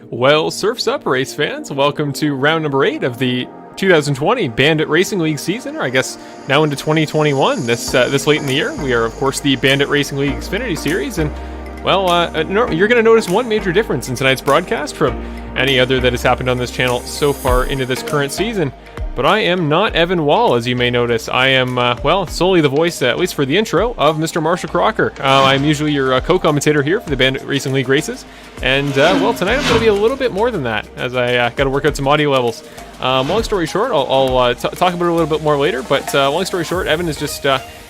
Well, surf's up, race fans. Welcome to round number 8 of the 2020 Bandit Racing League season, or I guess now into 2021. This late in the year, we are, of course, the Bandit Racing League Xfinity Series, and well, you're going to notice one major difference in tonight's broadcast from any other that has happened on this channel so far into this current season. But I am not Evan Wall, as you may notice. I am, solely the voice, at least for the intro, of Mr. Marshall Crocker. I'm usually your co-commentator here for the Bandit Racing League races. And, tonight I'm going to be a little bit more than that, as I got to work out some audio levels. Long story short, I'll talk about it a little bit more later, but long story short, Evan is just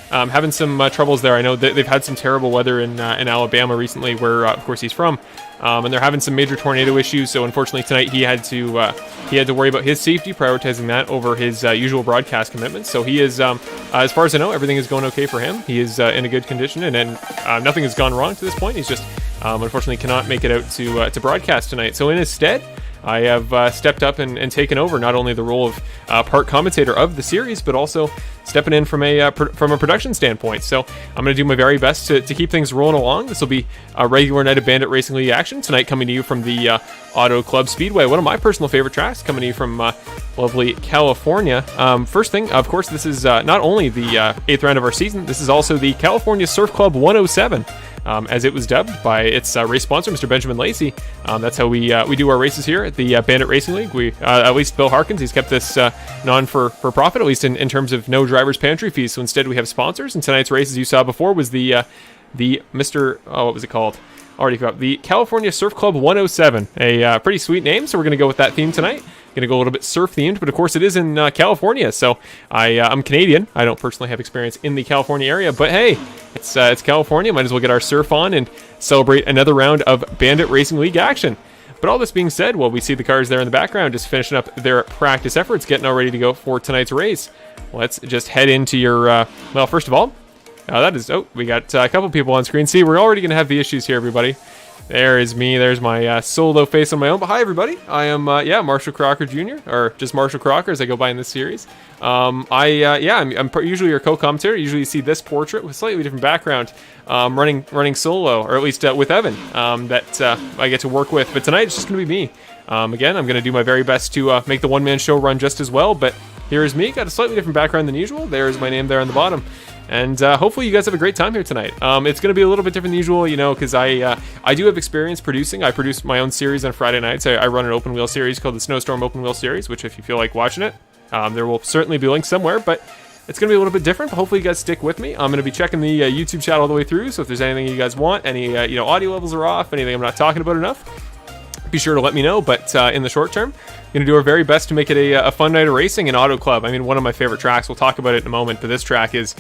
having some troubles there. I know that they've had some terrible weather in Alabama recently, where, of course, he's from. And they're having some major tornado issues, so unfortunately tonight he had to worry about his safety, prioritizing that over his usual broadcast commitments. So he is, as far as I know, everything is going okay for him. He is in a good condition, and nothing has gone wrong to this point. He's just unfortunately cannot make it out to broadcast tonight. So in his stead, I have stepped up and taken over not only the role of part commentator of the series, but also stepping in from a production standpoint. So I'm going to do my very best to keep things rolling along. This will be a regular night of Bandit Racing League action tonight, coming to you from the Auto Club Speedway, one of my personal favorite tracks, coming to you from lovely California. First thing, of course, this is not only the 8th round of our season, this is also the California Surf Club 107. As it was dubbed by its race sponsor, Mr. Benjamin Lacey. That's how we do our races here at the Bandit Racing League. We, at least Bill Harkins, he's kept this non-for-profit, at least in terms of no driver's pantry fees. So instead, we have sponsors. And tonight's race, as you saw before, was the Mr. What was it called? Already forgot. The California Surf Club 107. A pretty sweet name. So we're going to go with that theme tonight. Going to go a little bit surf themed, but of course it is in California, so I'm Canadian. I don't personally have experience in the California area, but hey, it's California. Might as well get our surf on and celebrate another round of Bandit Racing League action. But all this being said, well, we see the cars there in the background just finishing up their practice efforts, getting all ready to go for tonight's race. Let's just head into your first of all, we got a couple people on screen. See, we're already going to have the issues here, everybody. There is me. There's my solo face on my own. But hi, everybody. I am, Marshall Crocker Jr., or just Marshall Crocker as I go by in this series. I'm usually your co-commentator. Usually you see this portrait with a slightly different background, running solo, or at least with Evan, that I get to work with. But tonight it's just going to be me. Again, I'm going to do my very best to make the one-man show run just as well. But here is me. Got a slightly different background than usual. There's my name there on the bottom. And hopefully you guys have a great time here tonight. It's going to be a little bit different than usual, because I do have experience producing. I produce my own series on Friday nights. I run an open wheel series called the Snowstorm Open Wheel Series, which if you feel like watching it, there will certainly be links somewhere, but it's going to be a little bit different. But hopefully you guys stick with me. I'm going to be checking the YouTube chat all the way through, so if there's anything you guys want, any audio levels are off, anything I'm not talking about enough, be sure to let me know. But in the short term, I'm going to do our very best to make it a fun night of racing in Auto Club. I mean, one of my favorite tracks. We'll talk about it in a moment, but this track is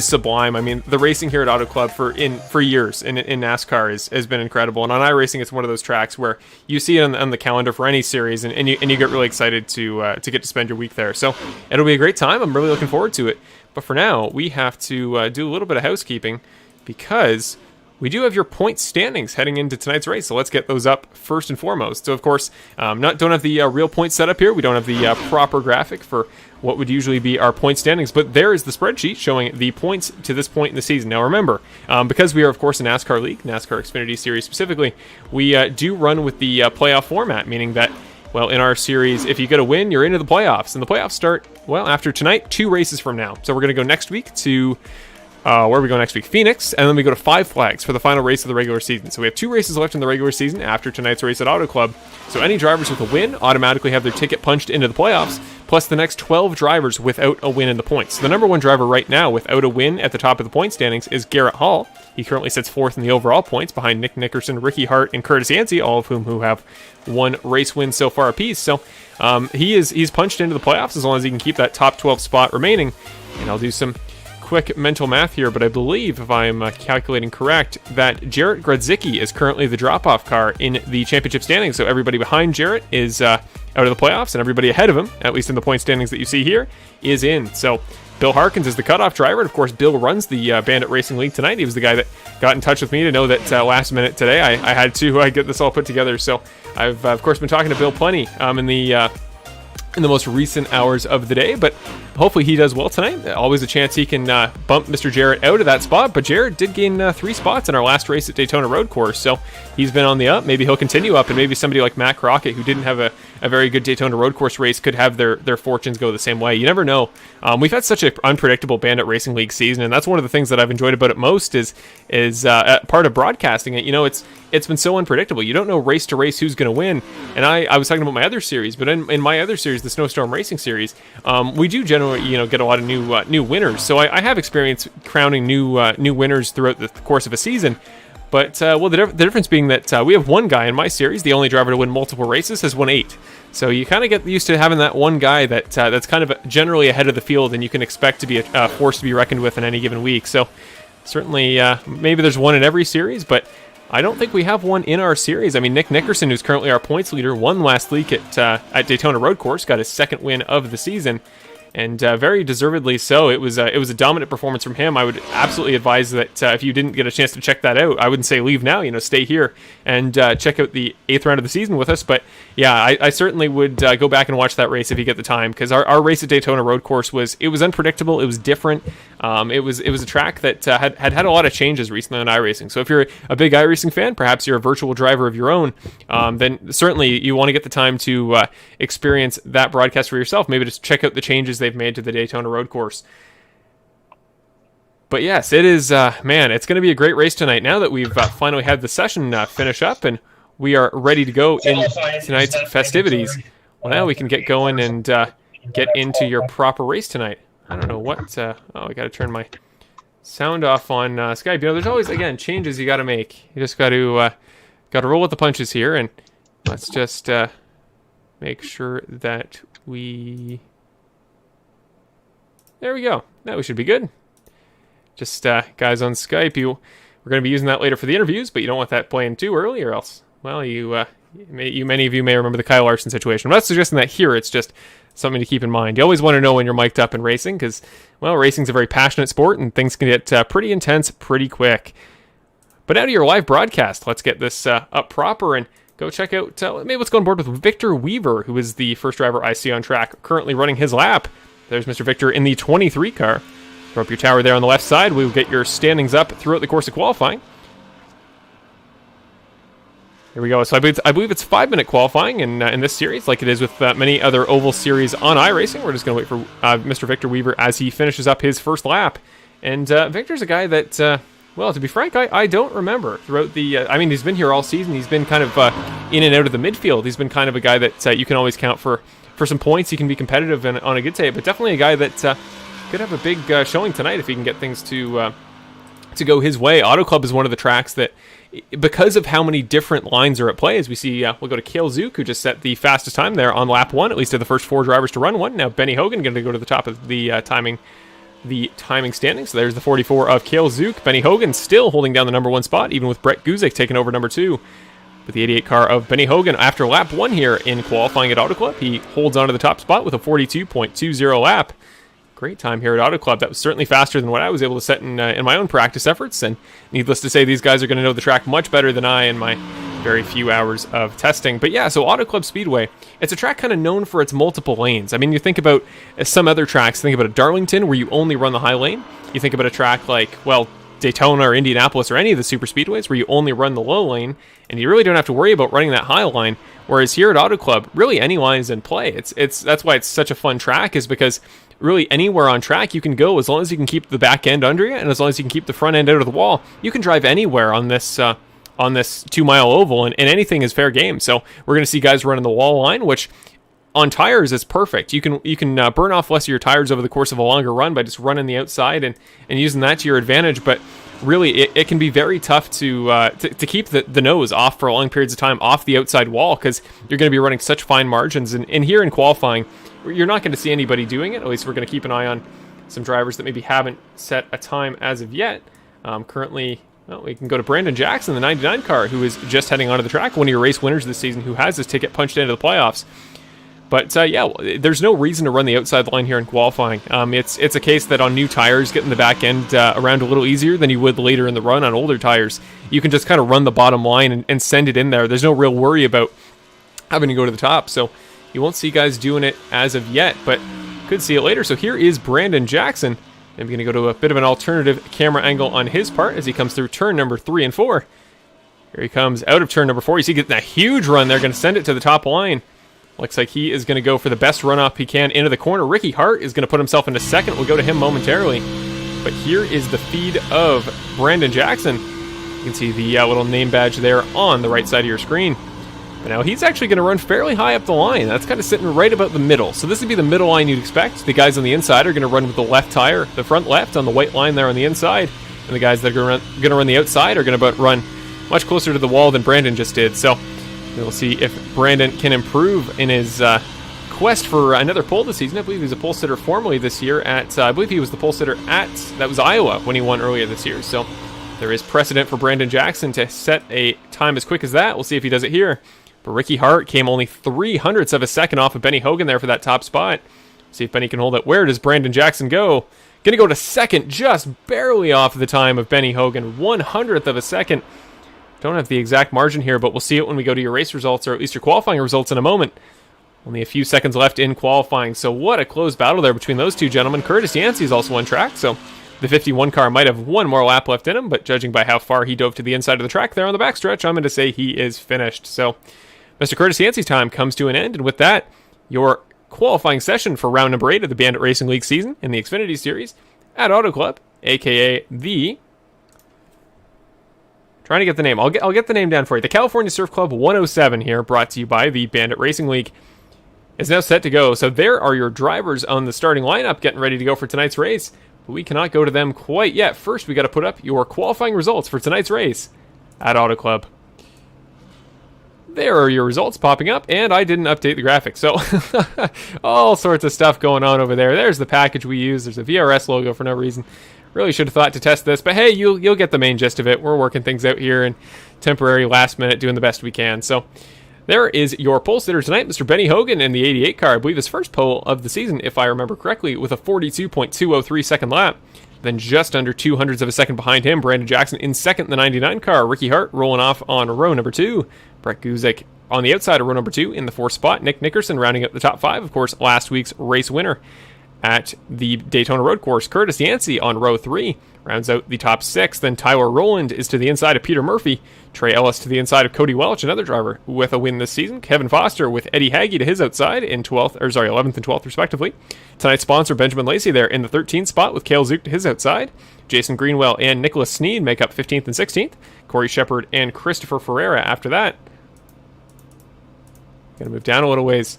sublime. I mean, the racing here at Auto Club for years in NASCAR has been incredible. And on iRacing, it's one of those tracks where you see it on the calendar for any series, and you get really excited to get to spend your week there. So it'll be a great time. I'm really looking forward to it. But for now, we have to do a little bit of housekeeping, because we do have your point standings heading into tonight's race, so let's get those up first and foremost. So, of course, don't have the real point set up here. We don't have the proper graphic for what would usually be our point standings, but there is the spreadsheet showing the points to this point in the season. Now, remember, because we are, of course, a NASCAR league, NASCAR Xfinity Series specifically, we do run with the playoff format, meaning that, well, in our series, if you get a win, you're into the playoffs, and the playoffs start, well, after tonight, 2 races from now. So we're going to go next week to where we go next week? Phoenix, and then we go to Five Flags for the final race of the regular season. So we have 2 races left in the regular season after tonight's race at Auto Club. So any drivers with a win automatically have their ticket punched into the playoffs, plus the next 12 drivers without a win in the points. So the number 1 driver right now without a win at the top of the point standings is Garrett Hall. He currently sits 4th in the overall points behind Nick Nickerson, Ricky Hart, and Curtis Yancey, all of whom have 1 race win so far apiece. So he's punched into the playoffs as long as he can keep that top 12 spot remaining. And I'll do some quick mental math here, but I believe, if I'm calculating correct, that Jarrett Grodzicki is currently the drop-off car in the championship standings. So everybody behind Jarrett is out of the playoffs, and everybody ahead of him, at least in the point standings that you see here, is in. So Bill Harkins is the cutoff driver. And of course, Bill runs the Bandit Racing League tonight. He was the guy that got in touch with me to know that last minute today I had to get this all put together. So I've, of course, been talking to Bill plenty in the most recent hours of the day, but hopefully he does well tonight. Always a chance he can bump Mr. Jarrett out of that spot, but Jarrett did gain 3 spots in our last race at Daytona Road Course, so he's been on the up. Maybe he'll continue up, and maybe somebody like Matt Crockett, who didn't have a very good Daytona Road Course race, could have their fortunes go the same way. You never know. We've had such an unpredictable Bandit Racing League season, and that's one of the things that I've enjoyed about it most is part of broadcasting it. You know, it's been so unpredictable. You don't know race to race who's going to win. And I was talking about my other series, but in my other series, the Snowstorm Racing Series, we do generally get a lot of new winners. So I have experience crowning new winners throughout the course of a season. But the difference being that we have one guy in my series, the only driver to win multiple races, has won 8. So you kind of get used to having that one guy that's kind of generally ahead of the field, and you can expect to be a force to be reckoned with in any given week. So certainly, maybe there's one in every series, but I don't think we have one in our series. I mean, Nick Nickerson, who's currently our points leader, won last week at Daytona Road Course, got his 2nd win of the season, and very deservedly so. It was a dominant performance from him. I would absolutely advise that if you didn't get a chance to check that out, I wouldn't say leave now. Stay here and check out the 8th round of the season with us. But yeah, I certainly would go back and watch that race if you get the time, because our race at Daytona Road Course was unpredictable. It was different. It was a track that had a lot of changes recently on iRacing. So if you're a big iRacing fan, perhaps you're a virtual driver of your own, then certainly you want to get the time to experience that broadcast for yourself. Maybe just check out the changes they've made to the Daytona Road Course. But yes, it is, man, it's going to be a great race tonight now that we've finally had the session finish up and we are ready to go in tonight's festivities. Well, now we can get going and get into your proper race tonight. I don't know what, I got to turn my sound off on Skype. There's always, again, changes you got to make. You just got to roll with the punches here, and let's just make sure that we... There we go. Now we should be good. Just, guys on Skype, we're going to be using that later for the interviews, but you don't want that playing too early, or else, well, many of you may remember the Kyle Larson situation. I'm not suggesting that here, it's just something to keep in mind. You always want to know when you're mic'd up in racing, because, well, racing's a very passionate sport, and things can get pretty intense pretty quick. But now to your live broadcast. Let's get this up proper and go check out, maybe let's go on board with Victor Weaver, who is the first driver I see on track, currently running his lap. There's Mr. Victor in the 23 car. Throw up your tower there on the left side. We will get your standings up throughout the course of qualifying. Here we go. So I believe it's 5-minute qualifying in this series, like it is with many other oval series on iRacing. We're just going to wait for Mr. Victor Weaver as he finishes up his first lap. And Victor's a guy that, well, to be frank, I don't remember throughout the... I mean, he's been here all season. He's been kind of in and out of the midfield. He's been kind of a guy that you can always count for some points. He can be competitive on a good day, but definitely a guy that could have a big showing tonight if he can get things to go his way. Auto Club is one of the tracks that, because of how many different lines are at play, as we see, we'll go to Cale Zook, who just set the fastest time there on lap 1, at least of the first 4 drivers to run one. Now Benny Hogan going to go to the top of the timing standing. So there's the 44 of Cale Zook. Benny Hogan still holding down the number 1 spot, even with Brett Guzik taking over number 2. With the 88 car of Benny Hogan after lap 1 here in qualifying at Auto Club, he holds on to the top spot with a 42.20 lap. Great time here at Auto Club. That was certainly faster than what I was able to set in my own practice efforts, and needless to say, these guys are going to know the track much better than I in my very few hours of testing. But yeah, so Auto Club Speedway, it's a track kind of known for its multiple lanes. I mean, you think about some other tracks, think about a Darlington where you only run the high lane. You think about a track like, well, Daytona or Indianapolis or any of the super speedways where you only run the low lane, and you really don't have to worry about running that high line. Whereas here at Auto Club, really any line is in play. That's why it's such a fun track, is because really anywhere on track you can go, as long as you can keep the back end under you, and as long as you can keep the front end out of the wall, you can drive anywhere on this 2-mile oval, and anything is fair game. So we're going to see guys running the wall line, which on tires is perfect. You can burn off less of your tires over the course of a longer run by just running the outside and using that to your advantage. But really, it can be very tough to keep the nose off for long periods of time off the outside wall, because you're going to be running such fine margins. And here in qualifying, you're not going to see anybody doing it. At least we're going to keep an eye on some drivers that maybe haven't set a time as of yet. Currently, well, we can go to Brandon Jackson, the 99 car, who is just heading onto the track, one of your race winners this season, who has his ticket punched into the playoffs. But yeah, there's no reason to run the outside line here in qualifying. It's a case that on new tires, getting the back end around a little easier than you would later in the run on older tires. You can just kind of run the bottom line and send it in there. There's no real worry about having to go to the top. So you won't see guys doing it as of yet. But could see it later. So here is Brandon Jackson. I'm going to go to a bit of an alternative camera angle on his part as he comes through turn number 3 and 4. Here he comes out of turn number 4. You see, getting that huge run there, going to send it to the top line. Looks like he is going to go for the best run up he can into the corner. Ricky Hart is going to put himself into second. We'll go to him momentarily. But here is the feed of Brandon Jackson. You can see the little name badge there on the right side of your screen. But now he's actually going to run fairly high up the line. That's kind of sitting right about the middle. So this would be the middle line you'd expect. The guys on the inside are going to run with the left tire, the front left on the white line there on the inside. And the guys that are going to run the outside are going to run much closer to the wall than Brandon just did. So we'll see if Brandon can improve in his quest for another pole this season. I believe he was a pole sitter formerly this year at, I believe he was the pole sitter at, that was Iowa when he won earlier this year. So there is precedent for Brandon Jackson to set a time as quick as that. We'll see if he does it here. But Ricky Hart came only 0.03 of a second off of Benny Hogan there for that top spot. See if Benny can hold it. Where does Brandon Jackson go? Going to go to second, just barely off the time of Benny Hogan. 100th of a second. Don't have the exact margin here, but we'll see it when we go to your race results, or at least your qualifying results in a moment. Only a few seconds left in qualifying. So what a close battle there between those two gentlemen. Curtis Yancey is also on track, so the 51 car might have one more lap left in him, but judging by how far he dove to the inside of the track there on the backstretch, I'm going to say he is finished. So Mr. Curtis Yancey's time comes to an end, and with that, your qualifying session for round number 8 of the Bandit Racing League season in the Xfinity Series at Auto Club, aka the... Trying to get the name. I'll get the name down for you. The California Surf Club 107 here, brought to you by the Bandit Racing League, is now set to go. So there are your drivers on the starting lineup getting ready to go for tonight's race. But we cannot go to them quite yet. First, we got to put up your qualifying results for tonight's race at Auto Club. There are your results popping up, and I didn't update the graphics. So all sorts of stuff going on over there. There's the package we use. There's a VRS logo for no reason. Really should have thought to test this, but hey, you'll get the main gist of it. We're working things out here and temporary last minute doing the best we can. So there is your pole sitter tonight, Mr. Benny Hogan in the 88 car. I believe his first pole of the season, if I remember correctly, with a 42.203 second lap. Then just under 200ths of a second behind him, Brandon Jackson in second in the 99 car. Ricky Hart rolling off on row number 2. Brett Guzik on the outside of row number 2 in the 4th spot. Nick Nickerson rounding up the top 5. Of course, last week's race winner at the Daytona Road Course. Curtis Yancey on row 3 rounds out the top 6. Then Tyler Rowland is to the inside of Peter Murphy. Trey Ellis to the inside of Cody Welch, another driver with a win this season. Kevin Foster with Eddie Hagee to his outside in 11th and 12th respectively. Tonight's sponsor Benjamin Lacey there in the 13th spot with Cale Zook to his outside. Jason Greenwell and Nicholas Sneed make up 15th and 16th. Corey Shepard and Christopher Ferreira after that. Gonna move down a little ways.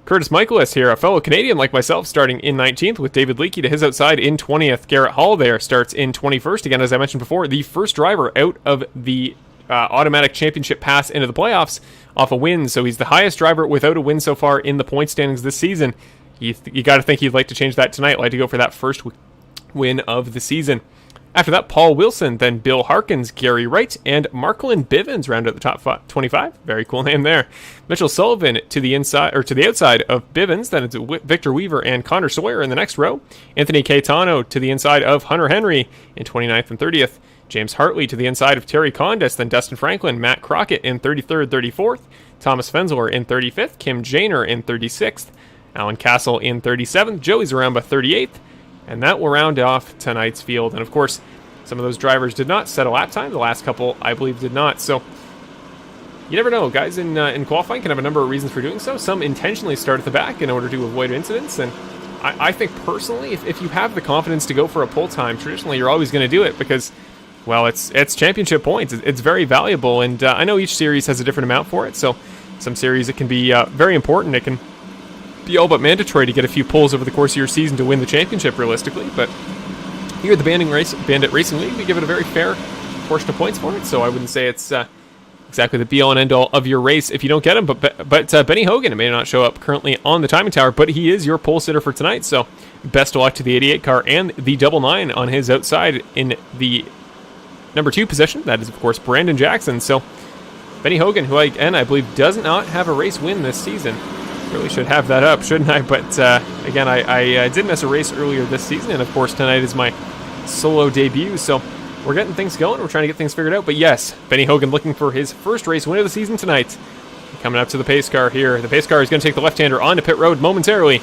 Curtis Michaelis here, a fellow Canadian like myself, starting in 19th with David Leakey to his outside in 20th. Garrett Hall there starts in 21st. Again, as I mentioned before, the first driver out of the automatic championship pass into the playoffs off a win. So he's the highest driver without a win so far in the point standings this season. You got to think he'd like to change that tonight, like to go for that first win of the season. After that, Paul Wilson, then Bill Harkins, Gary Wright, and Marklin Bivens round out the top 25. Very cool name there. Mitchell Sullivan to the inside or to the outside of Bivens. Then it's Victor Weaver and Connor Sawyer in the next row. Anthony Caetano to the inside of Hunter Henry in 29th and 30th. James Hartley to the inside of Terry Condis. Then Dustin Franklin, Matt Crockett in 33rd, 34th. Thomas Fensler in 35th. Kim Janer in 36th. Alan Castle in 37th. Joey Zaramba 38th. And that will round off tonight's field. And of course, some of those drivers did not set a lap time. The last couple, I believe, did not. So you never know. Guys in qualifying can have a number of reasons for doing so. Some intentionally start at the back in order to avoid incidents. And I think personally, if you have the confidence to go for a pole time, traditionally you're always going to do it because, well, it's championship points. It's very valuable. And I know each series has a different amount for it. So some series it can be very important. It can be all but mandatory to get a few pulls over the course of your season to win the championship realistically, but here at the Bandit Racing League, we give it a very fair portion of points for it, so I wouldn't say it's exactly the be-all and end-all of your race if you don't get him, but Benny Hogan may not show up currently on the timing tower, but he is your pole sitter for tonight, so best of luck to the 88 car and the 99 on his outside in the number 2 position. That is, of course, Brandon Jackson, so Benny Hogan, who I believe does not have a race win this season. Really should have that up, shouldn't I? But again, I did miss a race earlier this season, and of course tonight is my solo debut, so we're getting things going. We're trying to get things figured out. But yes, Benny Hogan looking for his first race win of the season tonight. Coming up to the pace car here. The pace car is going to take the left-hander onto pit road momentarily.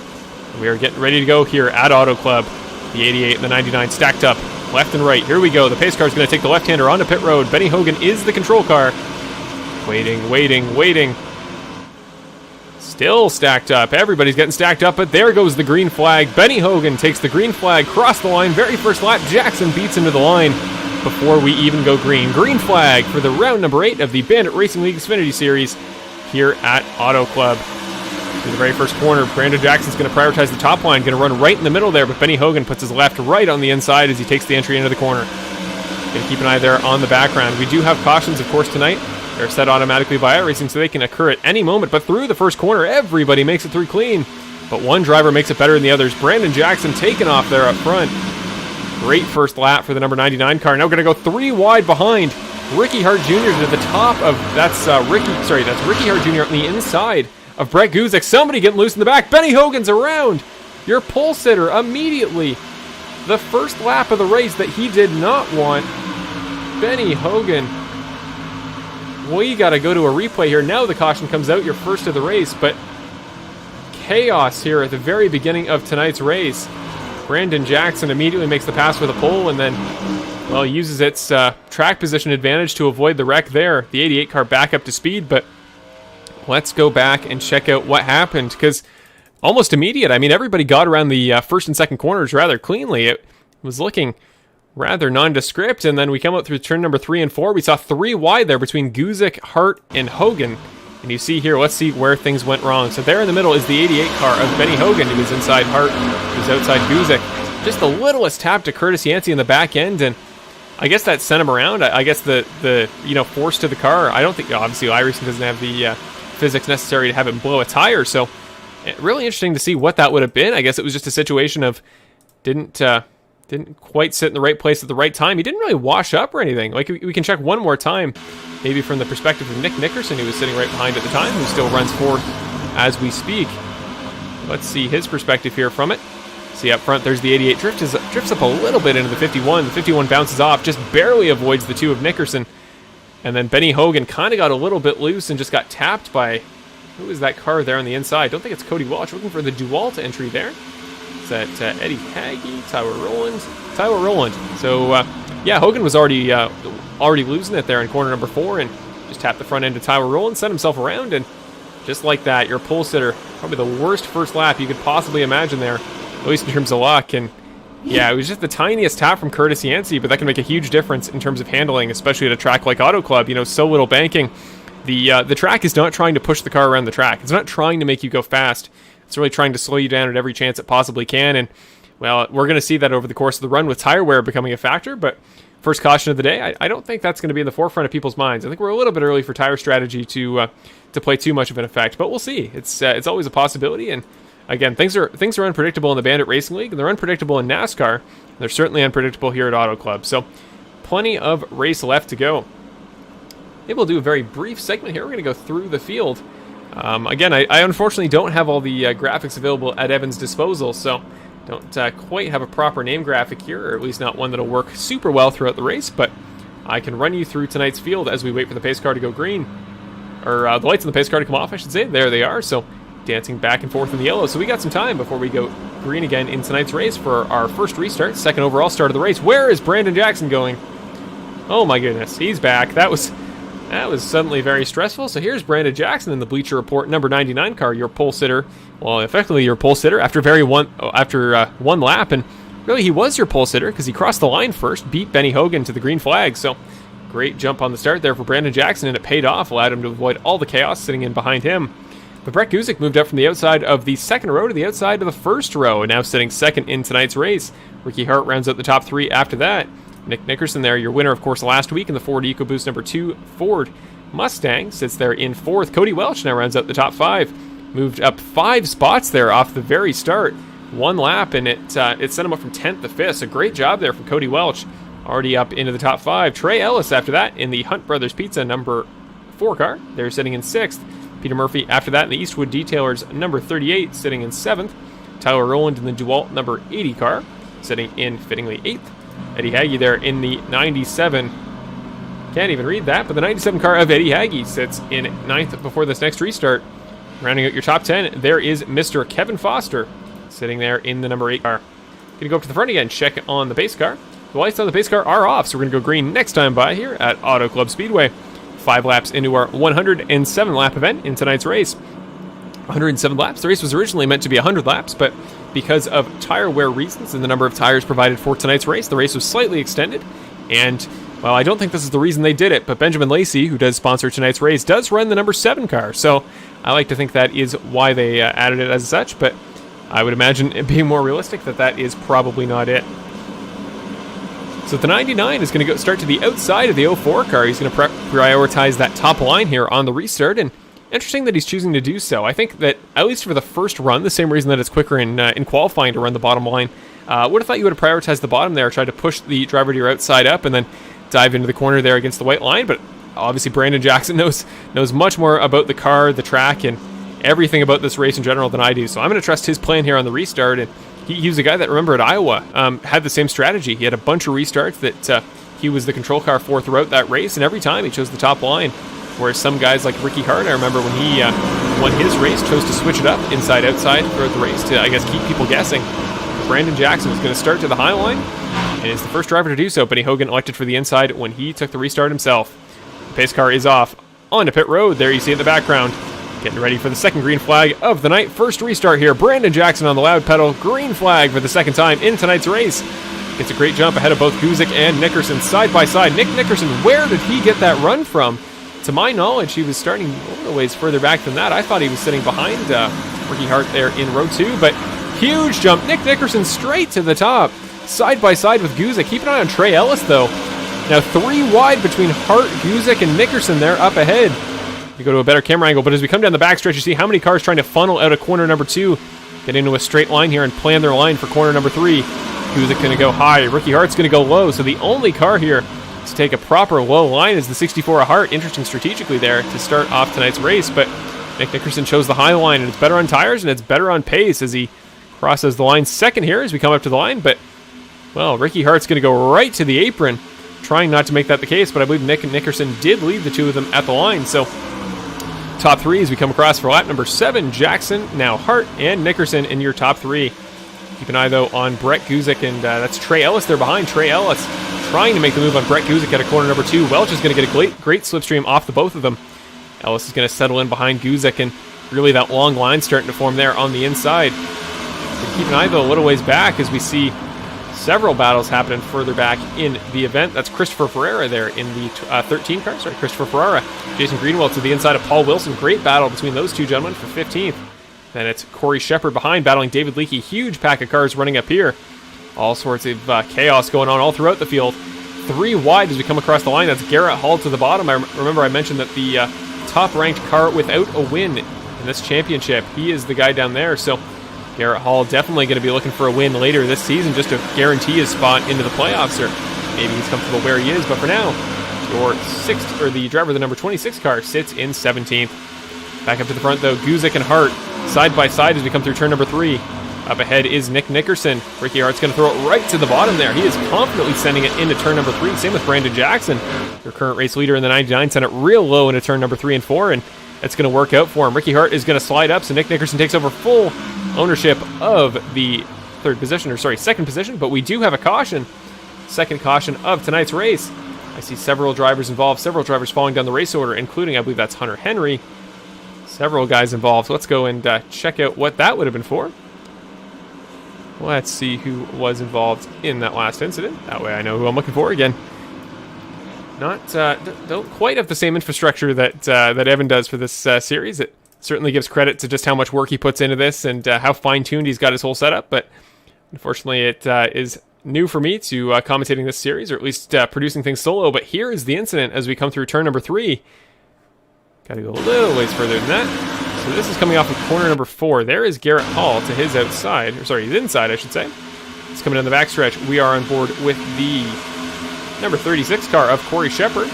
We are getting ready to go here at Auto Club. The 88 and the 99 stacked up left and right. Here we go. The pace car is going to take the left-hander onto pit road. Benny Hogan is the control car. Waiting. Still stacked up. Everybody's getting stacked up, but there goes the green flag. Benny Hogan takes the green flag, cross the line. Very first lap, Jackson beats him to the line before we even go green. Green flag for the round number 8 of the Bandit Racing League Xfinity Series here at Auto Club. In the very first corner, Brandon Jackson's going to prioritize the top line, going to run right in the middle there, but Benny Hogan puts his left right on the inside as he takes the entry into the corner. Going to keep an eye there on the background. We do have cautions, of course, tonight. They're set automatically by iRacing, so they can occur at any moment, but through the first corner, everybody makes it through clean. But one driver makes it better than the others. Brandon Jackson taking off there up front. Great first lap for the number 99 car. Now going to go 3 wide behind Ricky Hart Jr. to the top of, that's Ricky Hart Jr. on the inside of Brett Guzik. Somebody getting loose in the back. Benny Hogan's around. Your pole sitter immediately. The first lap of the race that he did not want. Benny Hogan. We got to go to a replay here. Now the caution comes out. You're first of the race, but chaos here at the very beginning of tonight's race. Brandon Jackson immediately makes the pass for the pole and then, well, uses its track position advantage to avoid the wreck there. The 88 car back up to speed, but let's go back and check out what happened, because almost immediate. I mean, everybody got around the first and second corners rather cleanly. It was looking rather nondescript, and then we come out through turn number 3 and 4. We saw 3 wide there between Guzik, Hart, and Hogan. And you see here, let's see where things went wrong. So there in the middle is the 88 car of Benny Hogan, who was inside Hart, who's outside Guzik. Just the littlest tap to Curtis Yancey in the back end, and I guess that sent him around. I guess the force to the car. I don't think, obviously, iRacing doesn't have the physics necessary to have it blow a tire, so really interesting to see what that would have been. I guess it was just a situation of didn't quite sit in the right place at the right time. He didn't really wash up or anything. Like, we can check one more time, maybe from the perspective of Nick Nickerson, who was sitting right behind at the time, who still runs fourth as we speak. Let's see his perspective here from it. See up front, there's the 88. Drifts up a little bit into the 51. The 51 bounces off, just barely avoids the 2 of Nickerson. And then Benny Hogan kind of got a little bit loose and just got tapped by, who is that car there on the inside? I don't think it's Cody Welch. Looking for the DeWalt entry there. Is that Eddie Hagee, Tyler Rowland. So, yeah, Hogan was already losing it there in corner number 4 and just tapped the front end to Tyler Rowland, sent himself around, and just like that, your pole sitter, probably the worst first lap you could possibly imagine there, at least in terms of luck. And yeah, it was just the tiniest tap from Curtis Yancey, but that can make a huge difference in terms of handling, especially at a track like Auto Club. So little banking. The track is not trying to push the car around the track. It's not trying to make you go fast. It's really trying to slow you down at every chance it possibly can. And, well, we're going to see that over the course of the run with tire wear becoming a factor. But first caution of the day, I don't think that's going to be in the forefront of people's minds. I think we're a little bit early for tire strategy to play too much of an effect. But we'll see. It's always a possibility. And again, things are unpredictable in the Bandit Racing League, and they're unpredictable in NASCAR. They're certainly unpredictable here at Auto Club. So plenty of race left to go. Maybe we'll do a very brief segment here. We're going to go through the field. Again, I unfortunately don't have all the graphics available at Evan's disposal, so don't quite have a proper name graphic here, or at least not one that'll work super well throughout the race, but I can run you through tonight's field as we wait for the pace car to go green. Or the lights on the pace car to come off, I should say. There they are, so dancing back and forth in the yellow. So we got some time before we go green again in tonight's race for our first restart, second overall start of the race. Where is Brandon Jackson going? Oh my goodness, he's back. That was suddenly very stressful. So here's Brandon Jackson in the Bleacher Report number 99 car, your pole sitter. Well, effectively your pole sitter after one lap, and really he was your pole sitter because he crossed the line first, beat Benny Hogan to the green flag. So great jump on the start there for Brandon Jackson, and it paid off, allowed him to avoid all the chaos sitting in behind him. But Brett Guzik moved up from the outside of the second row to the outside of the first row, and now sitting second in tonight's race. Ricky Hart rounds out the top 3 after that. Nick Nickerson there, your winner, of course, last week in the Ford EcoBoost number 2 Ford Mustang, sits there in 4th. Cody Welch now rounds out the top 5. Moved up 5 spots there off the very start. 1 lap, and it sent him up from 10th to 5th. So great job there from Cody Welch. Already up into the top 5. Trey Ellis after that in the Hunt Brothers Pizza number 4 car. They're sitting in 6th. Peter Murphy after that in the Eastwood Detailers number 38, sitting in 7th. Tyler Rowland in the DeWalt number 80 car, sitting in fittingly 8th. Eddie Hagee there in the 97. Can't even read that, but the 97 car of Eddie Hagee sits in 9th before this next restart. Rounding out your top 10, there is Mr. Kevin Foster sitting there in the number 8 car. Gonna go up to the front again, check on the base car. The lights on the base car are off, so we're gonna go green next time by here at Auto Club Speedway. 5 laps into our 107 lap event in tonight's race. 107 laps. The race was originally meant to be 100 laps, but because of tire wear reasons and the number of tires provided for tonight's race, the race was slightly extended. And, well, I don't think this is the reason they did it, but Benjamin Lacey, who does sponsor tonight's race, does run the number 7 car. So I like to think that is why they added it as such, but I would imagine it being more realistic that is probably not it. So the 99 is going to start to the outside of the 04 car. He's going to prioritize that top line here on the restart, and interesting that he's choosing to do so. I think that, at least for the first run, the same reason that it's quicker in qualifying to run the bottom line, would have thought you would have prioritized the bottom there, tried to push the driver to your outside up, and then dive into the corner there against the white line. But obviously Brandon Jackson knows much more about the car, the track, and everything about this race in general than I do. So I'm going to trust his plan here on the restart. And he was a guy that, remember, at Iowa, had the same strategy. He had a bunch of restarts that he was the control car for throughout that race, and every time he chose the top line. Whereas some guys like Ricky Hart, I remember when he won his race, chose to switch it up inside-outside throughout the race to, I guess, keep people guessing. Brandon Jackson was going to start to the high line, and is the first driver to do so. Benny Hogan elected for the inside when he took the restart himself. The pace car is off onto pit road. There you see in the background. Getting ready for the second green flag of the night. First restart here. Brandon Jackson on the loud pedal. Green flag for the second time in tonight's race. Gets a great jump ahead of both Guzik and Nickerson side by side. Nick Nickerson, where did he get that run from? To my knowledge, he was starting a little ways further back than that. I thought he was sitting behind Ricky Hart there in row 2, but huge jump. Nick Nickerson straight to the top. Side by side with Guzik. Keep an eye on Trey Ellis, though. Now 3 wide between Hart, Guzik, and Nickerson there up ahead. You go to a better camera angle, but as we come down the backstretch, you see how many cars trying to funnel out of corner number 2, get into a straight line here and plan their line for corner number 3. Guzik going to go high. Ricky Hart's going to go low. So the only car here to take a proper low line is the 64 of Hart. Interesting strategically there to start off tonight's race, but Nick Nickerson chose the high line, and it's better on tires and it's better on pace as he crosses the line second here as we come up to the line. But, well, Ricky Hart's going to go right to the apron, trying not to make that the case, but I believe Nick and Nickerson did lead the two of them at the line. So top 3 as we come across for lap number 7, Jackson, now Hart, and Nickerson in your top 3. Keep an eye, though, on Brett Guzik, and that's Trey Ellis there behind. Trey Ellis trying to make the move on Brett Guzik at a corner number 2. Welch is going to get a great slipstream off the both of them. Ellis is going to settle in behind Guzik, and really that long line starting to form there on the inside. But keep an eye, though, a little ways back as we see several battles happening further back in the event. That's Christopher Ferreira there in the 13 car. Sorry, Christopher Ferreira. Jason Greenwell to the inside of Paul Wilson. Great battle between those two gentlemen for 15th. Then it's Corey Shepard behind, battling David Leakey. Huge pack of cars running up here. All sorts of chaos going on all throughout the field. 3 wide as we come across the line. That's Garrett Hall to the bottom. I remember I mentioned that the top-ranked car without a win in this championship, he is the guy down there. So Garrett Hall definitely going to be looking for a win later this season just to guarantee his spot into the playoffs, or maybe he's comfortable where he is. But for now, the driver of the number 26 car sits in 17th. Back up to the front, though, Guzik and Hart side by side as we come through turn number 3. Up ahead is Nick Nickerson. Ricky Hart's going to throw it right to the bottom there. He is confidently sending it into turn number 3. Same with Brandon Jackson, your current race leader in the 99. Sent it real low into turn number 3 and 4, and it's going to work out for him. Ricky Hart is going to slide up, so Nick Nickerson takes over full ownership of the second position, but we do have a caution. Second caution of tonight's race. I see several drivers involved, several drivers falling down the race order, including, I believe that's Hunter Henry. Several guys involved. So let's go and check out what that would have been for. Let's see who was involved in that last incident. That way I know who I'm looking for again. Don't quite have the same infrastructure that Evan does for this series. It certainly gives credit to just how much work he puts into this and how fine-tuned he's got his whole setup, but unfortunately it is new for me to commentating this series, or at least producing things solo. But here is the incident as we come through turn number 3. Gotta go a little ways further than that. So this is coming off of corner number 4. There is Garrett Hall to his outside, or sorry, his inside, I should say. It's coming down the backstretch. We are on board with the number 36 car of Corey Shepard.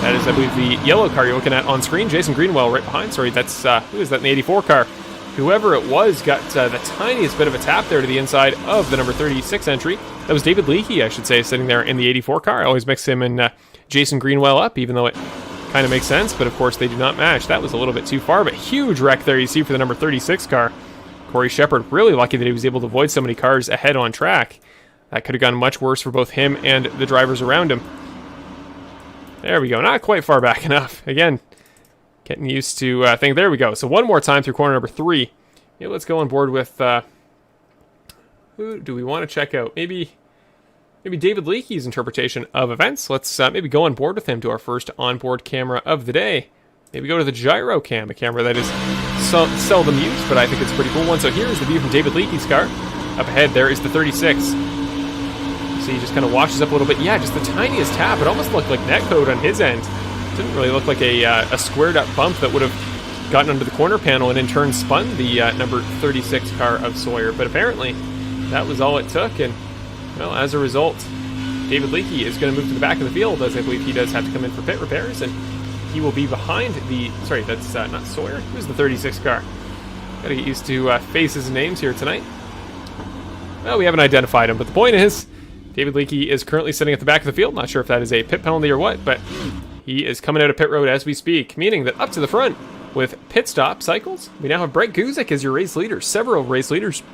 That is, I believe, the yellow car you're looking at on screen. Jason Greenwell right behind. Sorry, that's who is that in the 84 car? Whoever it was got the tiniest bit of a tap there to the inside of the number 36 entry. That was David Leakey, I should say, sitting there in the 84 car. I always mix him and Jason Greenwell up, even though it kind of makes sense, but of course they do not match. That was a little bit too far, but huge wreck there you see for the number 36 car. Corey Shepard. Really lucky that he was able to avoid so many cars ahead on track. That could have gone much worse for both him and the drivers around him. There we go. Not quite far back enough. Again, getting used to things. There we go. So one more time through corner number 3. Yeah, let's go on board with... who do we want to check out? Maybe David Leakey's interpretation of events. Let's maybe go on board with him to our first onboard camera of the day. Maybe go to the gyro cam, a camera that is seldom used, but I think it's a pretty cool one. So here's the view from David Leakey's car. Up ahead there is the 36. See, he just kind of washes up a little bit. Yeah, just the tiniest tap. It almost looked like netcode on his end. Didn't really look like a squared up bump that would have gotten under the corner panel and in turn spun the number 36 car of Sawyer. But apparently that was all it took, and well, as a result, David Leakey is going to move to the back of the field, as I believe he does have to come in for pit repairs, and he will be behind the... Sorry, that's not Sawyer. Who's the 36 car? Gotta get used to faces and names here tonight. Well, we haven't identified him, but the point is, David Leakey is currently sitting at the back of the field. Not sure if that is a pit penalty or what, but he is coming out of pit road as we speak, meaning that up to the front with pit stop cycles, we now have Brett Guzik as your race leader. Several race leaders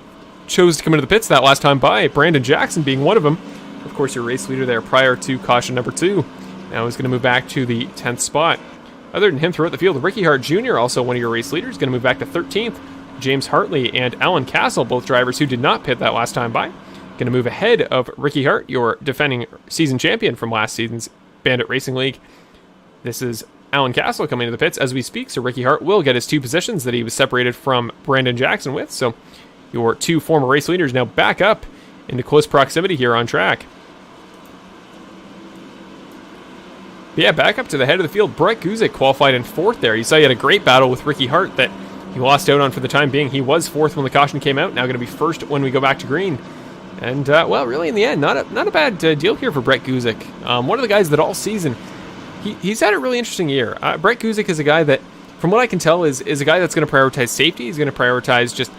chose to come into the pits that last time by, Brandon Jackson being one of them. Of course, your race leader there prior to caution number 2. Now he's going to move back to the 10th spot. Other than him throughout the field, Ricky Hart Jr., also one of your race leaders, going to move back to 13th. James Hartley and Alan Castle, both drivers who did not pit that last time by, going to move ahead of Ricky Hart, your defending season champion from last season's Bandit Racing League. This is Alan Castle coming to the pits as we speak, so Ricky Hart will get his 2 positions that he was separated from Brandon Jackson with. So your 2 former race leaders now back up into close proximity here on track. But yeah, back up to the head of the field. Brett Guzik qualified in 4th there. You saw he had a great battle with Ricky Hart that he lost out on for the time being. He was 4th when the caution came out. Now going to be 1st when we go back to green. And, well, really in the end, not a bad deal here for Brett Guzik. One of the guys that all season, he's had a really interesting year. Brett Guzik is a guy that, from what I can tell, is a guy that's going to prioritize safety. He's going to prioritize just,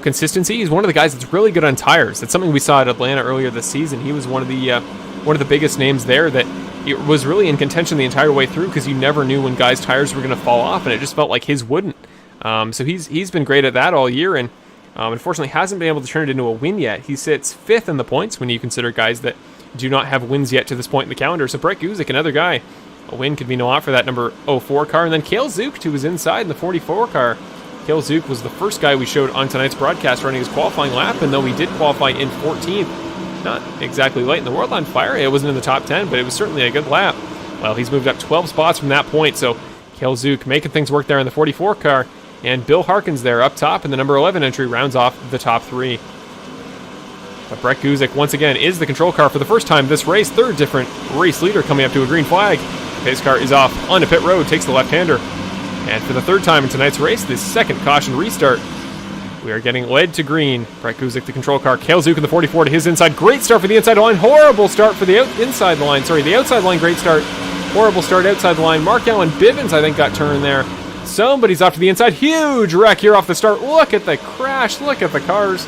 consistency. He's one of the guys that's really good on tires. That's something we saw at Atlanta earlier this season. He was one of the biggest names there that it was really in contention the entire way through, because you never knew when guys' tires were going to fall off, and it just felt like his wouldn't. So he's been great at that all year, and unfortunately hasn't been able to turn it into a win yet. He sits 5th in the points when you consider guys that do not have wins yet to this point in the calendar. So Brett Guzik, another guy, a win could mean a lot for that number 04 car. And then Cale Zook, who was inside in the 44 car. Cale Zook was the first guy we showed on tonight's broadcast running his qualifying lap, and though he did qualify in 14th, not exactly lighting the world on fire. It wasn't in the top 10, but it was certainly a good lap. Well, he's moved up 12 spots from that point, so Cale Zook making things work there in the 44 car, and Bill Harkins there up top in the number 11 entry rounds off the top 3. But Brett Guzik, once again, is the control car for the first time this race. 3rd different race leader coming up to a green flag. Pace car is off onto pit road, takes the left-hander. And for the 3rd time in tonight's race, the 2nd caution restart, we are getting led to green. Brett Guzik, the control car. Cale Zook in the 44 to his inside. Great start for the inside line. Horrible start for the inside line. Sorry, the outside line, great start. Horrible start outside the line. Mark Allen Bivens, I think, got turned there. Somebody's off to the inside. Huge wreck here off the start. Look at the crash. Look at the cars.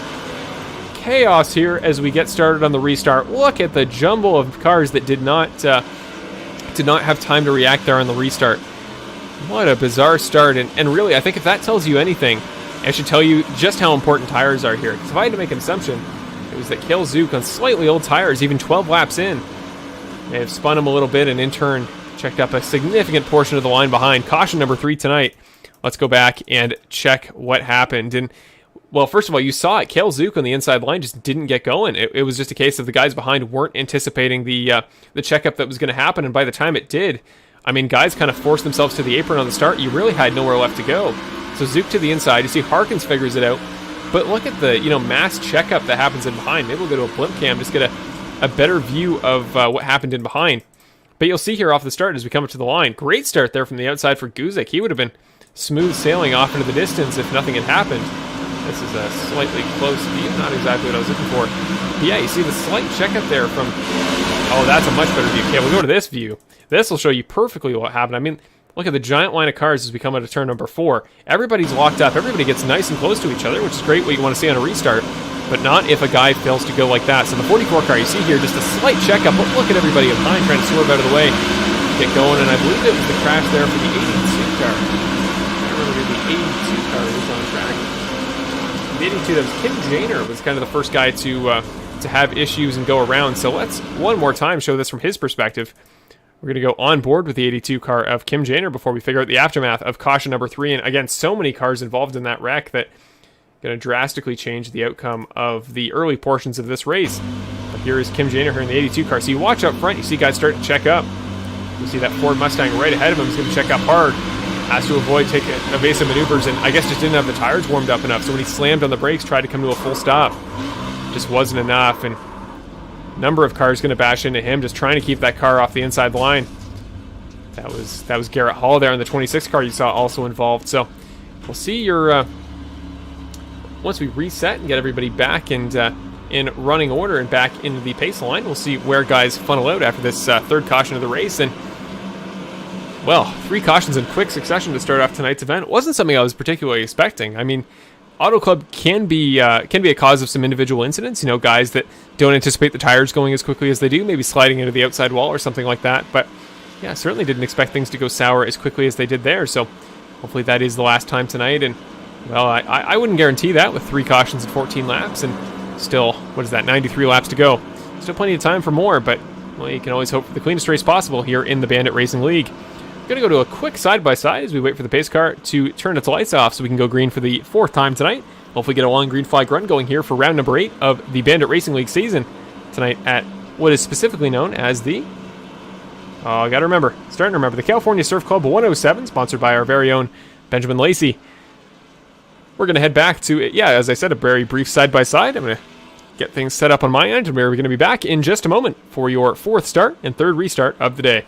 Chaos here as we get started on the restart. Look at the jumble of cars that did not have time to react there on the restart. What a bizarre start. And really, I think if that tells you anything, it should tell you just how important tires are here. Because if I had to make an assumption, it was that Cale Zook on slightly old tires, even 12 laps in, may have spun him a little bit and in turn checked up a significant portion of the line behind. Caution number 3 tonight. Let's go back and check what happened. And, well, first of all, you saw it. Cale Zook on the inside line just didn't get going. It was just a case of the guys behind weren't anticipating the checkup that was going to happen, and by the time it did, I mean, guys kind of forced themselves to the apron on the start. You really had nowhere left to go. So Zook to the inside. You see Harkins figures it out. But look at the, mass checkup that happens in behind. Maybe we'll go to a blimp cam, just get a better view of what happened in behind. But you'll see here off the start as we come up to the line. Great start there from the outside for Guzik. He would have been smooth sailing off into the distance if nothing had happened. This is a slightly close view. Not exactly what I was looking for. But yeah, you see the slight checkup there from... Oh, that's a much better view. Okay, we'll go to this view. This will show you perfectly what happened. I mean, look at the giant line of cars as we come out of turn number 4. Everybody's locked up. Everybody gets nice and close to each other, which is great, what you want to see on a restart, but not if a guy fails to go like that. So the 44 car, you see here, just a slight checkup, but look at everybody behind trying to swerve out of the way, get going, and I believe it was the crash there for the 82 car. I remember the 82 car was on track. The 82, that was Kim Janer, was kind of the first guy to have issues and go around. So let's one more time show this from his perspective. We're going to go on board with the 82 car of Kim Janer before we figure out the aftermath of caution number 3. And again, so many cars involved in that wreck that going to drastically change the outcome of the early portions of this race. But here is Kim Janer here in the 82 car. So you watch up front, you see guys start to check up. You see that Ford Mustang right ahead of him is going to check up hard. Has to avoid taking evasive maneuvers, and I guess just didn't have the tires warmed up enough. So when he slammed on the brakes, tried to come to a full stop, just wasn't enough. And a number of cars going to bash into him, just trying to keep that car off the inside line. That was Garrett Hall there in the 26 car you saw also involved. So we'll see your once we reset and get everybody back and in running order and back into the pace line, we'll see where guys funnel out after this third caution of the race. And well, 3 cautions in quick succession to start off tonight's event wasn't something I was particularly expecting. I mean, Auto Club can be a cause of some individual incidents. You know, guys that don't anticipate the tires going as quickly as they do, maybe sliding into the outside wall or something like that. But yeah, certainly didn't expect things to go sour as quickly as they did there. So hopefully that is the last time tonight. And well, I wouldn't guarantee that with 3 cautions and 14 laps, and still, what is that, 93 laps to go. Still plenty of time for more, but well, you can always hope for the cleanest race possible here in the Bandit Racing League. Going to go to a quick side-by-side as we wait for the pace car to turn its lights off so we can go green for the 4th time tonight. Hopefully get a long green flag run going here for round number 8 of the Bandit Racing League season tonight at what is specifically known as the... Oh, I got to remember. Starting to remember. The California Surf Club 107, sponsored by our very own Benjamin Lacey. We're going to head back to, yeah, as I said, a very brief side-by-side. I'm going to get things set up on my end, and we're going to be back in just a moment for your 4th start and 3rd restart of the day.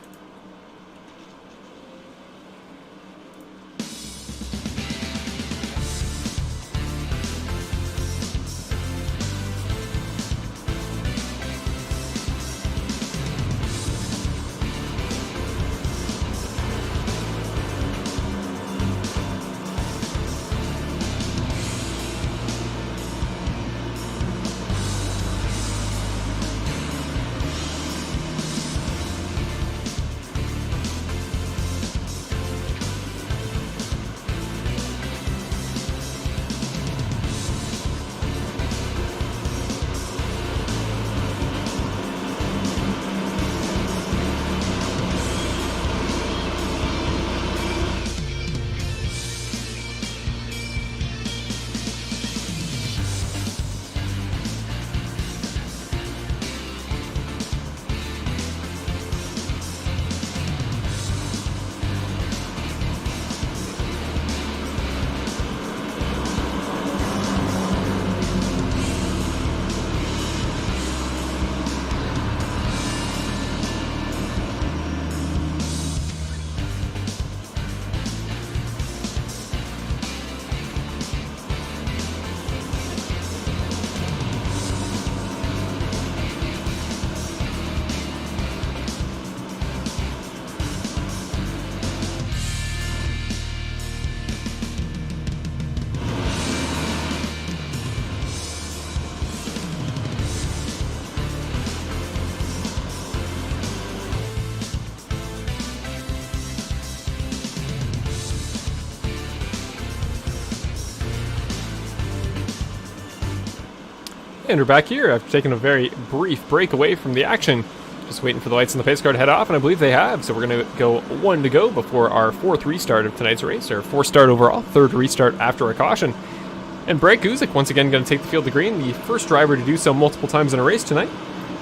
And we're back here. I've taken a very brief break away from the action. Just waiting for the lights on the pace car to head off, and I believe they have. So we're going to go 1 to go before our 4th restart of tonight's race, or 4th start overall, 3rd restart after a caution. And Brett Guzik once again going to take the field to green, the first driver to do so multiple times in a race tonight.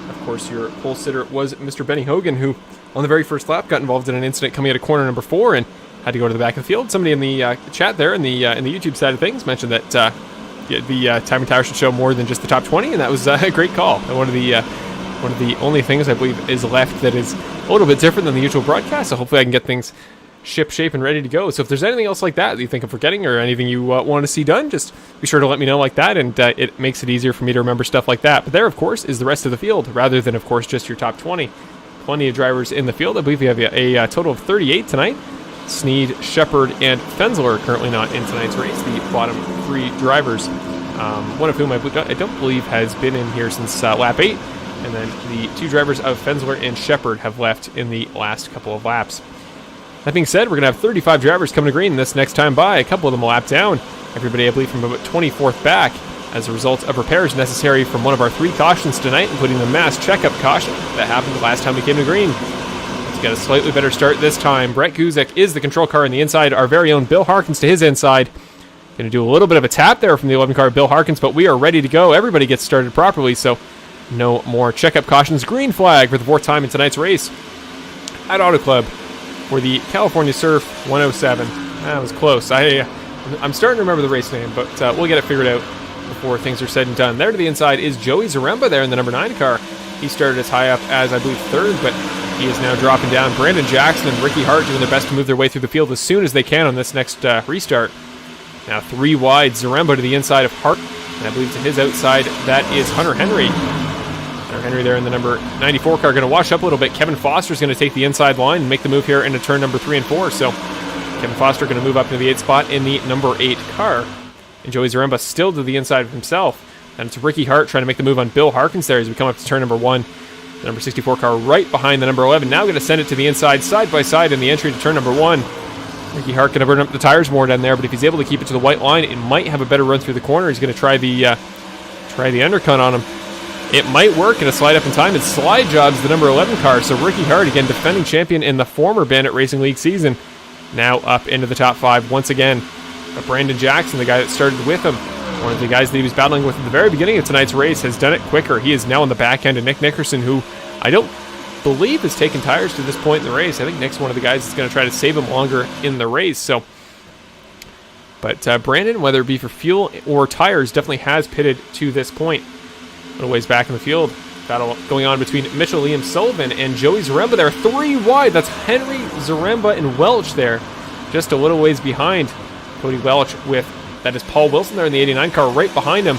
Of course, your pole sitter was Mr. Benny Hogan, who on the very first lap got involved in an incident coming out of corner number 4 and had to go to the back of the field. Somebody in the chat there in the YouTube side of things mentioned that the timing tower should show more than just the top 20, and that was a great call. And one of the only things I believe is left that is a little bit different than the usual broadcast, so hopefully I can get things ship shape and ready to go. So if there's anything else like that you think I'm forgetting, or anything you want to see done, just be sure to let me know like that, and it makes it easier for me to remember stuff like that. But there, of course, is the rest of the field, rather than, of course, just your top 20. Plenty of drivers in the field. I believe we have a total of 38 tonight. Sneed, Shepard, and Fensler are currently not in tonight's race, the bottom 3 drivers, one of whom I don't believe has been in here since lap 8, and then the 2 drivers of Fensler and Shepard have left in the last couple of laps. That being said, we're going to have 35 drivers coming to green this next time by, a couple of them a lap down. Everybody, I believe, from about 24th back. as a result of repairs necessary from one of our 3 cautions tonight, including the mass checkup caution that happened the last time we came to green. He's got a slightly better start this time. Brett Guzik is the control car on the inside. Our very own Bill Harkins to his inside. Going to do a little bit of a tap there from the 11 car Bill Harkins, but we are ready to go. Everybody gets started properly, so no more checkup cautions. Green flag for the 4th time in tonight's race at Auto Club for the California Surf 107. That was close. I'm starting to remember the race name, but we'll get it figured out before things are said and done. There to the inside is Joey Zaremba there in the number 9 car. He started as high up as, I believe, 3rd, but he is now dropping down. Brandon Jackson and Ricky Hart doing their best to move their way through the field as soon as they can on this next restart. Now 3 wide, Zaremba to the inside of Hart, and I believe to his outside, that is Hunter Henry. Hunter Henry there in the number 94 car, going to wash up a little bit. Kevin Foster's going to take the inside line and make the move here into turn number 3 and 4, so Kevin Foster going to move up into the 8th spot in the number 8 car. And Joey Zaremba still to the inside of himself. And it's Ricky Hart trying to make the move on Bill Harkins there as we come up to turn number 1. The number 64 car right behind the number 11. Now going to send it to the inside, side by side in the entry to turn number 1. Ricky Hart going to burn up the tires more down there, but if he's able to keep it to the white line, it might have a better run through the corner. He's going to try the undercut on him. It might work in a slide up in time. It's slide jobs the number 11 car. So Ricky Hart, again, defending champion in the former Bandit Racing League season, now up into the top 5 once again. But Brandon Jackson, the guy that started with him, one of the guys that he was battling with at the very beginning of tonight's race, has done it quicker. He is now on the back end of Nick Nickerson, who I don't believe has taken tires to this point in the race. I think Nick's one of the guys that's going to try to save him longer in the race. But Brandon, whether it be for fuel or tires, definitely has pitted to this point. A little ways back in the field. Battle going on between Mitchell Liam Sullivan and Joey Zaremba there. 3 wide. That's Henry, Zaremba, and Welch there. Just a little ways behind Cody Welch with, that is Paul Wilson there in the 89 car right behind him,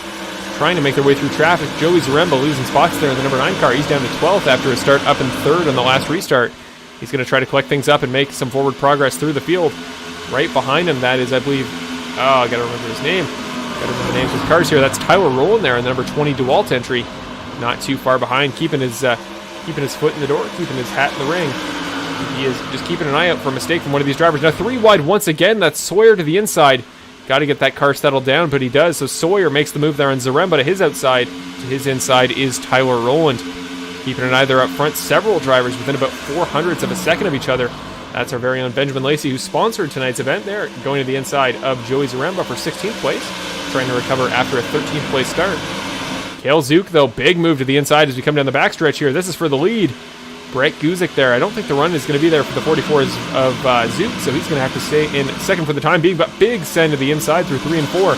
trying to make their way through traffic. Joey Zaremba losing spots there in the number 9 car. He's down to 12th after a start up in 3rd on the last restart. He's going to try to collect things up and make some forward progress through the field. Right behind him, that is, I believe, I got to remember his name. Got to remember the names of the cars here. That's Tyler Rowland there in the number 20 DeWalt entry. Not too far behind, keeping his foot in the door, keeping his hat in the ring. He is just keeping an eye out for a mistake from one of these drivers. Now 3 wide once again. That's Sawyer to the inside. Got to get that car settled down, but he does. So Sawyer makes the move there on Zaremba to his outside. To his inside is Tyler Rowland. Keeping an eye there up front. Several drivers within about 0.04 of a second of each other. That's our very own Benjamin Lacey, who sponsored tonight's event there, going to the inside of Joey Zaremba for 16th place, trying to recover after a 13th place start. Cale Zook, though, big move to the inside as we come down the backstretch here. This is for the lead. Brett Guzik there. I don't think the run is going to be there for the 44s of Zook, so he's going to have to stay in second for the time being, but big send to the inside through 3 and 4.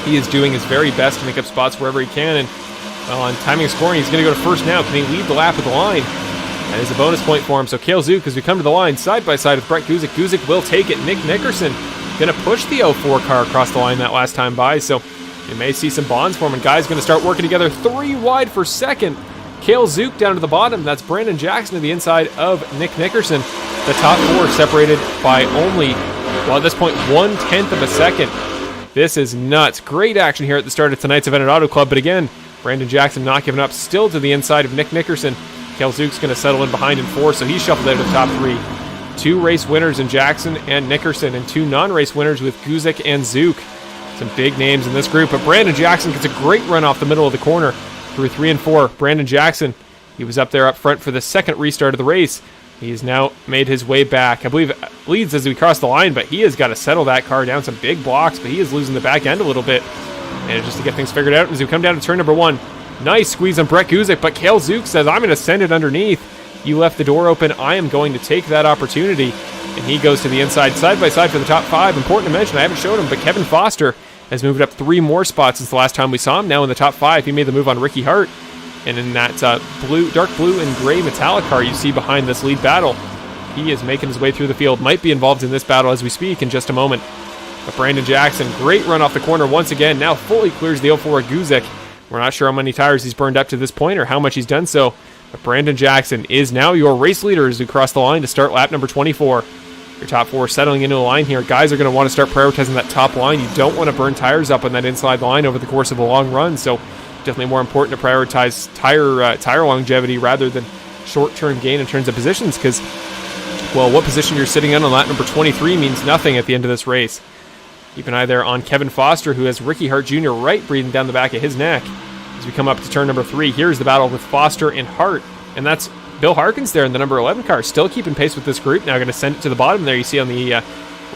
He is doing his very best to make up spots wherever he can, and on timing and scoring, he's going to go to first now. Can he lead the lap at the line? That is a bonus point for him. So Cale Zook, as we come to the line, side by side with Brett Guzik. Guzik will take it. Nick Nickerson going to push the 04 car across the line that last time by, so you may see some bonds for him, and guys going to start working together. 3 wide for second. Cale Zook down to the bottom. That's Brandon Jackson to the inside of Nick Nickerson. The top 4 separated by only, well, at this point, 1/10 of a second. This is nuts. Great action here at the start of tonight's event at Auto Club, but again, Brandon Jackson not giving up, still to the inside of Nick Nickerson. Cale Zook's going to settle in behind in 4, so he's shuffled out of the top 3. 2 race winners in Jackson and Nickerson, and 2 non-race winners with Guzik and Zook. Some big names in this group, but Brandon Jackson gets a great run off the middle of the corner through 3 and 4. Brandon Jackson, he was up there up front for the second restart of the race. He has now made his way back. I believe leads as we cross the line, but he has got to settle that car down. Some big blocks, but he is losing the back end a little bit. And just to get things figured out as we come down to turn number 1. Nice squeeze on Brett Guzik, but Cale Zook says, I'm going to send it underneath. You left the door open. I am going to take that opportunity. And he goes to the inside, side by side for the top 5. Important to mention, I haven't shown him, but Kevin Foster has moved up 3 more spots since the last time we saw him. Now in the top 5, he made the move on Ricky Hart. And in that dark blue and gray metallic car you see behind this lead battle, he is making his way through the field. Might be involved in this battle as we speak in just a moment. But Brandon Jackson, great run off the corner once again. Now fully clears the 04 Guzik. We're not sure how many tires he's burned up to this point or how much he's done so. But Brandon Jackson is now your race leader as we cross the line to start lap number 24. Your top 4 settling into a line here. Guys are going to want to start prioritizing that top line. You don't want to burn tires up on that inside line over the course of a long run. So definitely more important to prioritize tire longevity rather than short-term gain in terms of positions, because, well, what position you're sitting in on lap number 23 means nothing at the end of this race. Keep an eye there on Kevin Foster, who has Ricky Hart Jr. right breathing down the back of his neck. As we come up to turn number 3, here's the battle with Foster and Hart. And that's Bill Harkins there in the number 11 car, still keeping pace with this group. Now going to send it to the bottom there. You see on the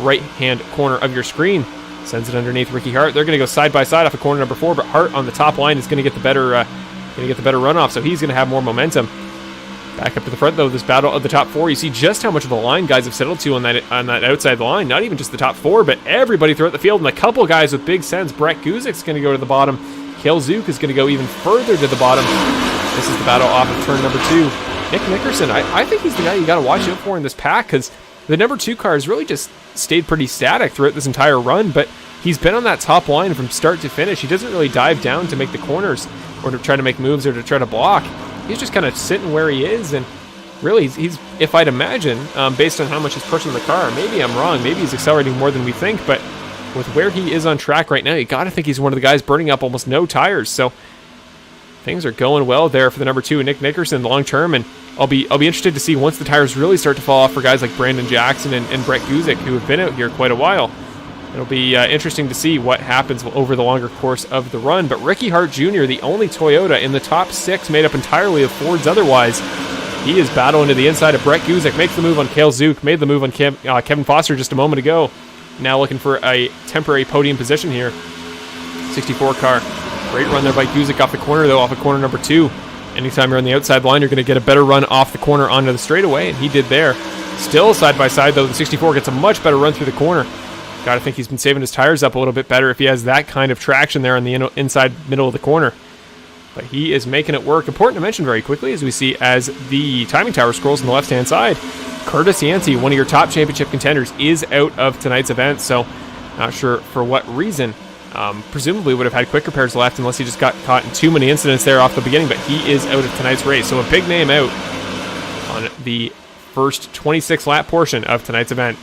right-hand corner of your screen. Sends it underneath Ricky Hart. They're going to go side by side off of corner number 4, but Hart on the top line is going to get the better runoff, so he's going to have more momentum. Back up to the front, though, this battle of the top 4. You see just how much of the line guys have settled to on that outside line. Not even just the top 4, but everybody throughout the field, and a couple guys with big sense. Brett Guzik's going to go to the bottom. Cale Zook is going to go even further to the bottom. This is the battle off of turn number 2. Nick Nickerson, I think he's the guy you got to watch out for in this pack, because the number 2 car has really just stayed pretty static throughout this entire run, but he's been on that top line from start to finish. He doesn't really dive down to make the corners or to try to make moves or to try to block. He's just kind of sitting where he is, and really, he's if I'd imagine, based on how much he's pushing the car, maybe I'm wrong, maybe he's accelerating more than we think, but with where he is on track right now, you got to think he's one of the guys burning up almost no tires, so things are going well there for the number 2, Nick Nickerson, long term, and I'll be interested to see once the tires really start to fall off for guys like Brandon Jackson and Brett Guzik, who have been out here quite a while. It'll be interesting to see what happens over the longer course of the run. But Ricky Hart Jr., the only Toyota in the top 6 made up entirely of Fords otherwise, he is battling to the inside of Brett Guzik, makes the move on Cale Zook, made the move on Kevin Foster just a moment ago. Now looking for a temporary podium position here. 64 car. Great run there by Guzik off the corner, though, off of corner number 2. Anytime you're on the outside line, you're going to get a better run off the corner onto the straightaway, and he did there. Still side by side, though, the 64 gets a much better run through the corner. Got to think he's been saving his tires up a little bit better if he has that kind of traction there on the inside middle of the corner. But he is making it work. Important to mention very quickly, as we see as the timing tower scrolls on the left-hand side, Curtis Yancey, one of your top championship contenders, is out of tonight's event, so not sure for what reason. Presumably would have had quick repairs left unless he just got caught in too many incidents there off the beginning, but he is out of tonight's race. So a big name out on the first 26-lap portion of tonight's event.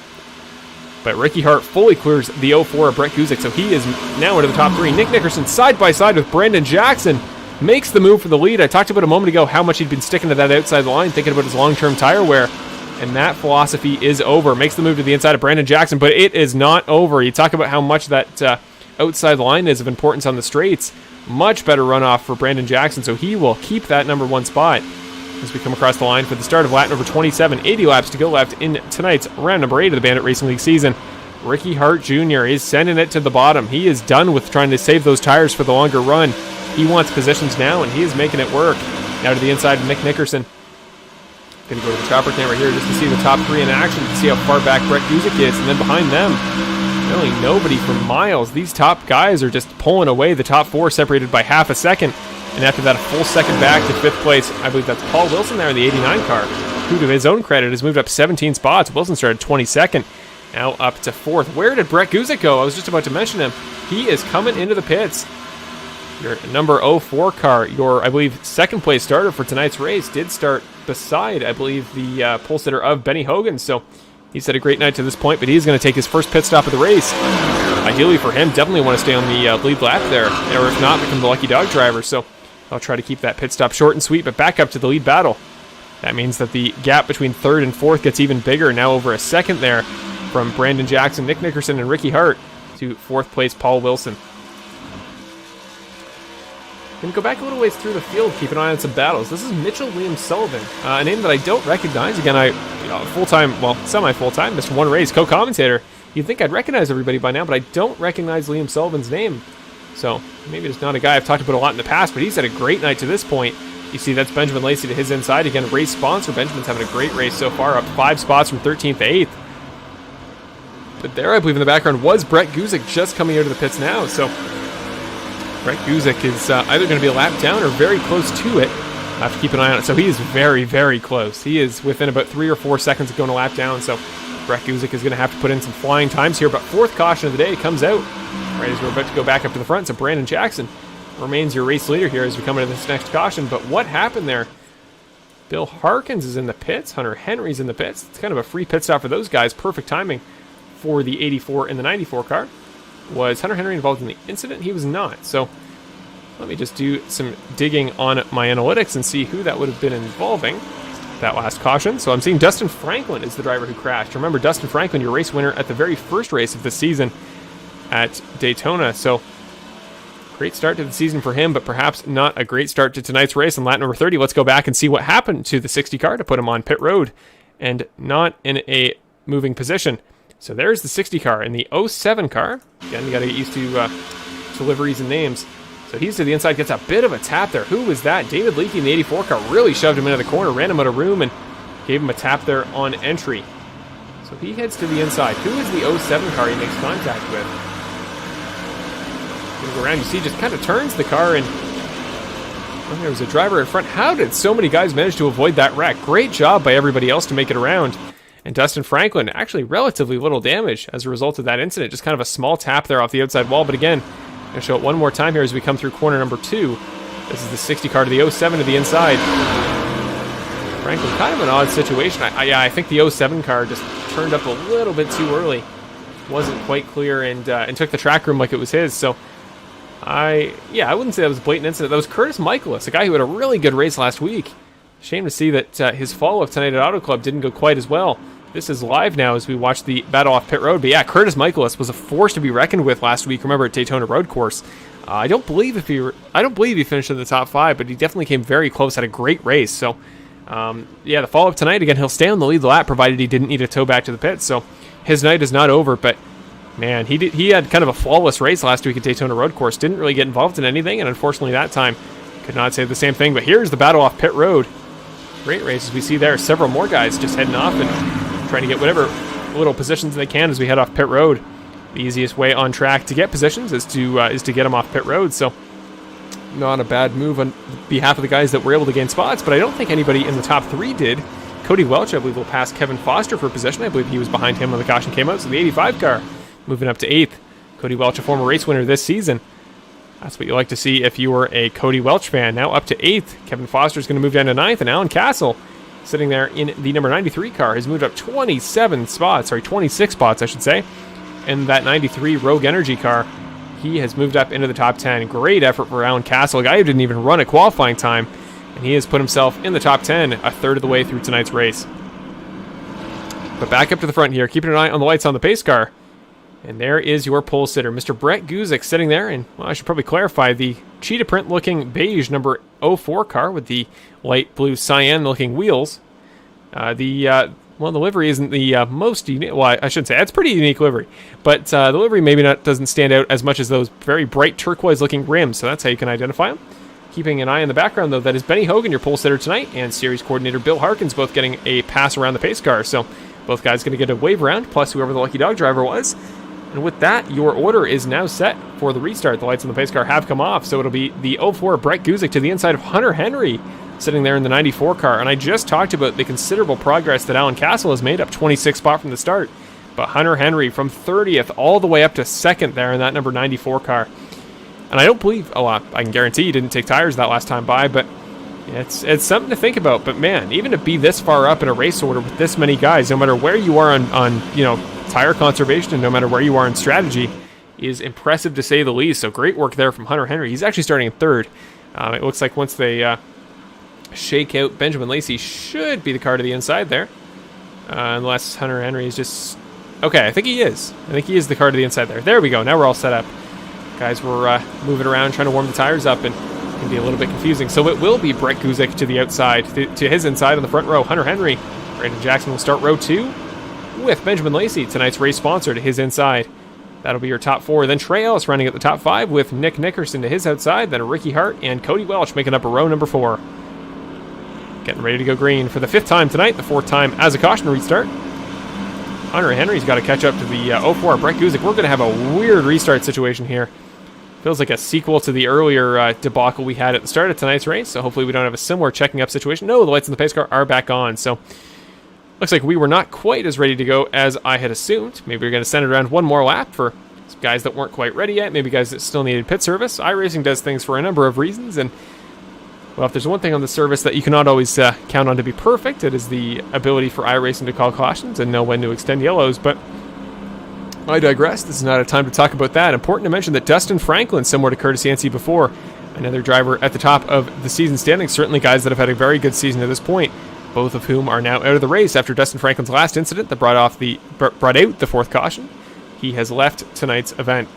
But Ricky Hart fully clears the 04 of Brett Guzik, so he is now into the top 3. Nick Nickerson side by side with Brandon Jackson makes the move for the lead. I talked about a moment ago how much he'd been sticking to that outside line, thinking about his long-term tire wear, and that philosophy is over. Makes the move to the inside of Brandon Jackson, but it is not over. You talk about how much that outside line is of importance on the straights. Much better runoff for Brandon Jackson, so he will keep that number 1 spot as we come across the line for the start of lap number 27. 80 laps to go left in tonight's round number 8 of the Bandit Racing League season. Ricky Hart Jr. is sending it to the bottom. He is done with trying to save those tires for the longer run. He wants positions now, and he is making it work. Now to the inside of Nick Nickerson. Going to go to the chopper camera here just to see the top 3 in action, to see how far back Brett Guzik is, and then behind them, really nobody for miles. These top guys are just pulling away the top 4, separated by half a second. And after that, a full second back to 5th place. I believe that's Paul Wilson there in the 89 car, who, to his own credit, has moved up 17 spots. Wilson started 22nd, now up to 4th. Where did Brett Guzik go? I was just about to mention him. He is coming into the pits. Your number 04 car, your, I believe, 2nd place starter for tonight's race, did start beside, I believe, the pole sitter of Benny Hogan. So he's had a great night to this point, but he's going to take his first pit stop of the race. Ideally for him, definitely want to stay on the lead lap there, or if not, become the lucky dog driver. So I'll try to keep that pit stop short and sweet, but back up to the lead battle. That means that the gap between 3rd and 4th gets even bigger, now over a second there, from Brandon Jackson, Nick Nickerson, and Ricky Hart to 4th place Paul Wilson. Going to go back a little ways through the field, keep an eye on some battles. This is Mitchell Liam Sullivan, a name that I don't recognize. Again, full-time, well, semi-full-time, Mr. One Race, co-commentator. You'd think I'd recognize everybody by now, but I don't recognize Liam Sullivan's name. So maybe it's not a guy I've talked about a lot in the past, but he's had a great night to this point. You see that's Benjamin Lacey to his inside. Again, race sponsor. Benjamin's having a great race so far, up 5 spots from 13th to 8th. But there, I believe in the background, was Brett Guzik just coming out of the pits now. So Brett Guzik is either going to be a lap down or very close to it. I have to keep an eye on it. So he is very, very close. He is within about 3 or 4 seconds of going a lap down. So Brett Guzik is going to have to put in some flying times here. But 4th caution of the day comes out right as we're about to go back up to the front. So Brandon Jackson remains your race leader here as we come into this next caution. But what happened there? Bill Harkins is in the pits. Hunter Henry's in the pits. It's kind of a free pit stop for those guys. Perfect timing for the 84 and the 94 car. Was Hunter Henry involved in the incident? He was not. So let me just do some digging on my analytics and see who that would have been involving that last caution. So I'm seeing Dustin Franklin is the driver who crashed. Remember, Dustin Franklin, your race winner at the very first race of this season. at Daytona. So great start to the season for him, but perhaps not a great start to tonight's race. In lap number 30, let's go back and see what happened to the 60 car to put him on pit road and not in a moving position. So there's the 60 car. In the 07 car, again, you got to get used to liveries and names. So he's to the inside, gets a bit of a tap there. Who was that? David Leakey in the 84 car really shoved him into the corner, ran him out of room, and gave him a tap there on entry. So he heads to the inside. Who is the 07 car he makes contact with? Gonna go around, you see, just kind of turns the car, and there was a driver in front. How did so many guys manage to avoid that wreck? Great job by everybody else to make it around. And Dustin Franklin, actually relatively little damage as a result of that incident. Just kind of a small tap there off the outside wall. But again, I'm going to show it one more time here as we come through corner number 2. This is the 60 car to the 07 to the inside. Franklin, kind of an odd situation. I think the 07 car just turned up a little bit too early. Wasn't quite clear and took the track room like it was his. So I wouldn't say that was a blatant incident. That was Curtis Michaelis, a guy who had a really good race last week. Shame to see that his follow-up tonight at Auto Club didn't go quite as well. This is live now as we watch the battle off pit road. But yeah, Curtis Michaelis was a force to be reckoned with last week. Remember at Daytona Road Course. I don't believe he finished in the top 5, but he definitely came very close. Had a great race. So the follow-up tonight, again, he'll stay on the lead lap provided he didn't need a tow back to the pit. So his night is not over, but man, he had kind of a flawless race last week at Daytona Road Course. Didn't really get involved in anything, and unfortunately that time could not say the same thing. But here's the battle off pit road. Great race as we see there. Several more guys just heading off and trying to get whatever little positions they can as we head off pit road. The easiest way on track to get positions is to get them off pit road. So not a bad move on behalf of the guys that were able to gain spots, but I don't think anybody in the top 3 did. Cody Welch, I believe, will pass Kevin Foster for position. I believe he was behind him when the caution came out. So the 85 car moving up to 8th. Cody Welch, a former race winner this season. That's what you like to see if you were a Cody Welch fan. Now up to 8th. Kevin Foster's going to move down to 9th, and Alan Castle, sitting there in the number 93 car, has moved up 26 spots, I should say. In that 93 Rogue Energy car, he has moved up into the top 10. Great effort for Alan Castle, a guy who didn't even run a qualifying time, and he has put himself in the top 10 a third of the way through tonight's race. But back up to the front here, keeping an eye on the lights on the pace car. And there is your pole sitter, Mr. Brett Guzik, sitting there. And, well, I should probably clarify, the cheetah print looking beige number 04 car with the light blue cyan looking wheels. The livery isn't the most unique. Well, I shouldn't say. It's pretty unique livery. But the livery maybe doesn't stand out as much as those very bright turquoise looking rims. So that's how you can identify them. Keeping an eye in the background, though, that is Benny Hogan, your pole sitter tonight, and series coordinator Bill Harkins both getting a pass around the pace car. So both guys going to get a wave around, plus whoever the lucky dog driver was. And with that, your order is now set for the restart. The lights on the pace car have come off, so it'll be the 04 Brett Guzik to the inside of Hunter Henry, sitting there in the 94 car. And I just talked about the considerable progress that Alan Castle has made, up 26 spot from the start. But Hunter Henry from 30th all the way up to 2nd there in that number 94 car. And I don't believe, I can guarantee you didn't take tires that last time by, but it's something to think about. But man, even to be this far up in a race order with this many guys, no matter where you are on tire conservation and no matter where you are in strategy, is impressive to say the least. So great work there from Hunter Henry. He's actually starting in 3rd. It looks like once they shake out Benjamin Lacey, should be the car to the inside there. Unless Hunter Henry is just... Okay, I think he is. I think he is the car to the inside there. There we go. Now we're all set up. Guys were moving around, trying to warm the tires up, and it can be a little bit confusing. So it will be Brett Guzik to the outside, to his inside on the front row. Hunter Henry. Brandon Jackson will start row 2 with Benjamin Lacey, tonight's race sponsor, to his inside. That'll be your top 4. Then Trey Ellis running at the top 5 with Nick Nickerson to his outside. Then Ricky Hart and Cody Welch making up a row number 4. Getting ready to go green for the 5th time tonight, the 4th time as a caution restart. Hunter Henry's got to catch up to the 04 Brett Guzik. We're going to have a weird restart situation here. Feels like a sequel to the earlier debacle we had at the start of tonight's race, so hopefully we don't have a similar checking up situation. No, the lights in the pace car are back on, so looks like we were not quite as ready to go as I had assumed. Maybe we're going to send it around one more lap for some guys that weren't quite ready yet, maybe guys that still needed pit service. iRacing does things for a number of reasons, and well, if there's one thing on the service that you cannot always count on to be perfect, it is the ability for iRacing to call cautions and know when to extend yellows, but I digress. This is not a time to talk about that. Important to mention that Dustin Franklin, similar to Curtis Yancey before, another driver at the top of the season standings, certainly guys that have had a very good season to this point, both of whom are now out of the race after Dustin Franklin's last incident that brought out the 4th caution. He has left tonight's event.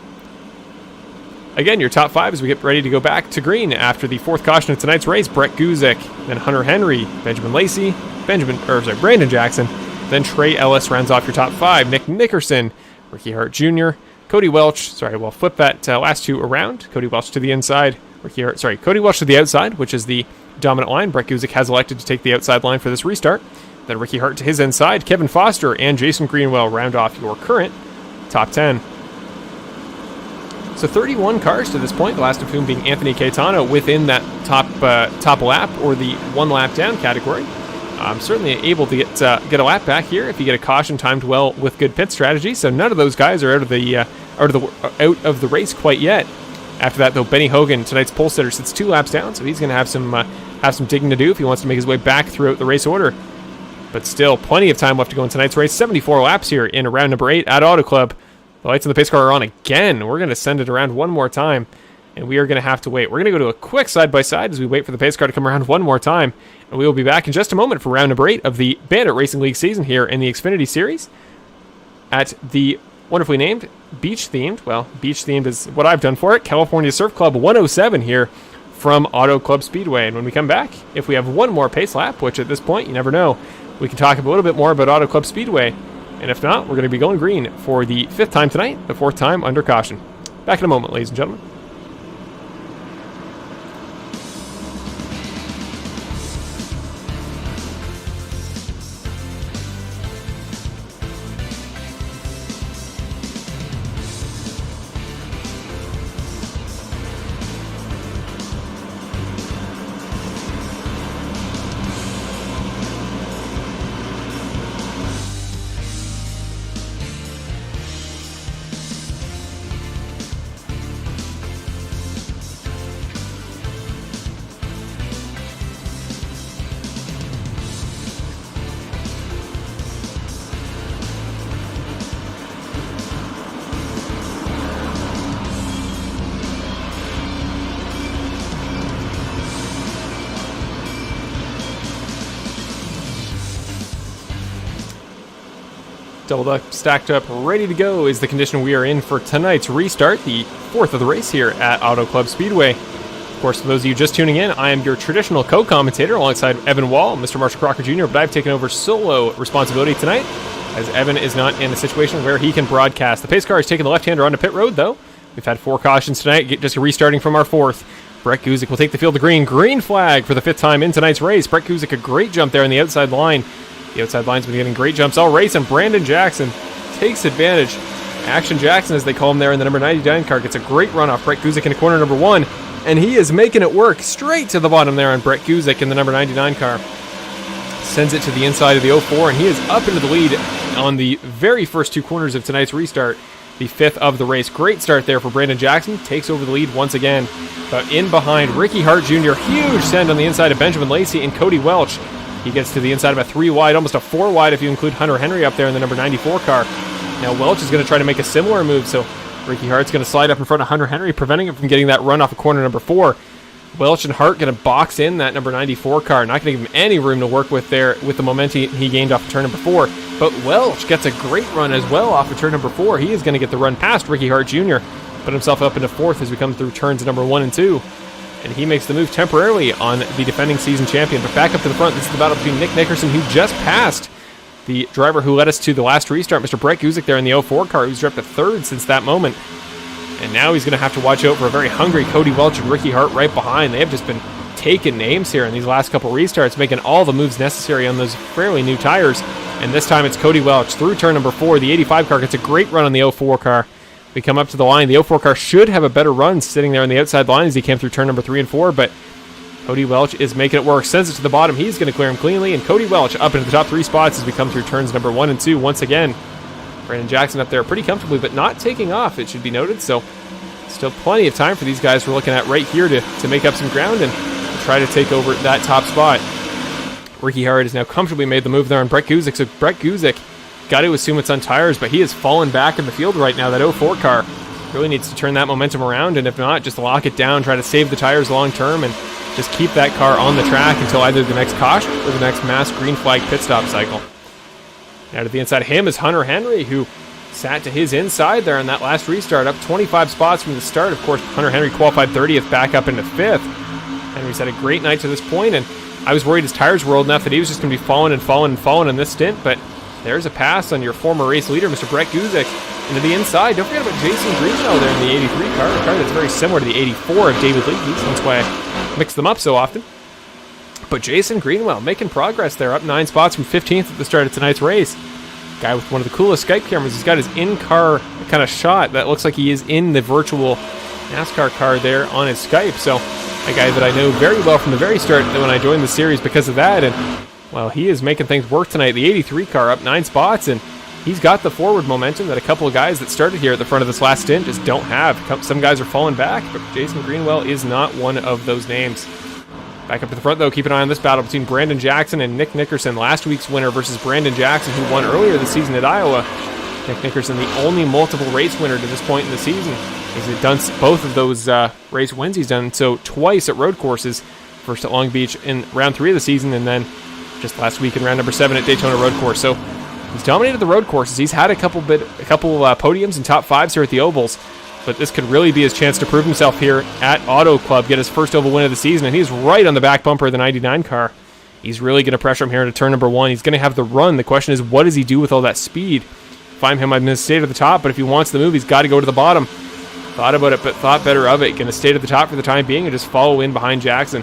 Again, your top 5 as we get ready to go back to green after the 4th caution of tonight's race. Brett Guzik, then Hunter Henry, Benjamin Lacey, Brandon Jackson, then Trey Ellis rounds off your top 5. Nick Nickerson, Ricky Hart Jr., Cody Welch. Sorry, we'll flip that last 2 around. Cody Welch to the inside. Cody Welch to the outside, which is the dominant line. Brett Guzik has elected to take the outside line for this restart. Then Ricky Hart to his inside. Kevin Foster and Jason Greenwell round off your current top 10. So 31 cars to this point, the last of whom being Anthony Caetano within that top lap or the 1 lap down category. Certainly able to get a lap back here if you get a caution timed well with good pit strategy. So none of those guys are out of the race quite yet. After that, though, Benny Hogan, tonight's pole sitter, sits 2 laps down, so he's going to have some digging to do if he wants to make his way back throughout the race order. But still, plenty of time left to go in tonight's race. 74 laps here in round number 8 at Auto Club. The lights on the pace car are on again. We're going to send it around one more time, and we are going to have to wait. We're going to go to a quick side-by-side as we wait for the pace car to come around one more time, and we will be back in just a moment for round number 8 of the Bandit Racing League season here in the Xfinity Series at the wonderfully named beach-themed, well, beach-themed is what I've done for it, California Surf Club 107 here from Auto Club Speedway. And when we come back, if we have one more pace lap, which at this point, you never know, we can talk a little bit more about Auto Club Speedway. And if not, we're going to be going green for the 5th time tonight, the 4th time under caution. Back in a moment, ladies and gentlemen. Doubled up, stacked up, ready to go is the condition we are in for tonight's restart, the 4th of the race here at Auto Club Speedway. Of course, for those of you just tuning in, I am your traditional co-commentator alongside Evan Wall, Mr. Marshall Crocker Jr., but I've taken over solo responsibility tonight, as Evan is not in a situation where he can broadcast. The pace car is taking the left-hander onto pit road, though. We've had 4 cautions tonight, just restarting from our 4th. Brett Guzik will take the field to green. Green flag for the 5th time in tonight's race. Brett Guzik, a great jump there on the outside line. The outside line's been getting great jumps all race, and Brandon Jackson takes advantage. Action Jackson, as they call him there in the number 99 car, gets a great run off Brett Guzik in corner number 1, and he is making it work straight to the bottom there on Brett Guzik in the number 99 car. Sends it to the inside of the 04, and he is up into the lead on the very first 2 corners of tonight's restart, the 5th of the race. Great start there for Brandon Jackson, takes over the lead once again. But in behind, Ricky Hart Jr., huge send on the inside of Benjamin Lacey and Cody Welch. He gets to the inside of a 3 wide, almost a 4 wide if you include Hunter Henry up there in the number 94 car. Now Welch is going to try to make a similar move, so Ricky Hart's going to slide up in front of Hunter Henry, preventing him from getting that run off of corner number 4. Welch and Hart going to box in that number 94 car, not going to give him any room to work with there with the momentum he gained off of turn number 4. But Welch gets a great run as well off of turn number 4. He is going to get the run past Ricky Hart Jr., put himself up into 4th as we come through turns number 1 and 2. And he makes the move temporarily on the defending season champion. But back up to the front, this is the battle between Nick Nickerson, who just passed the driver who led us to the last restart, Mr. Brett Guzik there in the 04 car, who's dropped to 3rd since that moment. And now he's going to have to watch out for a very hungry Cody Welch and Ricky Hart right behind. They have just been taking names here in these last couple restarts, making all the moves necessary on those fairly new tires. And this time it's Cody Welch through turn number 4. The 85 car gets a great run on the 04 car. We come up to the line. The 04 car should have a better run sitting there on the outside line as he came through turn number 3 and 4, but Cody Welch is making it work. Sends it to the bottom. He's going to clear him cleanly, and Cody Welch up into the top 3 spots as we come through turns number 1 and 2 once again. Brandon Jackson up there pretty comfortably, but not taking off, it should be noted, so still plenty of time for these guys we're looking at right here to make up some ground and try to take over that top spot. Ricky Hart has now comfortably made the move there on Brett Guzik, so Brett Guzik got to assume it's on tires, but he has fallen back in the field right now. That 04 car really needs to turn that momentum around, and if not, just lock it down, try to save the tires long term, and just keep that car on the track until either the next caution or the next mass green flag pit stop cycle. Now to the inside of him is Hunter Henry, who sat to his inside there on that last restart, up 25 spots from the start. Of course, Hunter Henry qualified 30th, back up into 5th. Henry's had a great night to this point, and I was worried his tires were old enough that he was just going to be falling in this stint, but there's a pass on your former race leader, Mr. Brett Guzik, into the inside. Don't forget about Jason Greenwell there in the 83 car, a car that's very similar to the 84 of David Leakey's. That's why I mix them up so often. But Jason Greenwell making progress there, up 9 spots from 15th at the start of tonight's race. Guy with one of the coolest Skype cameras. He's got his in-car kind of shot that looks like he is in the virtual NASCAR car there on his Skype. So a guy that I know very well from the very start when I joined the series because of that. And, well, he is making things work tonight. The 83 car up 9 spots, and he's got the forward momentum that a couple of guys that started here at the front of this last stint just don't have. Some guys are falling back, but Jason Greenwell is not one of those names. Back up to the front, though, keep an eye on this battle between Brandon Jackson and Nick Nickerson. Last week's winner versus Brandon Jackson, who won earlier this season at Iowa. Nick Nickerson, the only multiple race winner to this point in the season. He's done both of those race wins. He's done so twice at road courses. First at Long Beach in round 3 of the season, and then just last week in round number 7 at Daytona Road Course. So he's dominated the road courses. He's had a couple podiums and top 5s here at the Ovals. But this could really be his chance to prove himself here at Auto Club, get his first oval win of the season, and he's right on the back bumper of the 99 car. He's really going to pressure him here into turn number 1. He's going to have the run. The question is, what does he do with all that speed? If I'm him, I'm going to stay to the top, but if he wants the move, he's got to go to the bottom. Thought about it, but thought better of it. Going to stay to the top for the time being and just follow in behind Jackson.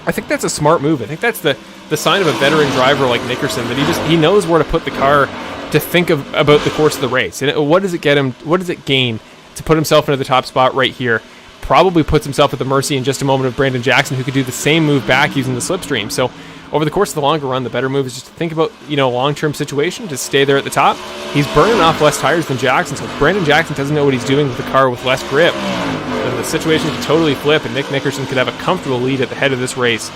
I think that's a smart move. I think that's the sign of a veteran driver like Nickerson, that he knows where to put the car to think about the course of the race. And what does it get him? What does it gain to put himself into the top spot right here? Probably puts himself at the mercy in just a moment of Brandon Jackson, who could do the same move back using the slipstream. So over the course of the longer run, the better move is just to think about, a long-term situation, to stay there at the top. He's burning off less tires than Jackson, so if Brandon Jackson doesn't know what he's doing with the car with less grip, then the situation could totally flip, and Nick Nickerson could have a comfortable lead at the head of this race.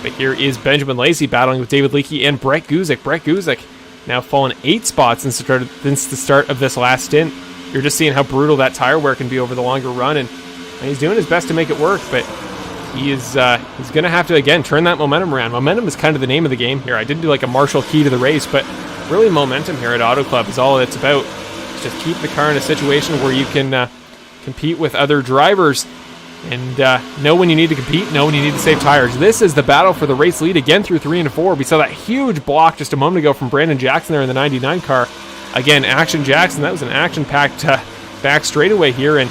But here is Benjamin Lacey battling with David Leakey and Brett Guzik. Brett Guzik now fallen 8 spots since the start of this last stint. You're just seeing how brutal that tire wear can be over the longer run, and he's doing his best to make it work, but he's going to have to, again, turn that momentum around. Momentum is kind of the name of the game here. I did do like a Marshall key to the race, but really momentum here at Auto Club is all it's about. It's just keep the car in a situation where you can compete with other drivers and know when you need to compete, know when you need to save tires. This is the battle for the race lead again through 3 and 4. We saw that huge block just a moment ago from Brandon Jackson there in the 99 car. Again, Action Jackson, that was an action-packed back straightaway here, and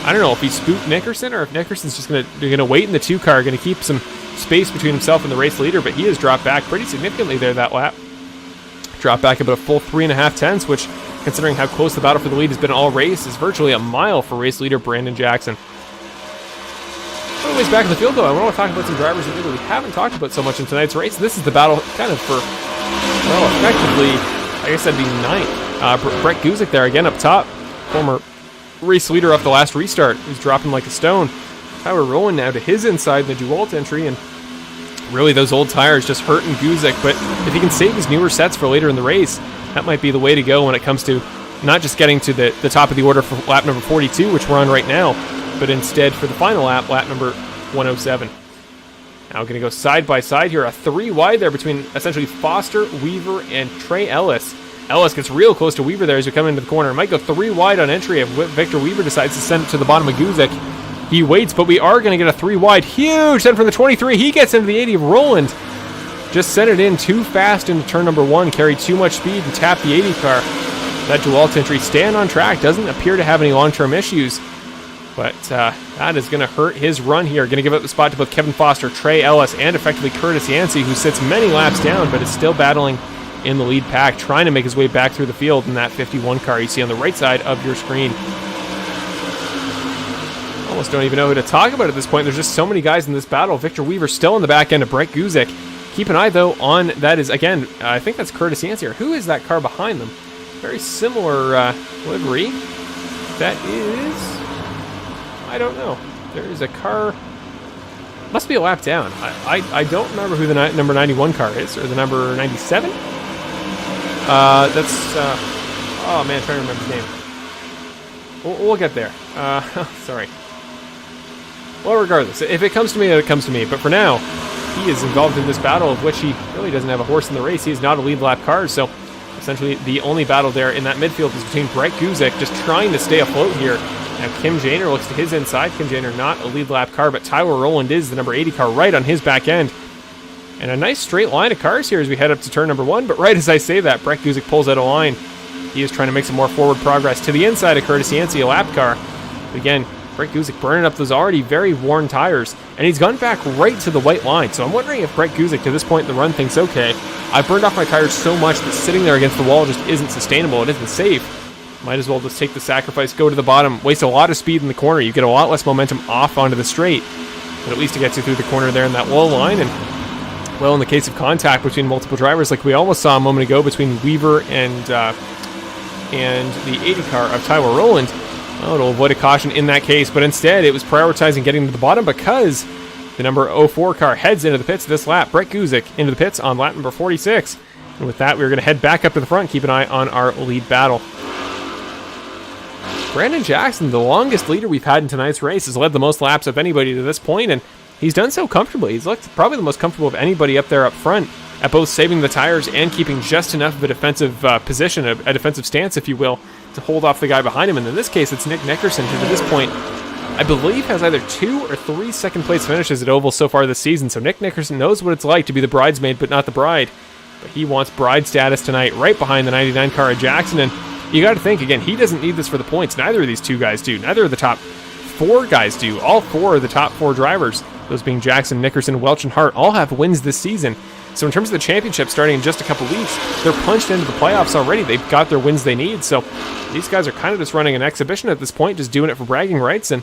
I don't know if he spooked Nickerson or if Nickerson's just going to wait in the 2 car, going to keep some space between himself and the race leader, but he has dropped back pretty significantly there that lap. Dropped back about a full 3.5 tenths, which, considering how close the battle for the lead has been all race, is virtually a mile for race leader Brandon Jackson. Anyways, back in the field, though, I want to talk about some drivers that we haven't talked about so much in tonight's race. This is the battle kind of for, well, effectively, I guess that'd be 9th. Brett Guzik there again up top. Former race leader off the last restart. He's dropping like a stone. Tyler Rowan now to his inside in the DeWalt entry, and really those old tires just hurting Guzik. But if he can save his newer sets for later in the race, that might be the way to go when it comes to not just getting to the top of the order for lap number 42, which we're on right now, but instead for the final lap number 107. Now we're going to go side by side here. A 3 wide there between essentially Foster, Weaver, and Trey Ellis. Ellis gets real close to Weaver there as we come into the corner. Might go 3 wide on entry if Victor Weaver decides to send it to the bottom of Guzik. He waits, but we are going to get a 3 wide. Huge send from the 23. He gets into the 80 of Roland. Just sent it in too fast into turn number 1. Carried too much speed and tapped the 80 car. That DeWalt entry staying on track. Doesn't appear to have any long-term issues. But that is going to hurt his run here. Going to give up the spot to both Kevin Foster, Trey Ellis, and effectively Curtis Yancey, who sits many laps down, but is still battling in the lead pack, trying to make his way back through the field in that 51 car you see on the right side of your screen. Almost don't even know who to talk about at this point. There's just so many guys in this battle. Victor Weaver still on the back end of Brett Guzik. Keep an eye, though, on that is, again, I think that's Curtis Yancey. Who is that car behind them? Very similar livery. That is... I don't know. There is a car. Must be a lap down. I don't remember who the number 91 car is, or the number 97. That's. Oh man, I'm trying to remember his name. We'll get there. Sorry. Well, regardless, if it comes to me, it comes to me. But for now, he is involved in this battle, of which he really doesn't have a horse in the race. He is not a lead lap car, so Essentially, the only battle there in that midfield is between Brett Guzik just trying to stay afloat here. Now, Kim Janer looks to his inside. Kim Janer not a lead lap car, but Tyler Rowland is the number 80 car right on his back end. And a nice straight line of cars here as we head up to turn number 1. But right as I say that, Brett Guzik pulls out of line. He is trying to make some more forward progress to the inside of Curtis Yancey, a lap car. But again, Brett Guzik burning up those already very worn tires. And he's gone back right to the white line. So I'm wondering if Brett Guzik, to this point in the run, thinks, okay, I've burned off my tires so much that sitting there against the wall just isn't sustainable. It isn't safe. Might as well just take the sacrifice, go to the bottom, waste a lot of speed in the corner. You get a lot less momentum off onto the straight. But at least it gets you through the corner there in that wall line. And, well, in the case of contact between multiple drivers, like we almost saw a moment ago between Weaver and the 80 car of Tyler Rowland, well, it'll avoid a caution in that case. But instead, it was prioritizing getting to the bottom because the number 04 car heads into the pits this lap. Brett Guzik into the pits on lap number 46. And with that, we're going to head back up to the front, keep an eye on our lead battle. Brandon Jackson, the longest leader we've had in tonight's race, has led the most laps of anybody to this point, and he's done so comfortably. He's looked probably the most comfortable of anybody up there up front at both saving the tires and keeping just enough of a defensive position, a defensive stance, if you will, to hold off the guy behind him. And in this case, it's Nick Nickerson, who to this point, I believe, has either 2 or 3 second-place finishes at ovals so far this season. So Nick Nickerson knows what it's like to be the bridesmaid but not the bride. But he wants bride status tonight, right behind the 99 car of Jackson. And you got to think, again, he doesn't need this for the points. Neither of these two guys do. Neither of the top 4 guys do. All 4 of the top 4 drivers, those being Jackson, Nickerson, Welch, and Hart, all have wins this season. So in terms of the championship starting in just a couple weeks, they're punched into the playoffs already. They've got their wins they need. So these guys are kind of just running an exhibition at this point, just doing it for bragging rights. And,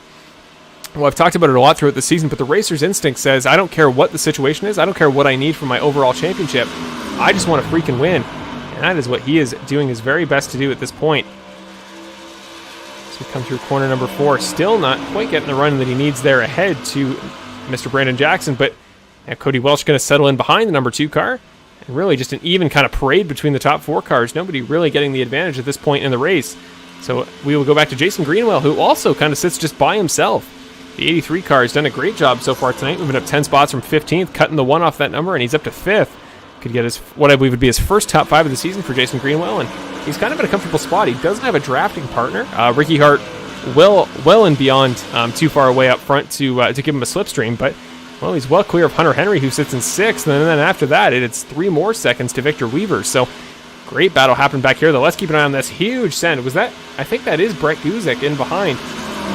well, I've talked about it a lot throughout the season, but the racer's instinct says, I don't care what the situation is. I don't care what I need for my overall championship. I just want to freaking win. And that is what he is doing his very best to do at this point. As we come through corner number 4, still not quite getting the run that he needs there ahead to Mr. Brandon Jackson, but Cody Welch going to settle in behind the number 2 car. And really just an even kind of parade between the top 4 cars. Nobody really getting the advantage at this point in the race. So we will go back to Jason Greenwell, who also kind of sits just by himself. The 83 car has done a great job so far tonight, moving up 10 spots from 15th, cutting the 1 off that number, and he's up to 5th. Could get his, what I believe would be his first top 5 of the season for Jason Greenwell, and he's kind of in a comfortable spot. He doesn't have a drafting partner. Ricky Hart well and beyond too far away up front to give him a slipstream, but, well, he's well clear of Hunter Henry, who sits in 6th, and then after that, it's 3 more seconds to Victor Weaver. So great battle happened back here, though. Let's keep an eye on this huge send. Was that, I think that is Brett Guzik in behind.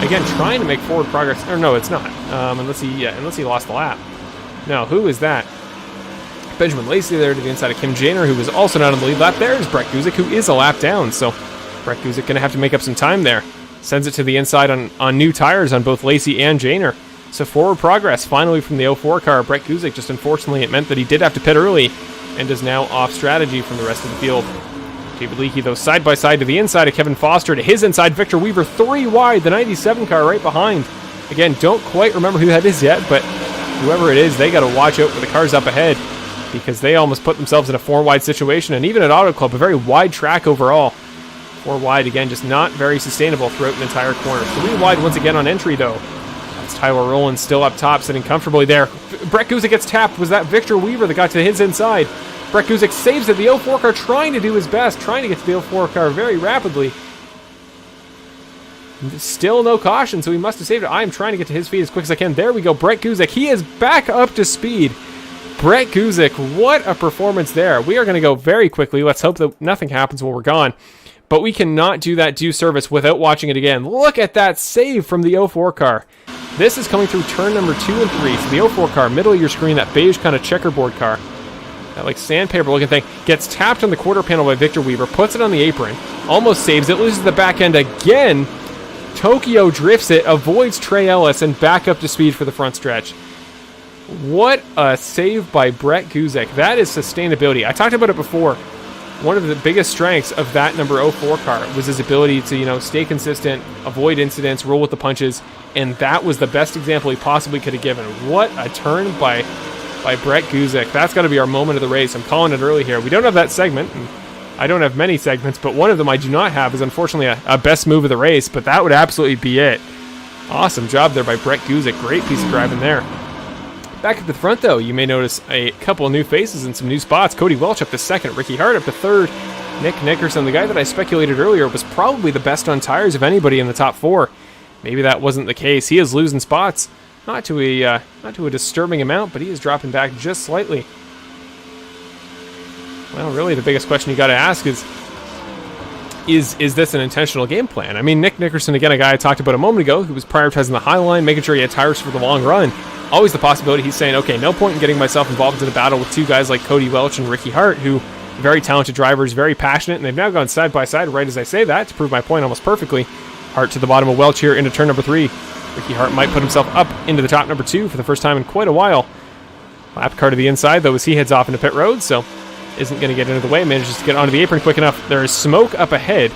Again, trying to make forward progress. Or no, it's not, unless he lost the lap. No, who is that? Benjamin Lacey there to the inside of Kim Janer, who was also not on the lead lap. There's Brett Guzik, who is a lap down. So Brett Guzik going to have to make up some time there. Sends it to the inside on new tires on both Lacey and Janer. So forward progress finally from the 04 car. Brett Guzik, just unfortunately it meant that he did have to pit early and is now off strategy from the rest of the field. David Leakey, though, side by side to the inside of Kevin Foster. To his inside, Victor Weaver, 3 wide, the 97 car right behind. Again, don't quite remember who that is yet, but whoever it is, they got to watch out for the cars up ahead, because they almost put themselves in a 4-wide situation, and even at Auto Club, a very wide track overall. 4 wide, again, just not very sustainable throughout an entire corner. 3 wide once again on entry, though. That's Tyler Rowland still up top, sitting comfortably there. Brett Guzik gets tapped. Was that Victor Weaver that got to his inside? Brett Guzik saves it. The 04 car trying to do his best, trying to get to the 04 car very rapidly. Still no caution, so he must have saved it. I am trying to get to his feet as quick as I can. There we go. Brett Guzik, he is back up to speed. Brett Guzik, what a performance there. We are going to go very quickly. Let's hope that nothing happens while we're gone. But we cannot do that due service without watching it again. Look at that save from the 04 car. This is coming through turn number 2 and 3. So the 04 car, middle of your screen, that beige kind of checkerboard car. That like sandpaper looking thing. Gets tapped on the quarter panel by Victor Weaver. Puts it on the apron. Almost saves it. Loses the back end again. Tokyo drifts it. Avoids Trey Ellis and back up to speed for the front stretch. What a save by Brett Guzik. That is sustainability. I talked about it before. One of the biggest strengths of that number 04 car was his ability to, stay consistent, avoid incidents, roll with the punches, and that was the best example he possibly could have given. What a turn by Brett Guzik. That's got to be our moment of the race. I'm calling it early here. We don't have that segment, and I don't have many segments, but one of them I do not have is unfortunately a best move of the race, but that would absolutely be it. Awesome job there by Brett Guzik. Great piece of driving there. Back at the front, though, you may notice a couple of new faces and some new spots. Cody Welch up to 2nd, Ricky Hart up to 3rd, Nick Nickerson, the guy that I speculated earlier, was probably the best on tires of anybody in the top 4. Maybe that wasn't the case. He is losing spots, not to a disturbing amount, but he is dropping back just slightly. Well, really, the biggest question you got to ask is this an intentional game plan? I mean, Nick Nickerson, again, a guy I talked about a moment ago, who was prioritizing the high line, making sure he had tires for the long run. Always the possibility he's saying, okay, no point in getting myself involved in a battle with two guys like Cody Welch and Ricky Hart, who are very talented drivers, very passionate, and they've now gone side by side right as I say that to prove my point almost perfectly. Hart to the bottom of Welch here into turn number 3. Ricky Hart might put himself up into the top number 2 for the first time in quite a while. Lap car to the inside, though, as he heads off into pit road, so isn't going to get into the way, manages to get onto the apron quick enough. There is smoke up ahead.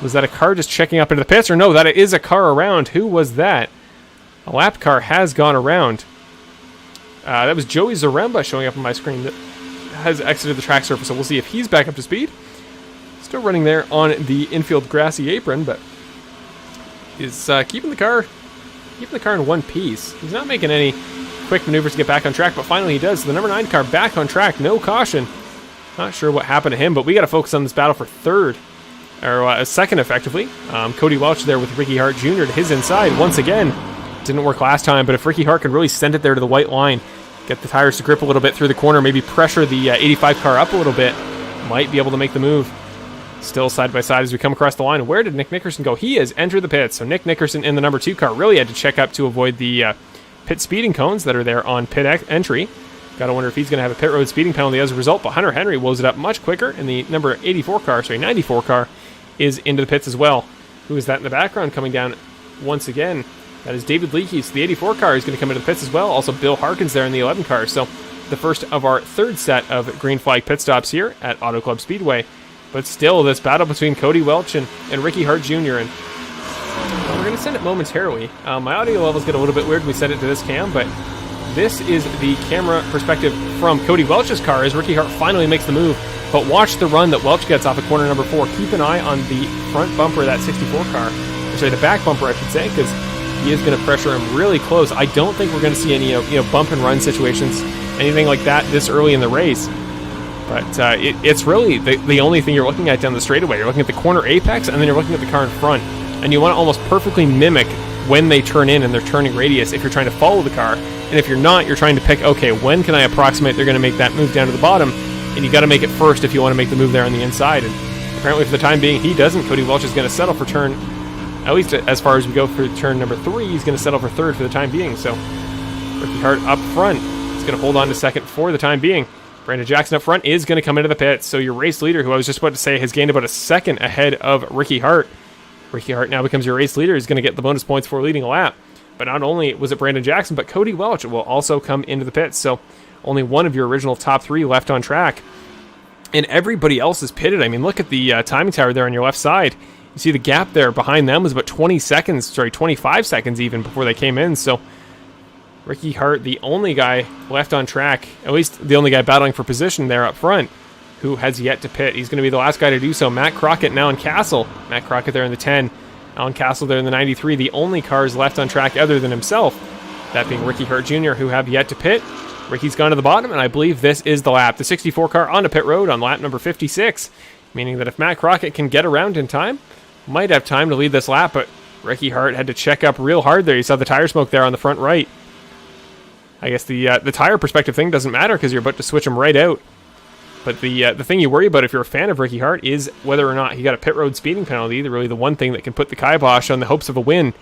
Was that a car just checking up into the pits? Or no, that is a car around. Who was that? A lap car has gone around. That was Joey Zaremba showing up on my screen that has exited the track surface, so we'll see if he's back up to speed. Still running there on the infield grassy apron, but is keeping the car in one piece. He's not making any quick maneuvers to get back on track, but finally he does. So the number 9 car back on track, no caution. Not sure what happened to him, but we got to focus on this battle for third, or second effectively. Cody Welch there with Ricky Hart Jr. to his inside. Once again, didn't work last time, but if Ricky Hart could really send it there to the white line, get the tires to grip a little bit through the corner, maybe pressure the 85 car up a little bit, might be able to make the move. Still side by side as we come across the line. Where did Nick Nickerson go? He has entered the pits, so Nick Nickerson in the number 2 car really had to check up to avoid the pit speeding cones that are there on pit entry. Gotta wonder if he's going to have a pit road speeding penalty as a result, but Hunter Henry blows it up much quicker, and the number 94 car is into the pits as well. Who is that in the background coming down once again? That is David Leakey, so the 84 car is going to come into the pits as well. Also Bill Harkins there in the 11 car, so the first of our third set of green flag pit stops here at Auto Club Speedway. But still, this battle between Cody Welch and Ricky Hart Jr. And well, we're going to send it momentarily. My audio levels get a little bit weird when we send it to this cam, but this is the camera perspective from Cody Welch's car as Ricky Hart finally makes the move. But watch the run that Welch gets off of corner number 4. Keep an eye on the front bumper of that 64 car. Or sorry, the back bumper, I should say, because he is going to pressure him really close. I don't think we're going to see any bump and run situations, anything like that this early in the race. But it's really the only thing you're looking at down the straightaway. You're looking at the corner apex, and then you're looking at the car in front. And you want to almost perfectly mimic when they turn in and their turning radius if you're trying to follow the car. And if you're not, you're trying to pick, okay, when can I approximate they're going to make that move down to the bottom? And you got to make it first if you want to make the move there on the inside. And apparently for the time being, he doesn't. Cody Welch is going to settle for turn, at least as far as we go for turn number 3, he's going to settle for third for the time being. So Ricky Hart up front is going to hold on to second for the time being. Brandon Jackson up front is going to come into the pits. So your race leader, who I was just about to say has gained about a second ahead of Ricky Hart. Ricky Hart now becomes your race leader. He's going to get the bonus points for leading a lap. But not only was it Brandon Jackson, but Cody Welch will also come into the pits. So only one of your original top 3 left on track. And everybody else is pitted. I mean, look at the timing tower there on your left side. You see the gap there behind them was about 25 seconds even before they came in. So Ricky Hart, the only guy left on track, at least the only guy battling for position there up front, who has yet to pit. He's going to be the last guy to do so. Matt Crockett now in Castle. Matt Crockett there in the 10. Alan Castle there in the 93. The only cars left on track other than himself, that being Ricky Hart Jr., who have yet to pit. Ricky's gone to the bottom, and I believe this is the lap. The 64 car onto pit road on lap number 56, meaning that if Matt Crockett can get around in time, might have time to lead this lap, but Ricky Hart had to check up real hard there. You saw the tire smoke there on the front right. I guess the tire perspective thing doesn't matter because you're about to switch him right out. But the thing you worry about if you're a fan of Ricky Hart is whether or not he got a pit road speeding penalty. Really the one thing that can put the kibosh on the hopes of a win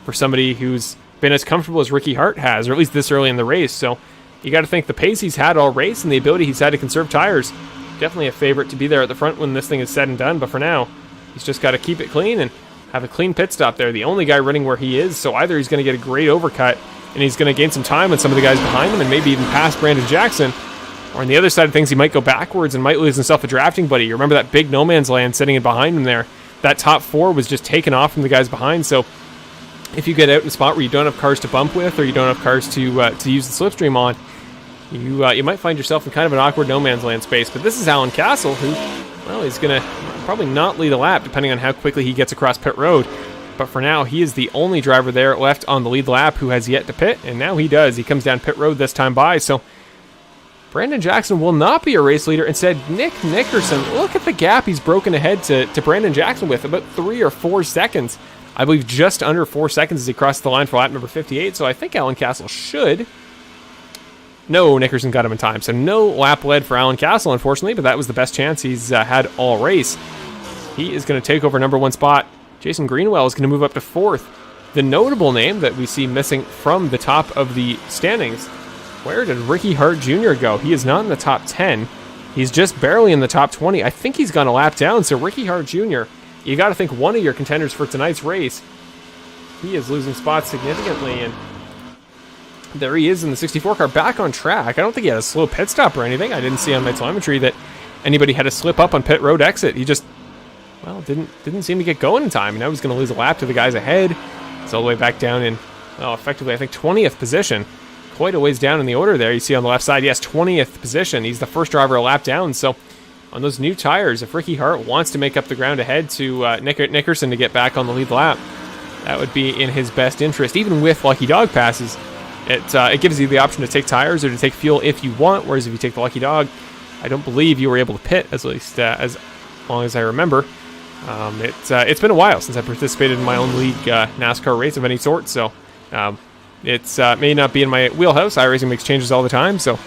for somebody who's been as comfortable as Ricky Hart has, or at least this early in the race. So you got to think the pace he's had all race and the ability he's had to conserve tires. Definitely a favorite to be there at the front when this thing is said and done. But for now, he's just got to keep it clean and have a clean pit stop there. The only guy running where he is, so either he's going to get a great overcut and he's going to gain some time on some of the guys behind him and maybe even pass Brandon Jackson, or on the other side of things, he might go backwards and might lose himself a drafting buddy. You remember that big no man's land sitting in behind him there? That top 4 was just taken off from the guys behind. So if you get out in a spot where you don't have cars to bump with, or you don't have cars to use the slipstream on, you might find yourself in kind of an awkward no man's land space. But this is Alan Castle, who, well, he's going to probably not lead a lap depending on how quickly he gets across pit road. But for now, he is the only driver there left on the lead lap who has yet to pit, and now he does. He comes down pit road this time by, so Brandon Jackson will not be a race leader. Instead, Nick Nickerson, look at the gap he's broken ahead to Brandon Jackson with, about 3 or 4 seconds. I believe just under 4 seconds as he crossed the line for lap number 58, so I think Alan Castle should. No, Nickerson got him in time, so no lap lead for Alan Castle, unfortunately, but that was the best chance he's had all race. He is going to take over number 1 spot. Jason Greenwell is going to move up to 4th. The notable name that we see missing from the top of the standings, where did Ricky Hart Jr. go? He is not in the top 10. He's just barely in the top 20. I think he's gone a lap down, so Ricky Hart Jr., you got to think one of your contenders for tonight's race. He is losing spots significantly, and there he is in the 64 car, back on track. I don't think he had a slow pit stop or anything. I didn't see on my telemetry that anybody had to slip up on pit road exit. He just, well, didn't seem to get going in time. And now he's going to lose a lap to the guys ahead. It's all the way back down in, well, effectively, I think 20th position. Quite a ways down in the order there. You see on the left side, yes, 20th position. He's the first driver a lap down. So on those new tires, if Ricky Hart wants to make up the ground ahead to Nickerson to get back on the lead lap, that would be in his best interest. Even with Lucky Dog passes, it gives you the option to take tires or to take fuel if you want, whereas if you take the Lucky Dog, I don't believe you were able to pit, at least as long as I remember. It's been a while since I participated in my own league NASCAR race of any sort, so it may not be in my wheelhouse. iRacing makes changes all the time, so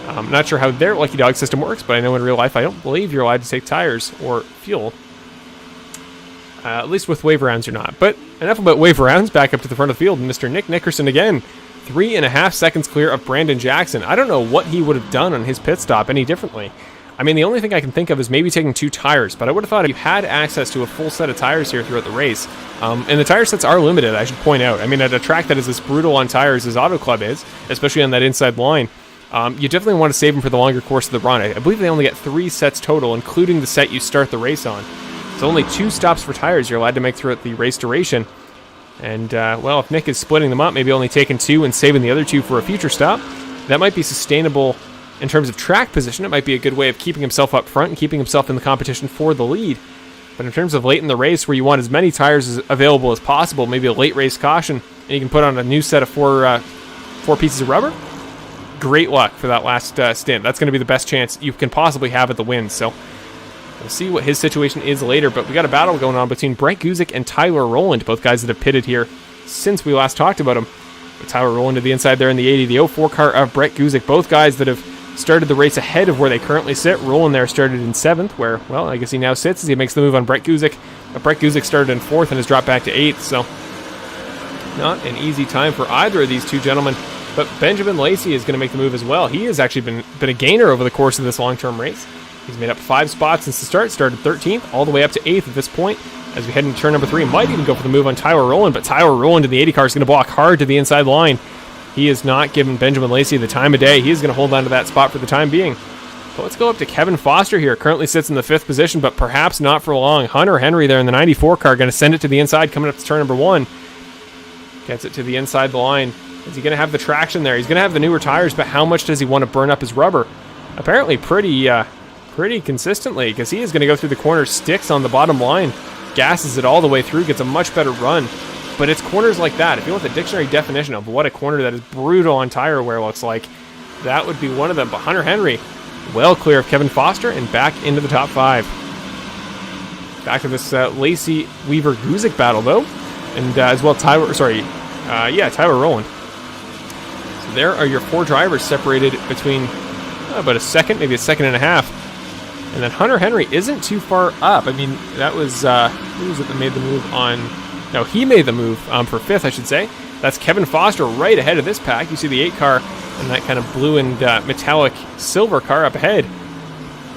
I'm not sure how their Lucky Dog system works, but I know in real life I don't believe you're allowed to take tires or fuel. At least with wave rounds you're not. But enough about wave rounds. Back up to the front of the field, Mr. Nick Nickerson again. 3.5 seconds clear of Brandon Jackson. I don't know what he would have done on his pit stop any differently. I mean, the only thing I can think of is maybe taking 2 tires, but I would have thought if you had access to a full set of tires here throughout the race, and the tire sets are limited, I should point out. I mean, at a track that is as brutal on tires as Auto Club is, especially on that inside line, you definitely want to save them for the longer course of the run. I believe they only get 3 sets total, including the set you start the race on. So only 2 stops for tires you're allowed to make throughout the race duration. And, well, if Nick is splitting them up, maybe only taking 2 and saving the other 2 for a future stop, that might be sustainable in terms of track position. It might be a good way of keeping himself up front and keeping himself in the competition for the lead. But in terms of late in the race, where you want as many tires available as possible, maybe a late race caution, and you can put on a new set of 4 pieces of rubber, great luck for that last stint. That's going to be the best chance you can possibly have at the win. So we'll see what his situation is later, but we got a battle going on between Brett Guzik and Tyler Rowland, both guys that have pitted here since we last talked about him. But Tyler Rowland to the inside there in the 80, the 04 car of Brett Guzik, both guys that have started the race ahead of where they currently sit. Rowland there started in 7th, where, well, I guess he now sits as he makes the move on Brett Guzik. But Brett Guzik started in 4th and has dropped back to 8th, so not an easy time for either of these two gentlemen. But Benjamin Lacey is going to make the move as well. He has actually been a gainer over the course of this long-term race. He's made up 5 spots since the start, started 13th, all the way up to 8th at this point. As we head into turn number 3, might even go for the move on Tyler Rowland, but Tyler Rowland in the 80 car is going to block hard to the inside line. He is not giving Benjamin Lacey the time of day. He is going to hold on to that spot for the time being. But let's go up to Kevin Foster here. Currently sits in the 5th position, but perhaps not for long. Hunter Henry there in the 94 car, going to send it to the inside, coming up to turn number 1. Gets it to the inside the line. Is he going to have the traction there? He's going to have the newer tires, but how much does he want to burn up his rubber? Apparently pretty consistently, because he is going to go through the corner, sticks on the bottom line, gasses it all the way through, gets a much better run. But it's corners like that. If you want the dictionary definition of what a corner that is brutal on tire wear looks like, that would be one of them. But Hunter Henry, well clear of Kevin Foster and back into the top 5. Back to this Lacey Weaver Guzik battle though, and as well Tyler Rowland. So there are your 4 drivers separated between about a second, maybe a second and a half. And then Hunter Henry isn't too far up. I mean, that was who was it that made the move on? No, he made the move for 5th, I should say. That's Kevin Foster right ahead of this pack. You see the 8 car and that kind of blue and metallic silver car up ahead.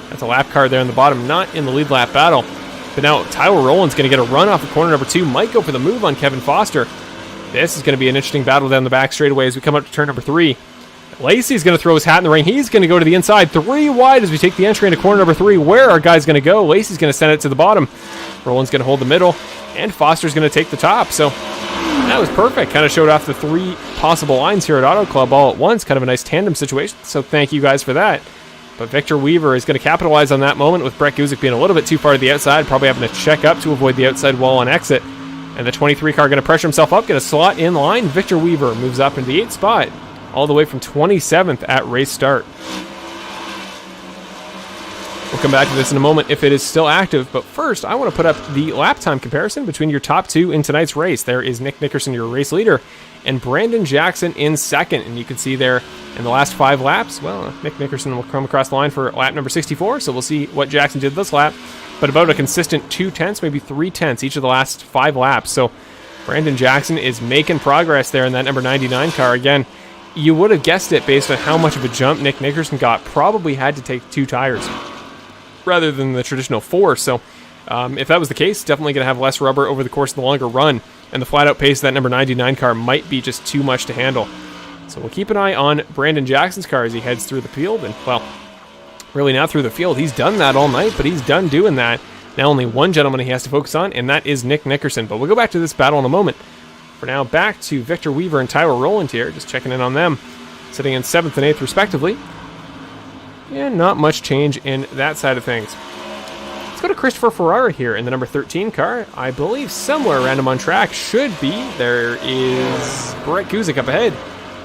That's a lap car there in the bottom, not in the lead lap battle. But now Tyler Rowland's going to get a run off of corner number 2. Might go for the move on Kevin Foster. This is going to be an interesting battle down the back straightaway as we come up to turn number 3. Lacey's going to throw his hat in the ring. He's going to go to the inside. 3 wide as we take the entry into corner number 3. Where are guys going to go? Lacey's going to send it to the bottom. Rowland's going to hold the middle. And Foster's going to take the top. So that was perfect. Kind of showed off the 3 possible lines here at Auto Club all at once. Kind of a nice tandem situation. So thank you guys for that. But Victor Weaver is going to capitalize on that moment with Brett Guzik being a little bit too far to the outside. Probably having to check up to avoid the outside wall on exit. And the 23 car going to pressure himself up. Going to slot in line. Victor Weaver moves up into the 8th spot. All the way from 27th at race start. We'll come back to this in a moment if it is still active, but first I want to put up the lap time comparison between your top two in tonight's race. There is Nick Nickerson, your race leader, and Brandon Jackson in second. And you can see there in the last 5 laps, well, Nick Nickerson will come across the line for lap number 64, so we'll see what Jackson did this lap, but about a consistent 2/10, maybe 3/10 each of the last 5 laps. So Brandon Jackson is making progress there in that number 99 car. Again, you would have guessed it based on how much of a jump Nick Nickerson got. Probably had to take 2 tires rather than the traditional 4. So if that was the case, definitely going to have less rubber over the course of the longer run. And the flat-out pace of that number 99 car might be just too much to handle. So we'll keep an eye on Brandon Jackson's car as he heads through the field. And, well, really not through the field. He's done that all night, but he's done doing that. Now only one gentleman he has to focus on, and that is Nick Nickerson. But we'll go back to this battle in a moment. For now, back to Victor Weaver and Tyler Rowland here, just checking in on them, sitting in 7th and 8th respectively. And not much change in that side of things. Let's go to Christopher Ferrara here in the number 13 car. I believe somewhere around him on track should be. There is Brett Guzik up ahead.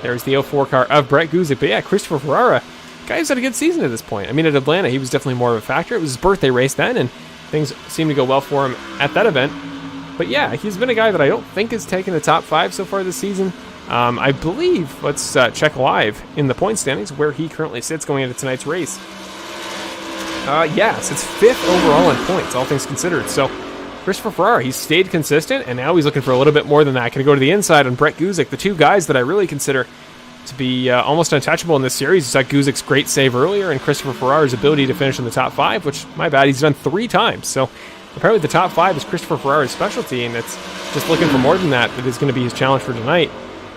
There's the 04 car of Brett Guzik. But yeah, Christopher Ferrara, guy who's had a good season at this point. I mean, at Atlanta, he was definitely more of a factor. It was his birthday race then, and things seemed to go well for him at that event. But yeah, he's been a guy that I don't think has taken the top 5 so far this season. I believe, let's check live in the point standings where he currently sits going into tonight's race. Yes, it's 5th overall in points, all things considered. So Christopher Ferrara, he's stayed consistent, and now he's looking for a little bit more than that. Can go to the inside on Brett Guzik, the 2 guys that I really consider to be almost untouchable in this series. You saw Guzik's great save earlier, and Christopher Ferrara's ability to finish in the top 5, which, my bad, he's done 3 times. So apparently the top 5 is Christopher Ferrara's specialty, and it's just looking for more than that is going to be his challenge for tonight,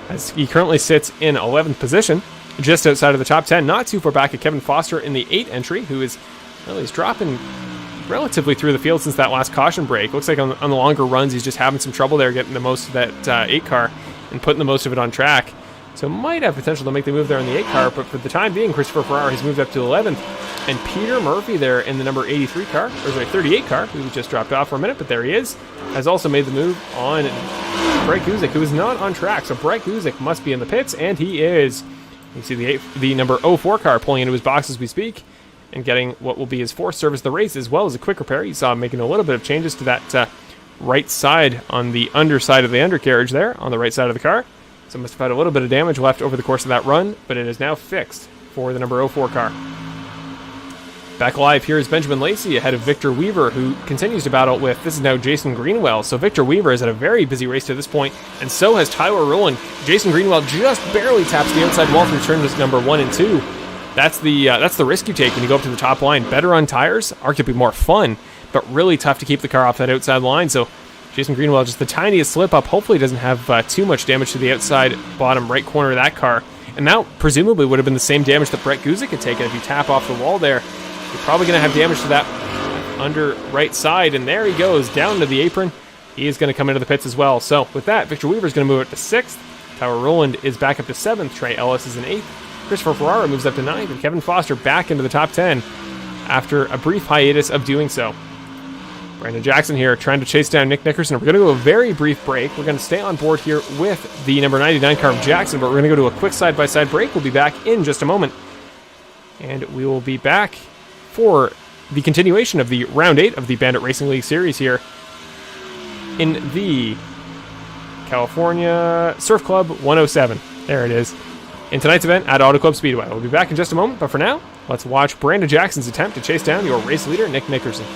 as he currently sits in 11th position, just outside of the top 10, not too far back at Kevin Foster in the 8 entry, who is, well, he's dropping relatively through the field since that last caution break. Looks like on the longer runs, he's just having some trouble there getting the most of that 8 car and putting the most of it on track. So might have potential to make the move there in the 8 car, but for the time being, Christopher Ferrara has moved up to 11th. And Peter Murphy there in the number 83 car, or sorry, 38 car, who just dropped off for a minute, but there he is, has also made the move on Brett Guzik, who is not on track. So Brett Guzik must be in the pits, and he is. You see the number 04 car pulling into his box as we speak, and getting what will be his 4th service of the race, as well as a quick repair. You saw him making a little bit of changes to that right side on the underside of the undercarriage there, on the right side of the car. So must have had a little bit of damage left over the course of that run, but it is now fixed for the number 04 car. Back alive here is Benjamin Lacey ahead of Victor Weaver, who continues to battle with, this is now Jason Greenwell. So Victor Weaver is at a very busy race to this point, and so has Tyler Rowland. Jason Greenwell just barely taps the outside wall through turns number 1 and 2. That's the risk you take when you go up to the top line. Better on tires, arguably more fun, but really tough to keep the car off that outside line. So Jason Greenwell, just the tiniest slip up, hopefully doesn't have too much damage to the outside bottom right corner of that car. And that presumably would have been the same damage that Brett Guzik had taken. If you tap off the wall there, you're probably going to have damage to that under right side. And there he goes, down to the apron. He is going to come into the pits as well. So with that, Victor Weaver is going to move up to 6th. Tyler Rowland is back up to 7th. Trey Ellis is in 8th. Christopher Ferrara moves up to 9th. And Kevin Foster back into the top 10 after a brief hiatus of doing so. Brandon Jackson here trying to chase down Nick Nickerson. We're going to go a very brief break. We're going to stay on board here with the number 99 car of Jackson, but we're going to go to a quick side-by-side break. We'll be back in just a moment. And we will be back for the continuation of the Round 8 of the Bandit Racing League Series here in the California Surf Club 107. There it is. In tonight's event at Auto Club Speedway. We'll be back in just a moment, but for now, let's watch Brandon Jackson's attempt to chase down your race leader, Nick Nickerson.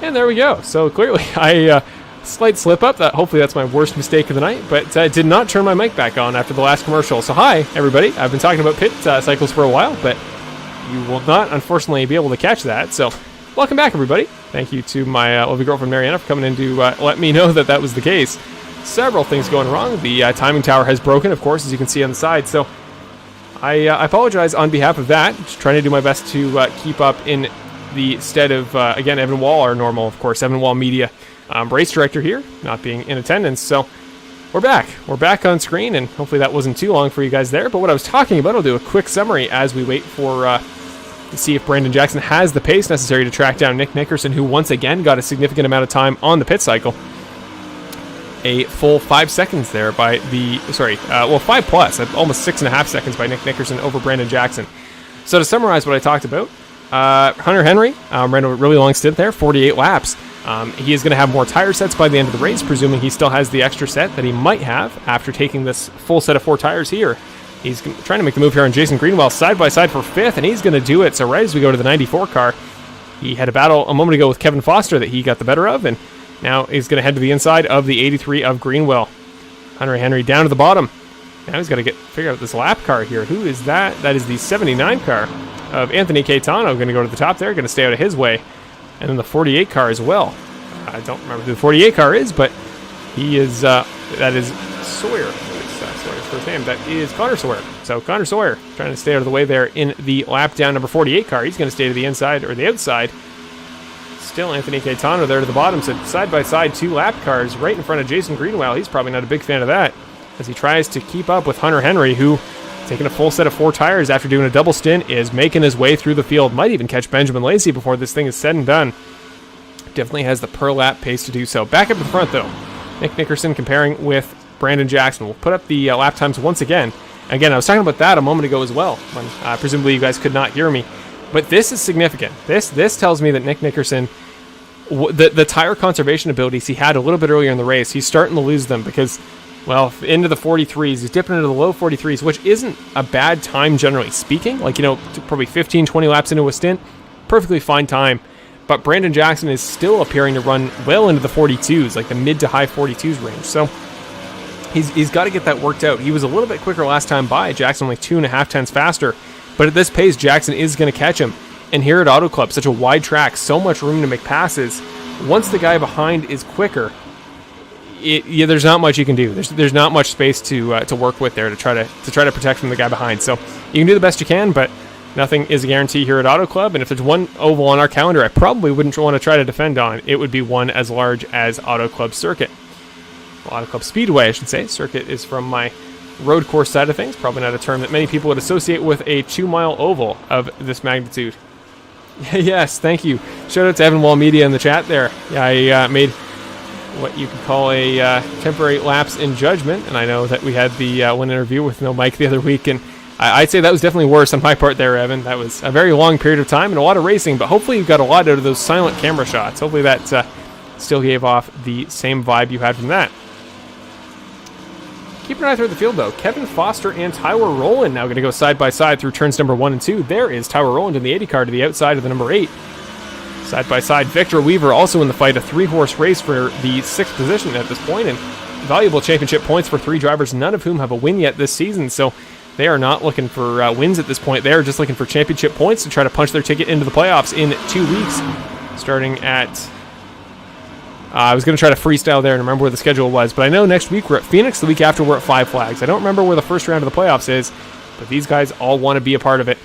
And there we go. So clearly, slight slip up. Hopefully that's my worst mistake of the night, but did not turn my mic back on after the last commercial. So hi, everybody. I've been talking about pit cycles for a while, but you will not, unfortunately, be able to catch that. So welcome back, everybody. Thank you to my lovely girlfriend, Mariana, for coming in to let me know that that was the case. Several things going wrong. The timing tower has broken, of course, as you can see on the side. So I apologize on behalf of that. Just trying to do my best to keep up in the stead of, again, Evan Wall, our normal, of course, Evan Wall Media race director here, not being in attendance. So We're back. We're back on screen, and hopefully that wasn't too long for you guys there. But what I was talking about, I'll do a quick summary as we wait for to see if Brandon Jackson has the pace necessary to track down Nick Nickerson, who once again got a significant amount of time on the pit cycle. A full 5 seconds there by the, 5 plus, almost 6.5 seconds by Nick Nickerson over Brandon Jackson. So to summarize what I talked about, Hunter Henry ran a really long stint there, 48 laps. He is going to have more tire sets by the end of the race, presuming he still has the extra set that he might have after taking this full set of 4 tires here. He's trying to make the move here on Jason Greenwell side by side for 5th, and he's going to do it. So right as we go to the 94 car, he had a battle a moment ago with Kevin Foster that he got the better of, and now he's going to head to the inside of the 83 of Greenwell. Hunter Henry down to the bottom. Now he's got to figure out this lap car here. Who is that? That is the 79 car of Anthony Caetano, going to go to the top there, going to stay out of his way. And then the 48 car as well. I don't remember who the 48 car is, but he is, that is Sawyer. Sawyer's first name. That is Connor Sawyer. So Connor Sawyer trying to stay out of the way there in the lap down number 48 car. He's going to stay to the inside or the outside. Still Anthony Caetano there to the bottom. So side by side, 2 lap cars right in front of Jason Greenwell. He's probably not a big fan of that as he tries to keep up with Hunter Henry, who, taking a full set of 4 tires after doing a double stint, is making his way through the field. Might even catch Benjamin Lacey before this thing is said and done. Definitely has the per lap pace to do so. Back up to the front, though. Nick Nickerson comparing with Brandon Jackson. We'll put up the lap times once again. Again, I was talking about that a moment ago as well, when presumably you guys could not hear me. But this is significant. This tells me that Nick Nickerson, the tire conservation abilities he had a little bit earlier in the race, he's starting to lose them because, well, into the 43s, he's dipping into the low 43s, which isn't a bad time generally speaking. Like, probably 15, 20 laps into a stint, perfectly fine time. But Brandon Jackson is still appearing to run well into the 42s, like the mid to high 42s range. So he's got to get that worked out. He was a little bit quicker last time by. Jackson only 2.5 tenths faster. But at this pace, Jackson is going to catch him. And here at Auto Club, such a wide track, so much room to make passes. Once the guy behind is quicker, there's not much you can do. There's not much space to work with there to try to protect from the guy behind. So you can do the best you can, but nothing is a guarantee here at Auto Club. And if there's one oval on our calendar I probably wouldn't want to try to defend on, it would be one as large as Auto Club Circuit. Well, Auto Club Speedway, I should say. Circuit is from my road course side of things. Probably not a term that many people would associate with a 2-mile oval of this magnitude. Yes, thank you. Shout out to Evan Wall Media in the chat there. Yeah, I made what you could call a temporary lapse in judgment, and I know that we had the one interview with no mic the other week, and I'd say that was definitely worse on my part there, Evan. That was a very long period of time and a lot of racing, but hopefully you got a lot out of those silent camera shots. Hopefully that still gave off the same vibe you had from that. Keep an eye through the field, though. Kevin Foster and Tyler Rowland now going to go side by side through turns number 1 and 2. There is Tyler Rowland in the 80 car to the outside of the number 8. Side by side, Victor Weaver also in the fight, a 3-horse race for the 6th position at this point, and valuable championship points for 3 drivers, none of whom have a win yet this season, so they are not looking for wins at this point. They are just looking for championship points to try to punch their ticket into the playoffs in 2 weeks, starting at... I was going to try to freestyle there and remember where the schedule was, but I know next week we're at Phoenix, the week after we're at Five Flags. I don't remember where the first round of the playoffs is, but these guys all want to be a part of it.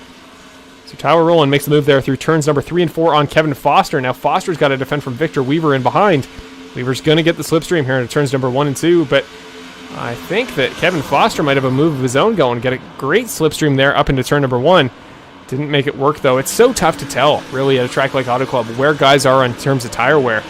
So Tyler Rowland makes the move there through turns number 3 and 4 on Kevin Foster. Now Foster's got to defend from Victor Weaver in behind. Weaver's going to get the slipstream here into turns number 1 and 2, but I think that Kevin Foster might have a move of his own going. Get a great slipstream there up into turn number 1. Didn't make it work, though. It's so tough to tell, really, at a track like Auto Club, where guys are in terms of tire wear.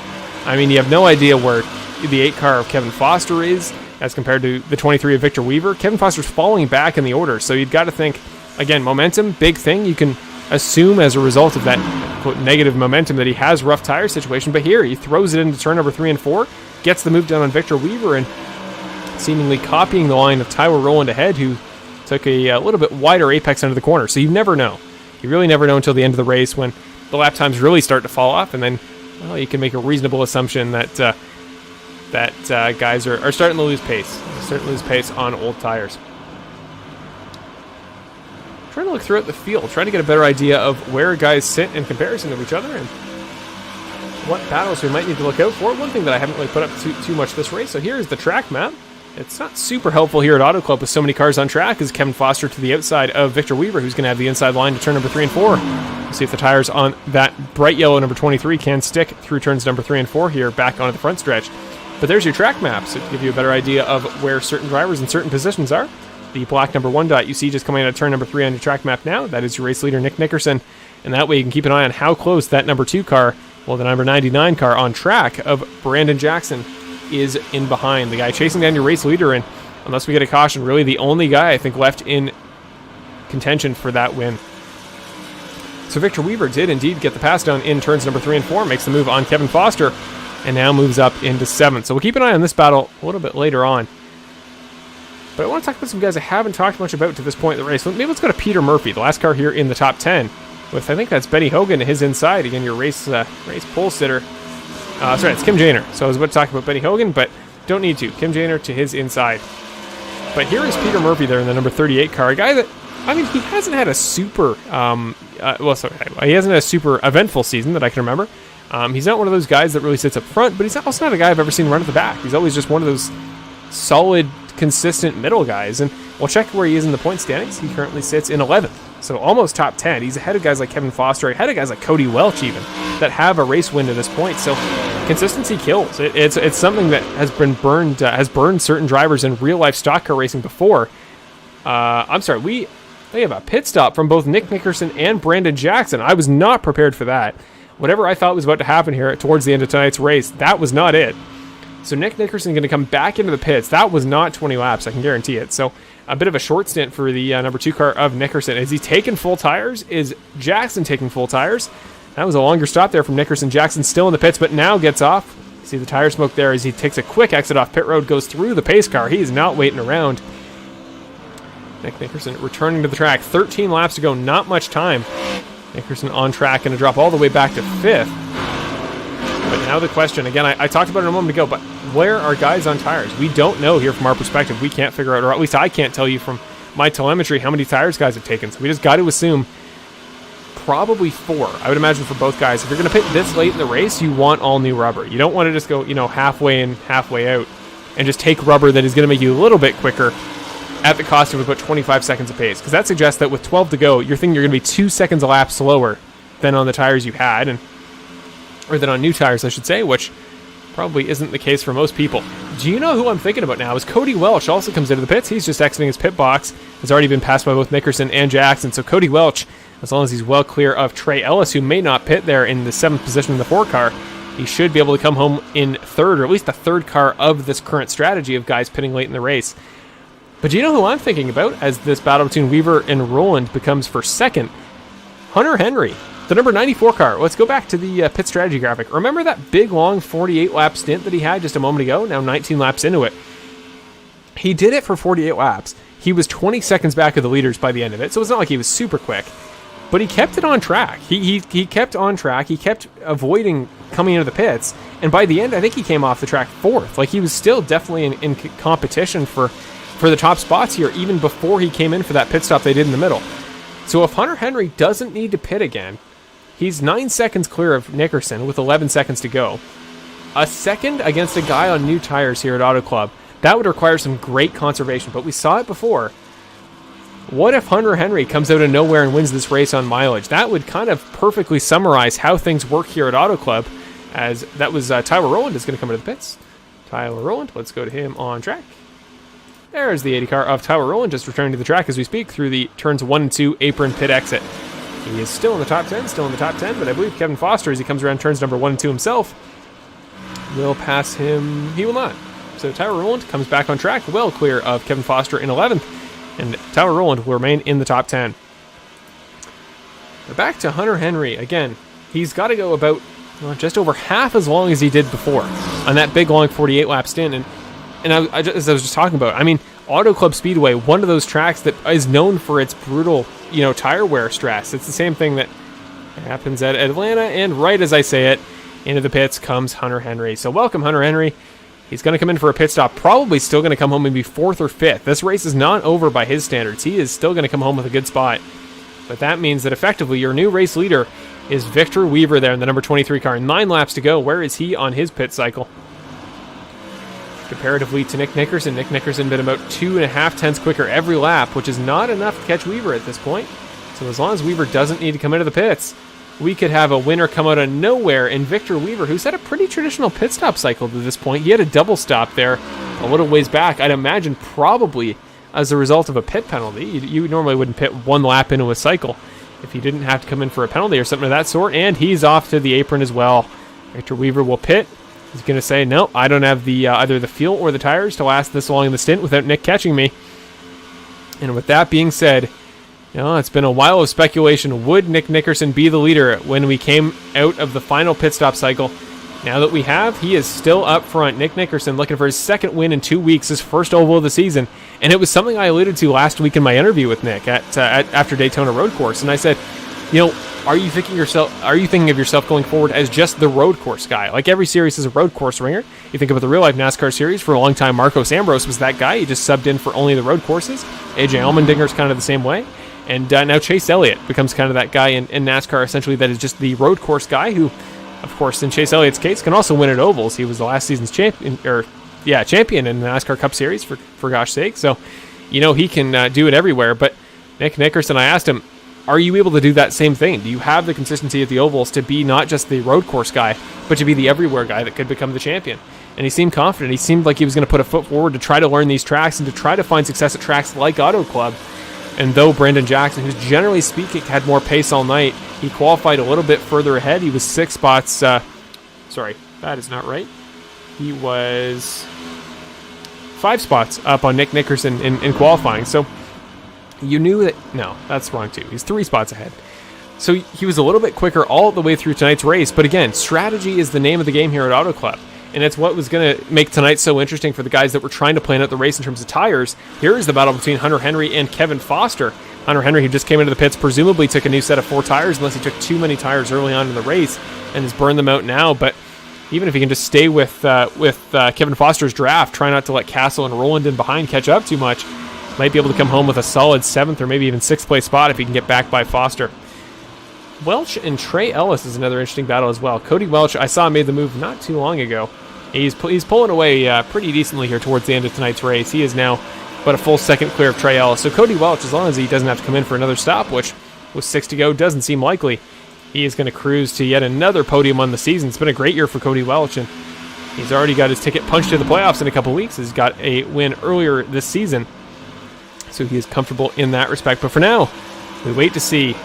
I mean, you have no idea where the 8 car of Kevin Foster is as compared to the 23 of Victor Weaver. Kevin Foster's falling back in the order, so you've got to think, again, momentum, big thing. You can assume as a result of that, quote, negative momentum that he has rough tire situation, but here he throws it into turn number 3 and 4, gets the move done on Victor Weaver, and seemingly copying the line of Tyler Rowland ahead, who took a little bit wider apex under the corner. So you never know. You really never know until the end of the race when the lap times really start to fall off, and then, well, you can make a reasonable assumption that guys are starting to lose pace. Starting to lose pace on old tires. Trying to look throughout the field, trying to get a better idea of where guys sit in comparison to each other and what battles we might need to look out for. One thing that I haven't really put up too much this race, so here is the track map. It's not super helpful here at Auto Club with so many cars on track, is Kevin Foster to the outside of Victor Weaver, who's going to have the inside line to turn number 3 and 4. We'll see if the tires on that bright yellow number 23 can stick through turns number 3 and 4 here back onto the front stretch. But there's your track maps to give you a better idea of where certain drivers in certain positions are. The black number 1 dot you see just coming out of turn number 3 on your track map now, that is your race leader, Nick Nickerson. And that way you can keep an eye on how close that number 2 car, well, the number 99 car on track of Brandon Jackson is in behind. The guy chasing down your race leader, and unless we get a caution, really the only guy I think left in contention for that win. So Victor Weaver did indeed get the pass down in turns number 3 and 4, makes the move on Kevin Foster, and now moves up into 7th. So we'll keep an eye on this battle a little bit later on. But I want to talk about some guys I haven't talked much about to this point in the race. Maybe let's go to Peter Murphy, the last car here in the top 10, with I think that's Benny Hogan to his inside. Again, your race pole sitter. Sorry, it's Kim Janer. So I was about to talk about Benny Hogan, but don't need to. Kim Janer to his inside. But here is Peter Murphy there in the number 38 car, a guy that, I mean, he hasn't had a super, he hasn't had a super eventful season that I can remember. He's not one of those guys that really sits up front, but he's also not a guy I've ever seen run at the back. He's always just one of those solid, consistent middle guys. And we'll check where he is in the point standings. He currently sits in 11th, so almost top 10. He's ahead of guys like Kevin Foster, ahead of guys like Cody Welch even, that have a race win to this point. So consistency kills. It's something that has burned certain drivers in real life stock car racing before. They have a pit stop from both Nick Nickerson and Brandon Jackson. I was not prepared for that. Whatever I thought was about to happen here towards the end of tonight's race, that was not it. So Nick Nickerson going to come back into the pits. That was not 20 laps, I can guarantee it. So a bit of a short stint for the number 2 car of Nickerson. Is he taking full tires? Is Jackson taking full tires? That was a longer stop there from Nickerson. Jackson still in the pits, but now gets off. See the tire smoke there as he takes a quick exit off pit road, goes through the pace car. He is not waiting around. Nick Nickerson returning to the track. 13 laps to go, not much time. Nickerson on track, going to drop all the way back to 5th. But now the question, again, I talked about it a moment ago, but where are guys on tires? We don't know here from our perspective. We can't figure out, or at least I can't tell you from my telemetry how many tires guys have taken. So we just got to assume probably 4. I would imagine for both guys. If you're going to pit this late in the race, you want all new rubber. You don't want to just go, halfway in, halfway out, and just take rubber that is going to make you a little bit quicker at the cost of about 25 seconds of pace. Because that suggests that with 12 to go, you're thinking you're going to be 2 seconds a lap slower than on the tires you had, or than on new tires, I should say, which probably isn't the case for most people. Do you know who I'm thinking about now? Is Cody Welch also comes into the pits. He's just exiting his pit box. Has already been passed by both Nickerson and Jackson. So Cody Welch, as long as he's well clear of Trey Ellis, who may not pit there in the 7th position in the 4 car, he should be able to come home in 3rd, or at least the 3rd car of this current strategy of guys pitting late in the race. But do you know who I'm thinking about as this battle between Weaver and Rowland becomes for 2nd? Hunter Henry, the number 94 car. Let's go back to the pit strategy graphic. Remember that big, long 48-lap stint that he had just a moment ago? Now 19 laps into it. He did it for 48 laps. He was 20 seconds back of the leaders by the end of it, so it's not like he was super quick. But he kept it on track. He kept on track. He kept avoiding coming into the pits. And by the end, I think he came off the track 4th. Like, he was still definitely in competition for the top spots here, even before he came in for that pit stop they did in the middle. So if Hunter Henry doesn't need to pit again, he's 9 seconds clear of Nickerson with 11 seconds to go. A second against a guy on new tires here at Auto Club, that would require some great conservation, but we saw it before. What if Hunter Henry comes out of nowhere and wins this race on mileage? That would kind of perfectly summarize how things work here at Auto Club, as that was Tyler Rowland is going to come into the pits. Tyler Rowland, let's go to him on track. There's the 80 car of Tyler Rowland just returning to the track as we speak through the turns 1 and 2 apron pit exit. He is still in the top 10, but I believe Kevin Foster, as he comes around turns number 1 and 2 himself, will pass him. He will not. So Tyler Rowland comes back on track, well clear of Kevin Foster in 11th, and Tyler Rowland will remain in the top 10. But back to Hunter Henry. Again, he's got to go about just over half as long as he did before on that big, long 48-lap stint. And as I was just talking about, I mean, Auto Club Speedway, one of those tracks that is known for its brutal, tire wear stress. It's the same thing that happens at Atlanta, and right as I say it, into the pits comes Hunter Henry. So welcome, Hunter Henry. He's going to come in for a pit stop, probably still going to come home maybe 4th or 5th. This race is not over by his standards. He is still going to come home with a good spot. But that means that effectively your new race leader is Victor Weaver there in the number 23 car. 9 laps to go. Where is he on his pit cycle? Comparatively to Nick Nickerson. Nick Nickerson been about 2.5 tenths quicker every lap, which is not enough to catch Weaver at this point. So as long as Weaver doesn't need to come into the pits, we could have a winner come out of nowhere in Victor Weaver, who's had a pretty traditional pit stop cycle to this point. He had a double stop there a little ways back. I'd imagine probably as a result of a pit penalty. You normally wouldn't pit one lap into a cycle if he didn't have to come in for a penalty or something of that sort, and he's off to the apron as well. Victor Weaver will pit. He's going to say, no, I don't have the either the fuel or the tires to last this long in the stint without Nick catching me. And with that being said, it's been a while of speculation. Would Nick Nickerson be the leader when we came out of the final pit stop cycle? Now that we have, he is still up front. Nick Nickerson looking for his second win in 2 weeks, his first oval of the season. And it was something I alluded to last week in my interview with Nick after Daytona Road Course. And I said, are you thinking of yourself going forward as just the road course guy? Like every series is a road course ringer. You think about the real life NASCAR series, for a long time Marcos Ambrose was that guy. He just subbed in for only the road courses. AJ Allmendinger's kind of the same way. And now Chase Elliott becomes kind of that guy in NASCAR, essentially, that is just the road course guy who, of course, in Chase Elliott's case, can also win at ovals. He was the last season's champion in the NASCAR Cup Series, for gosh sake. So, he can do it everywhere. But Nick Nickerson, I asked him, are you able to do that same thing? Do you have the consistency at the ovals to be not just the road course guy, but to be the everywhere guy that could become the champion? And he seemed confident. He seemed like he was going to put a foot forward to try to learn these tracks and to try to find success at tracks like Auto Club. And though Brandon Jackson, who's generally speaking had more pace all night, he qualified a little bit further ahead. He was 6 spots. Sorry, that is not right. He was 5 spots up on Nick Nickerson in qualifying. So you knew that. No, that's wrong too. He's 3 spots ahead. So he was a little bit quicker all the way through tonight's race. But again, strategy is the name of the game here at Auto Club. And it's what was going to make tonight so interesting for the guys that were trying to plan out the race in terms of tires. Here is the battle between Hunter Henry and Kevin Foster. Hunter Henry, who just came into the pits, presumably took a new set of 4 tires, unless he took too many tires early on in the race and has burned them out now. But even if he can just stay with Kevin Foster's draft, try not to let Castle and Roland in behind catch up too much, might be able to come home with a solid 7th or maybe even 6th place spot if he can get back by Foster. Welch and Trey Ellis is another interesting battle as well. Cody Welch, I saw, made the move not too long ago. He's pulling away pretty decently here towards the end of tonight's race. He is now about a full second clear of Trey Ellis. So Cody Welch, as long as he doesn't have to come in for another stop, which with 6 to go doesn't seem likely, he is going to cruise to yet another podium on the season. It's been a great year for Cody Welch, and he's already got his ticket punched to the playoffs in a couple weeks. He's got a win earlier this season, so he is comfortable in that respect. But for now, we wait to see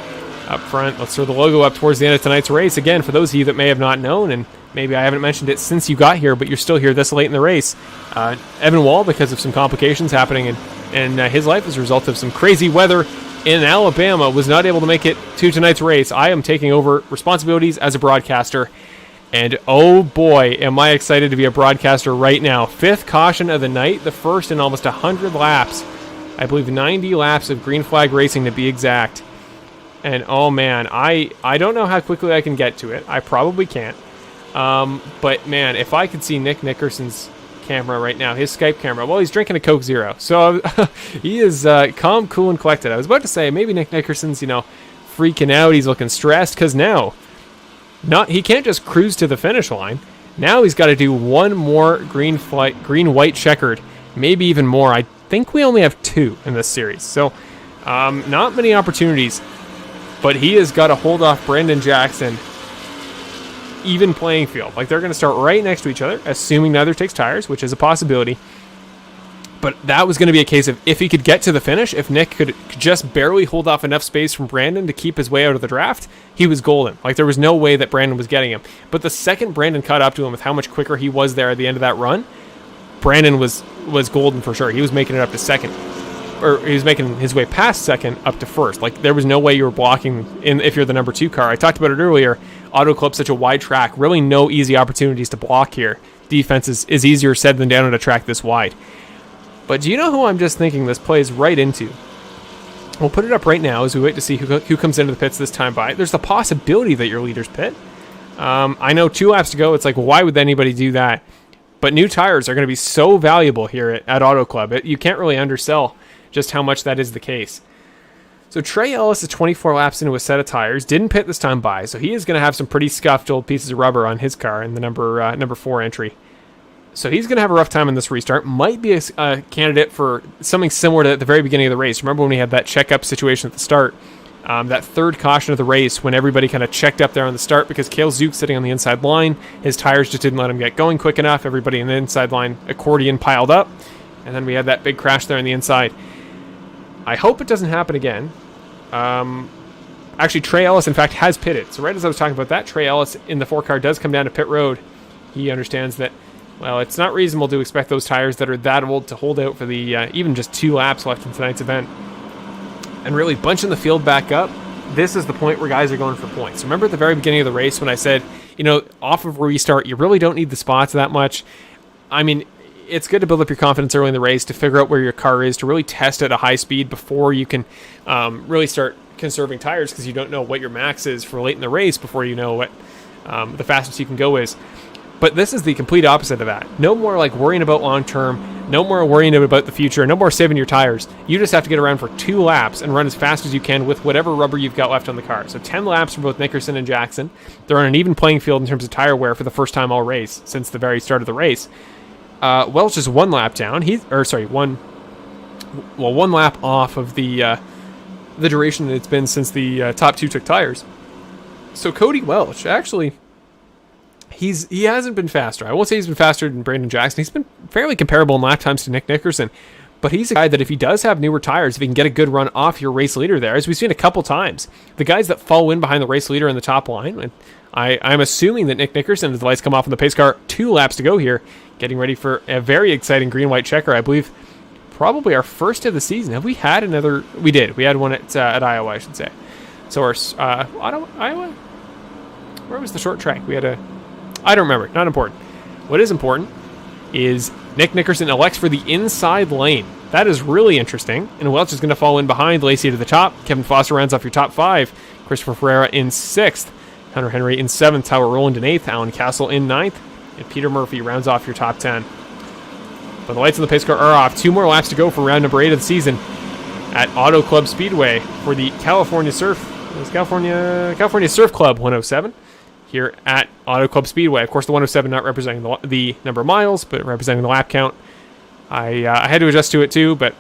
up front. Let's throw the logo up towards the end of tonight's race. Again, for those of you that may have not known, and maybe I haven't mentioned it since you got here, but you're still here this late in the race, Evan Wall, because of some complications happening in his life as a result of some crazy weather in Alabama, was not able to make it to tonight's race. I am taking over responsibilities as a broadcaster, and oh boy, am I excited to be a broadcaster right now. 5th caution of the night, the first in almost 100 laps. I believe 90 laps of green flag racing to be exact. And oh man, I don't know how quickly I can get to it. I probably can't. But man, if I could see Nick Nickerson's camera right now, his Skype camera, well, he's drinking a Coke Zero. So he is calm, cool, and collected. I was about to say, maybe Nick Nickerson's, freaking out. He's looking stressed because now, he can't just cruise to the finish line. Now he's got to do one more green-white checkered, maybe even more. I think we only have 2 in this series. So not many opportunities. But he has got to hold off Brandon Jackson. Even playing field. Like, they're going to start right next to each other, assuming neither takes tires, which is a possibility. But that was going to be a case of if he could get to the finish, if Nick could just barely hold off enough space from Brandon to keep his way out of the draft, he was golden. Like, there was no way that Brandon was getting him. But the second Brandon caught up to him with how much quicker he was there at the end of that run, Brandon was golden for sure. He was making it up to second. Or he was making his way past second up to first. Like, there was no way you were blocking in if you're the number 2 car. I talked about it earlier. Auto Club's such a wide track. Really no easy opportunities to block here. Defense is easier said than done on a track this wide. But do you know who I'm just thinking this plays right into? We'll put it up right now as we wait to see who comes into the pits this time by. There's the possibility that your leaders pit. I know 2 laps to go. It's like, well, why would anybody do that? But new tires are going to be so valuable here at Auto Club. You can't really undersell just how much that is the case. So Trey Ellis is 24 laps into a set of tires, didn't pit this time by, so he is going to have some pretty scuffed old pieces of rubber on his car in the number 4 entry. So he's going to have a rough time in this restart. Might be a candidate for something similar to at the very beginning of the race. Remember when we had that checkup situation at the start? That third caution of the race when everybody kind of checked up there on the start because Cale Zook sitting on the inside line. His tires just didn't let him get going quick enough. Everybody in the inside line accordion piled up. And then we had that big crash there on the inside. I hope it doesn't happen again. Actually, Trey Ellis, in fact, has pitted. So right as I was talking about that, Trey Ellis in the 4-car does come down to pit road. He understands that, well, it's not reasonable to expect those tires that are that old to hold out for the even just 2 laps left in tonight's event. And really bunching the field back up, this is the point where guys are going for points. Remember at the very beginning of the race when I said, off of restart, you really don't need the spots that much. I mean, it's good to build up your confidence early in the race, to figure out where your car is, to really test at a high speed before you can really start conserving tires, because you don't know what your max is for late in the race before you know what the fastest you can go is. But this is the complete opposite of that. No more like worrying about long term, no more worrying about the future, no more saving your tires. You just have to get around for 2 laps and run as fast as you can with whatever rubber you've got left on the car. So 10 laps for both Nickerson and Jackson. They're on an even playing field in terms of tire wear for the first time all race since the very start of the race. Welch is 1 lap down. One lap off of the duration that it's been since the top 2 took tires. So Cody Welch, actually, he hasn't been faster. I won't say he's been faster than Brandon Jackson. He's been fairly comparable in lap times to Nick Nickerson. But he's a guy that if he does have newer tires, if he can get a good run off your race leader there, as we've seen a couple times, the guys that fall in behind the race leader in the top line, and I'm assuming that Nick Nickerson, as the lights come off on the pace car, 2 laps to go here, getting ready for a very exciting green-white checker, I believe. Probably our first of the season. Have we had another? We did. We had one at Iowa, I should say. So our Iowa. Where was the short track? We had a. I don't remember. Not important. What is important is Nick Nickerson elects for the inside lane. That is really interesting. And Welch is going to fall in behind Lacey to the top. Kevin Foster rounds off your top 5. Christopher Ferreira in 6th. Hunter Henry in 7th. Tyler Rowland in 8th. Alan Castle in 9th. And Peter Murphy rounds off your top 10. But the lights on the pace car are off. 2 more laps to go for round number 8 of the season at Auto Club Speedway for the California Surf Club 107 here at Auto Club Speedway. Of course, the 107 not representing the number of miles, but representing the lap count. I had to adjust to it too, but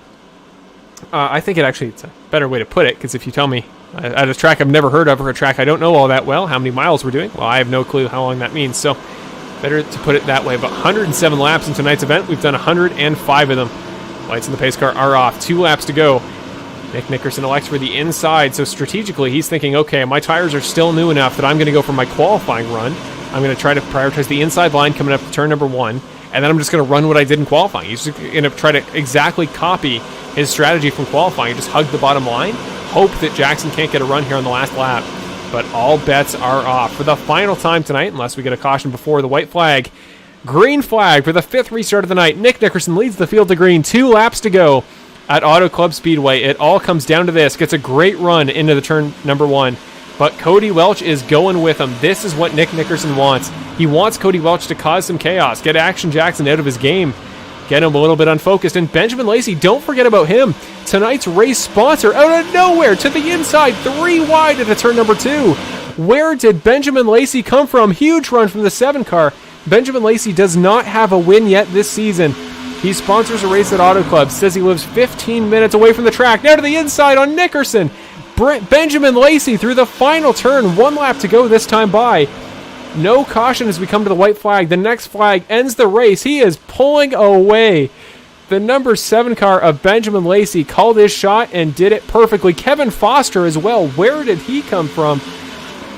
I think it's a better way to put it, because if you tell me at a track I've never heard of or a track I don't know all that well, how many miles we're doing, well, I have no clue how long that means. So better to put it that way. But 107 laps in tonight's event. We've done 105 of them. Lights in the pace car are off. 2 laps to go. Nick Nickerson elects for the inside. So strategically, he's thinking, okay, my tires are still new enough that I'm going to go for my qualifying run. I'm going to try to prioritize the inside line coming up to turn number 1. And then I'm just going to run what I did in qualifying. He's just going to try to exactly copy his strategy from qualifying. Just hug the bottom line. Hope that Jackson can't get a run here on the last lap. But all bets are off. For the final time tonight, unless we get a caution before the white flag, green flag for the 5th restart of the night. Nick Nickerson leads the field to green. 2 laps to go at Auto Club Speedway. It all comes down to this. Gets a great run into the turn number 1. But Cody Welch is going with him. This is what Nick Nickerson wants. He wants Cody Welch to cause some chaos. Get Action Jackson out of his game. Get him a little bit unfocused. And Benjamin Lacey, don't forget about him. Tonight's race sponsor out of nowhere to the inside, 3 wide at turn number 2. Where did Benjamin Lacey come from? Huge run from the 7 car. Benjamin Lacey does not have a win yet this season. He sponsors a race at Auto Club. Says he lives 15 minutes away from the track. Now to the inside on Nickerson. Benjamin Lacey through the final turn. 1 lap to go this time by. No caution as we come to the white flag. The next flag ends the race. He is pulling away. The number 7 car of Benjamin Lacey called his shot and did it perfectly. Kevin Foster as well. Where did he come from?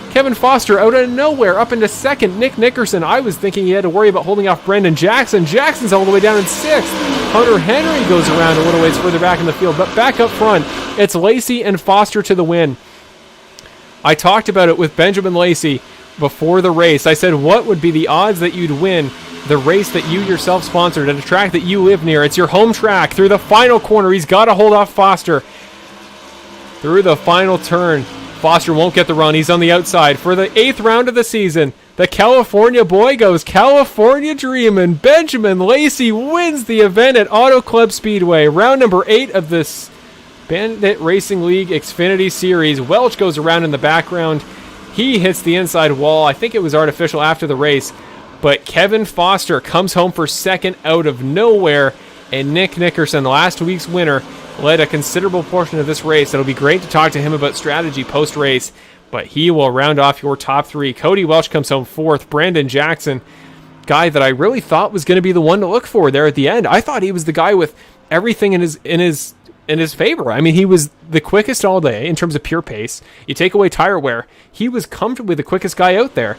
Kevin Foster out of nowhere up into 2nd. Nick Nickerson, I was thinking he had to worry about holding off Brandon Jackson. Jackson's all the way down in 6th. Hunter Henry goes around a little ways further back in the field. But back up front, it's Lacey and Foster to the win. I talked about it with Benjamin Lacey before the race. I said, what would be the odds that you'd win the race that you yourself sponsored at a track that you live near? It's your home track. Through the final corner, he's got to hold off Foster. Through the final turn, Foster won't get the run. He's on the outside. For the 8th round of the season, the California boy goes California dreamin'. Benjamin Lacey wins the event at Auto Club Speedway. Round number 8 of this Bandit Racing League Xfinity Series. Welch goes around in the background. He hits the inside wall. I think it was artificial after the race. But Kevin Foster comes home for 2nd out of nowhere. And Nick Nickerson, last week's winner, led a considerable portion of this race. It'll be great to talk to him about strategy post-race, but he will round off your top 3. Cody Welch comes home 4th. Brandon Jackson, guy that I really thought was going to be the one to look for there at the end. I thought he was the guy with everything in his favor. I mean, he was the quickest all day in terms of pure pace. You take away tire wear, he was comfortably the quickest guy out there.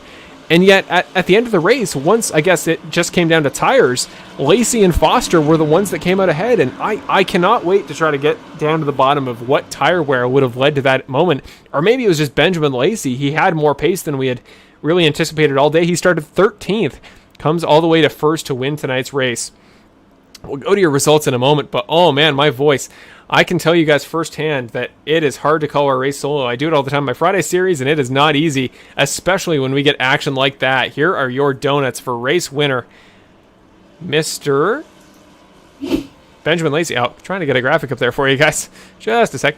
And yet, at the end of the race, once I guess it just came down to tires, Lacey and Foster were the ones that came out ahead. And I cannot wait to try to get down to the bottom of what tire wear would have led to that moment. Or maybe it was just Benjamin Lacey. He had more pace than we had really anticipated all day. He started 13th, comes all the way to first to win tonight's race. We'll go to your results in a moment, but oh man, my voice. I can tell you guys firsthand that it is hard to call our race solo. I do it all the time in my Friday series, and it is not easy, especially when we get action like that. Here are your donuts for race winner, Mr. Benjamin Lacey. Oh, trying to get a graphic up there for you guys. Just a sec.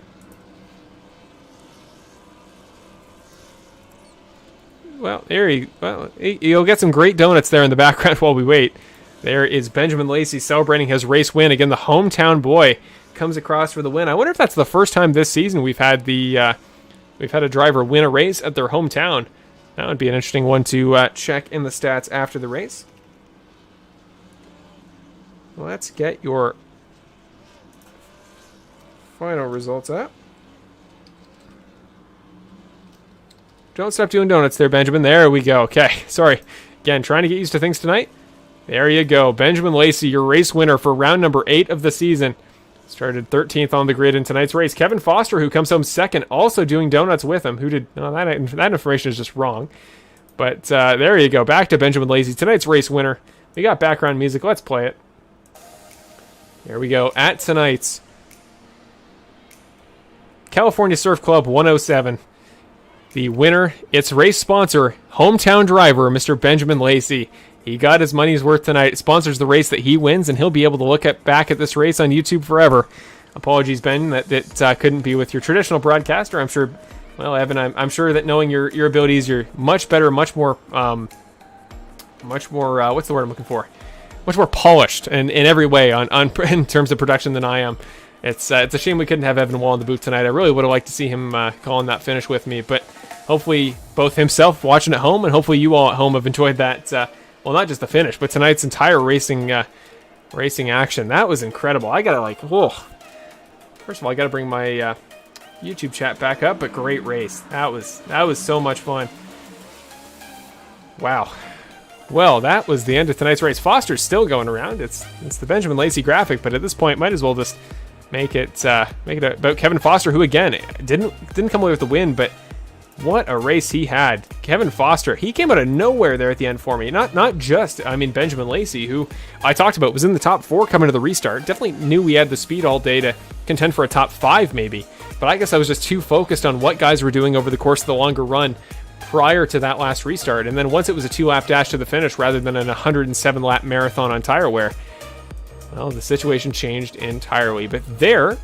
Well, you'll get some great donuts there in the background while we wait. There is Benjamin Lacey celebrating his race win. Again, the hometown boy comes across for the win. I wonder if that's the first time this season we've had a driver win a race at their hometown. That would be an interesting one to check in the stats after the race. Let's get your final results up. Don't stop doing donuts there, Benjamin. There we go. Okay, sorry. Again, trying to get used to things tonight. There you go. Benjamin Lacey, your race winner for round number 8 of the season. Started 13th on the grid in tonight's race. Kevin Foster, who comes home 2nd, also doing donuts with him. That information is just wrong. But there you go. Back to Benjamin Lacey, tonight's race winner. We got background music. Let's play it. Here we go. At tonight's California Surf Club 107. The winner, its race sponsor, hometown driver, Mr. Benjamin Lacey. He got his money's worth tonight. It sponsors the race that he wins, and he'll be able to look back at this race on YouTube forever. Apologies, Ben, that couldn't be with your traditional broadcaster. I'm sure, well, Evan, I'm sure that knowing your abilities, you're much better, much more, what's the word I'm looking for? Much more polished in every way in terms of production than I am. It's a shame we couldn't have Evan Wall in the booth tonight. I really would have liked to see him calling that finish with me, but hopefully both himself watching at home and hopefully you all at home have enjoyed that. Well, not just the finish, but tonight's entire racing action. That was incredible. I gotta first of all, I gotta bring my YouTube chat back up. But great race. That was so much fun. Wow. Well, that was the end of tonight's race. Foster's still going around. It's the Benjamin Lacey graphic, but at this point, might as well just make it about Kevin Foster, who again didn't come away with the win, but what a race he had. Kevin Foster, he came out of nowhere there at the end for me. Not just, Benjamin Lacey, who I talked about, was in the top 4 coming to the restart. Definitely knew we had the speed all day to contend for a top 5 maybe. But I guess I was just too focused on what guys were doing over the course of the longer run prior to that last restart. And then once it was a 2-lap dash to the finish rather than an 107-lap marathon on tire wear, well, the situation changed entirely. But there,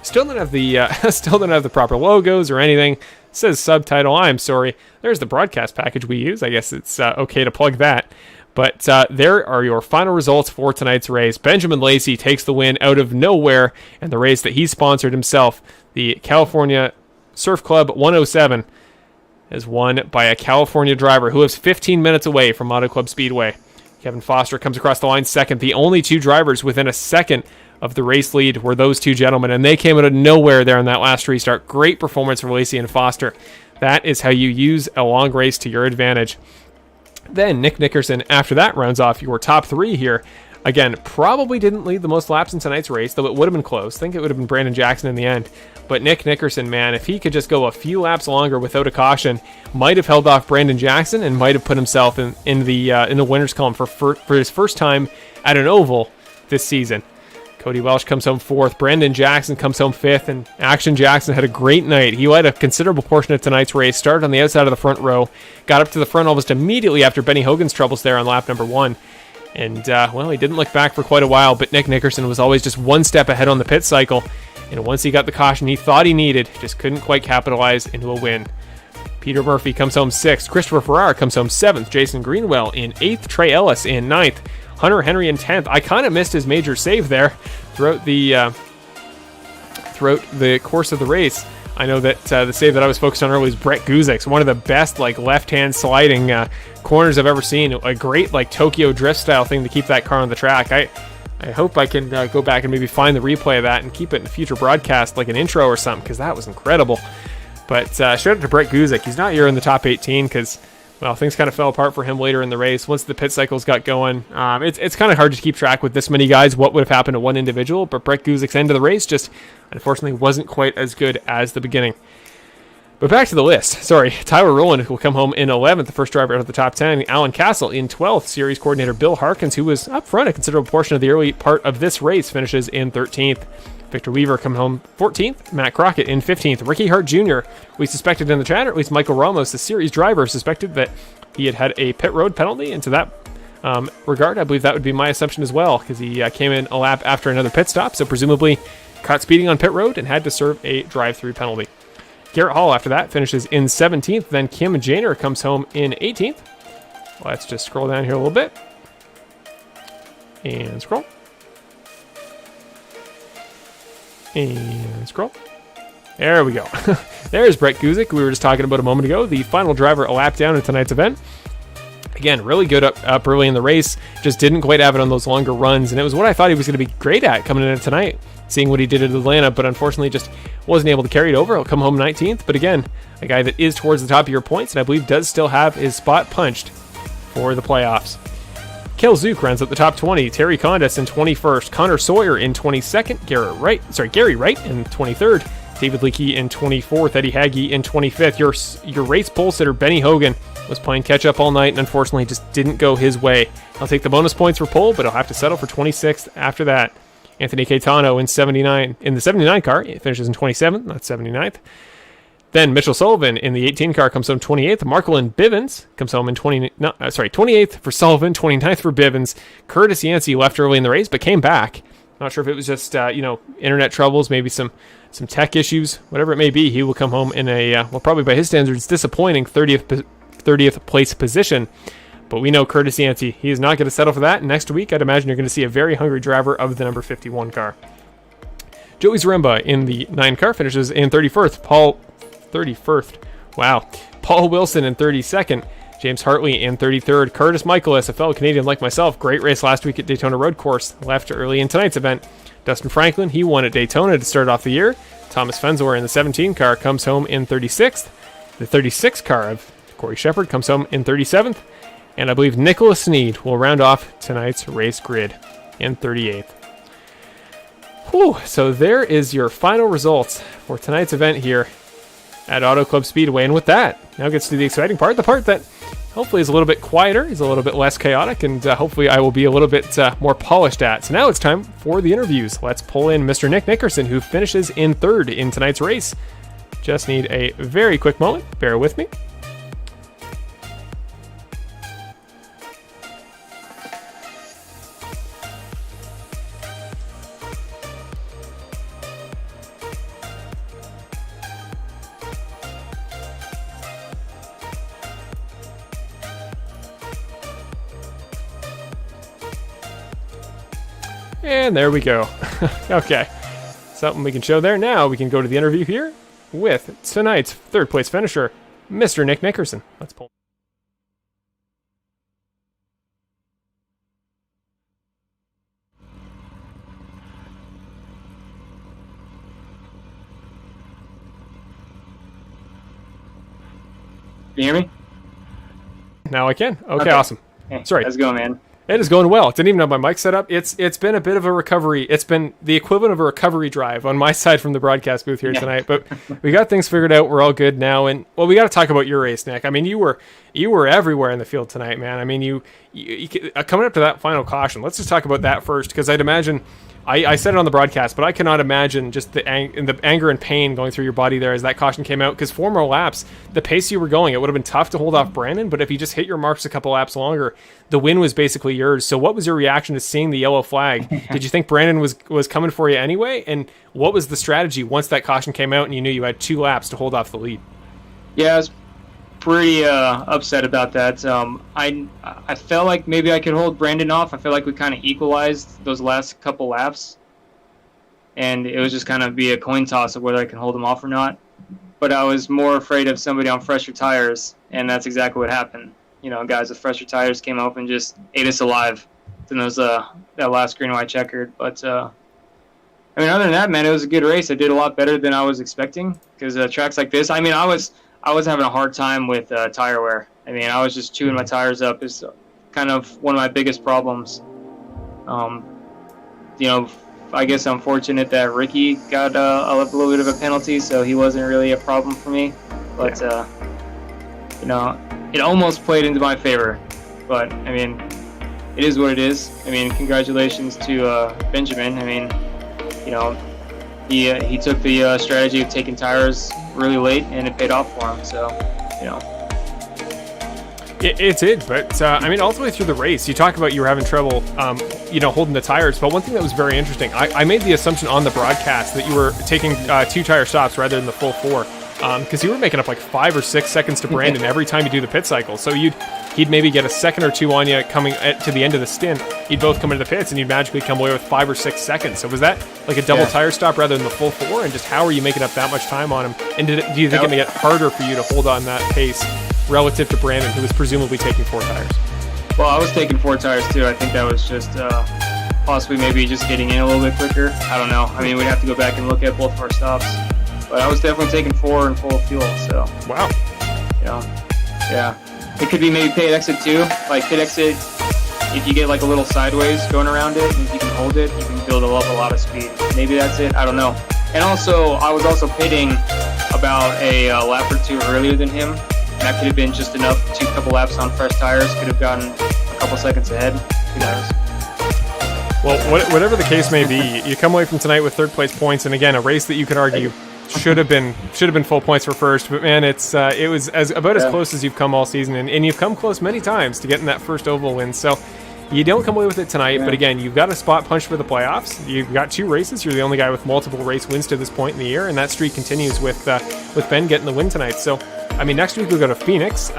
still don't have the proper logos or anything. It says subtitle. I'm sorry. There's the broadcast package we use. I guess it's okay to plug that. But there are your final results for tonight's race. Benjamin Lacey takes the win out of nowhere, and the race that he sponsored himself, the California Surf Club 107, is won by a California driver who lives 15 minutes away from Auto Club Speedway. Kevin Foster comes across the line second. The only 2 drivers within a second of the race lead were those 2 gentlemen, and they came out of nowhere there in that last restart. Great performance from Lacey and Foster. That is how you use a long race to your advantage. Then Nick Nickerson, after that, rounds off your top 3 here. Again, probably didn't lead the most laps in tonight's race, though it would have been close. I think it would have been Brandon Jackson in the end. But Nick Nickerson, man, if he could just go a few laps longer without a caution, might have held off Brandon Jackson and might have put himself in the winners column for his first time at an oval this season. Cody Welch comes home 4th. Brandon Jackson comes home 5th. And Action Jackson had a great night. He led a considerable portion of tonight's race. Started on the outside of the front row. Got up to the front almost immediately after Benny Hogan's troubles there on lap number 1. And, he didn't look back for quite a while. But Nick Nickerson was always just one step ahead on the pit cycle. And once he got the caution he thought he needed, just couldn't quite capitalize into a win. Peter Murphy comes home 6th. Christopher Farrar comes home 7th. Jason Greenwell in 8th. Trey Ellis in 9th. Hunter Henry in 10th. I kind of missed his major save there throughout the throughout the course of the race. I know that the save that I was focused on earlier was Brett Guzik's, one of the best left-hand sliding corners I've ever seen. A great Tokyo drift style thing to keep that car on the track. I hope I can go back and maybe find the replay of that and keep it in a future broadcast, like an intro or something, because that was incredible. But shout out to Brett Guzik. He's not here in the top 18 because, well, things kind of fell apart for him later in the race. Once the pit cycles got going, it's kind of hard to keep track with this many guys what would have happened to one individual, but Brett Guzik's end of the race just unfortunately wasn't quite as good as the beginning. But back to the list. Sorry, Tyler Rowland will come home in 11th, the first driver out of the top 10. Alan Castle in 12th. Series coordinator Bill Harkins, who was up front a considerable portion of the early part of this race, finishes in 13th. Victor Weaver come home 14th. Matt Crockett in 15th. Ricky Hart Jr., we suspected in the chat, or at least Michael Ramos, the series driver, suspected that he had a pit road penalty. And to that regard, I believe that would be my assumption as well, because he came in a lap after another pit stop, so presumably caught speeding on pit road and had to serve a drive-through penalty. Garrett Hall, after that, finishes in 17th. Then Kim Janer comes home in 18th. Let's just scroll down here a little bit. And scroll. And scroll. There we go. There's Brett Guzik, we were just talking about a moment ago. The final driver a lap down in tonight's event. Again, really good up early in the race. Just didn't quite have it on those longer runs. And it was what I thought he was going to be great at coming into tonight, seeing what he did at Atlanta, but unfortunately just wasn't able to carry it over. He'll come home 19th. But again, a guy that is towards the top of your points, and I believe does still have his spot punched for the playoffs. Kel Zook runs at the top 20. Terry Condas in 21st. Connor Sawyer in 22nd. Gary Wright in 23rd. David Leakey in 24th. Eddie Hagee in 25th. Your race pole sitter, Benny Hogan, was playing catch-up all night and unfortunately just didn't go his way. I'll take the bonus points for pole, but I'll have to settle for 26th after that. Anthony Caetano in the 79 car. It finishes in 27th, not 79th. Then Mitchell Sullivan in the 18 car comes home 28th. Marcolin Bivens comes home in 28th for Sullivan, 29th for Bivens. Curtis Yancey left early in the race, but came back. Not sure if it was just internet troubles, maybe some tech issues, whatever it may be. He will come home in a probably by his standards disappointing 30th place position. But we know Curtis Yancey, he is not going to settle for that. And next week, I'd imagine you're going to see a very hungry driver of the number 51 car. Joey Zaremba in the 9 car finishes in 31st. Paul Wilson in 32nd. James Hartley in 33rd. Curtis Michaelis, a fellow Canadian like myself. Great race last week at Daytona Road Course. Left early in tonight's event. Dustin Franklin, he won at Daytona to start off the year. Thomas Fensor in the 17 car comes home in 36th. The 36 car of Corey Shepard comes home in 37th. And I believe Nicholas Sneed will round off tonight's race grid in 38th. Whew, so there is your final results for tonight's event here at Auto Club Speedway. And with that, now gets to the exciting part, the part that hopefully is a little bit quieter, is a little bit less chaotic, and hopefully I will be a little bit more polished at. So now it's time for the interviews. Let's pull in Mr. Nick Nickerson, who finishes in 3rd in tonight's race. Just need a very quick moment. Bear with me. And there we go. Okay. Something we can show there. Now we can go to the interview here with tonight's 3rd place finisher, Mr. Nick Nickerson. Let's pull. Can you hear me? Now I can. Okay. Awesome. Hey, Sorry. how's it going, man? It is going well. Didn't even have my mic set up. It's been a bit of a recovery. It's been the equivalent of a recovery drive on my side from the broadcast booth here tonight. But we got things figured out. We're all good now. And well, we got to talk about your race, Nick. I mean, you were everywhere in the field tonight, man. I mean, you coming up to that final caution. Let's just talk about that first, because I'd imagine. I said it on the broadcast, but I cannot imagine just the anger and pain going through your body there as that caution came out, because 4 more laps, the pace you were going, it would have been tough to hold off Brandon, but if you just hit your marks a couple laps longer, the win was basically yours. So what was your reaction to seeing the yellow flag? Did you think Brandon was coming for you anyway? And what was the strategy once that caution came out and you knew you had 2 laps to hold off the lead? Yeah, I was pretty upset about that. I felt like maybe I could hold Brandon off. I feel like we kind of equalized those last couple laps. and it was just kind of be a coin toss of whether I can hold them off or not. But I was more afraid of somebody on fresher tires, and that's exactly what happened. Guys with fresher tires came up and just ate us alive. Then there was that last green white checkered. But other than that, man, it was a good race. I did a lot better than I was expecting because tracks like this. I was having a hard time with tire wear. I was just chewing my tires up. It's kind of one of my biggest problems. I guess I'm fortunate that Ricky got a little bit of a penalty, so he wasn't really a problem for me. But it almost played into my favor. But it is what it is. Congratulations to Benjamin. He took the strategy of taking tires really late, and it paid off for him. So, It did, but ultimately through the race, you talk about you were having trouble, holding the tires. But one thing that was very interesting, I made the assumption on the broadcast that you were taking 2 tire stops rather than the full 4, because you were making up like 5 or 6 seconds to Brandon every time you do the pit cycle. So he'd maybe get a second or 2 on you coming to the end of the stint. You'd both come into the pits, and you'd magically come away with 5 or 6 seconds. So was that like a double tire stop rather than the full 4? And just how are you making up that much time on him? And do you think it may get harder for you to hold on that pace relative to Brandon, who was presumably taking 4 tires? Well, I was taking 4 tires too. I think that was just possibly maybe just getting in a little bit quicker. I don't know. We'd have to go back and look at both of our stops. But I was definitely taking 4 and full of fuel. So wow. Yeah. It could be maybe pit exit too. Like pit exit, if you get like a little sideways going around it, and if you can hold it, you can build up a lot of speed. Maybe that's it. I don't know. And also, I was also pitting about a lap or 2 earlier than him. And that could have been just enough. 2 couple laps on fresh tires could have gotten a couple seconds ahead. Who knows? Well, whatever the case may be, you come away from tonight with 3rd place points, and again, a race that you could argue should have been full points for first. But man, it was about as close as you've come all season, and you've come close many times to getting that first oval win. So you don't come away with it tonight, but again, you've got a spot punch for the playoffs. You've got 2 races. You're the only guy with multiple race wins to this point in the year, and that streak continues with Ben getting the win tonight. So next week we'll go to Phoenix.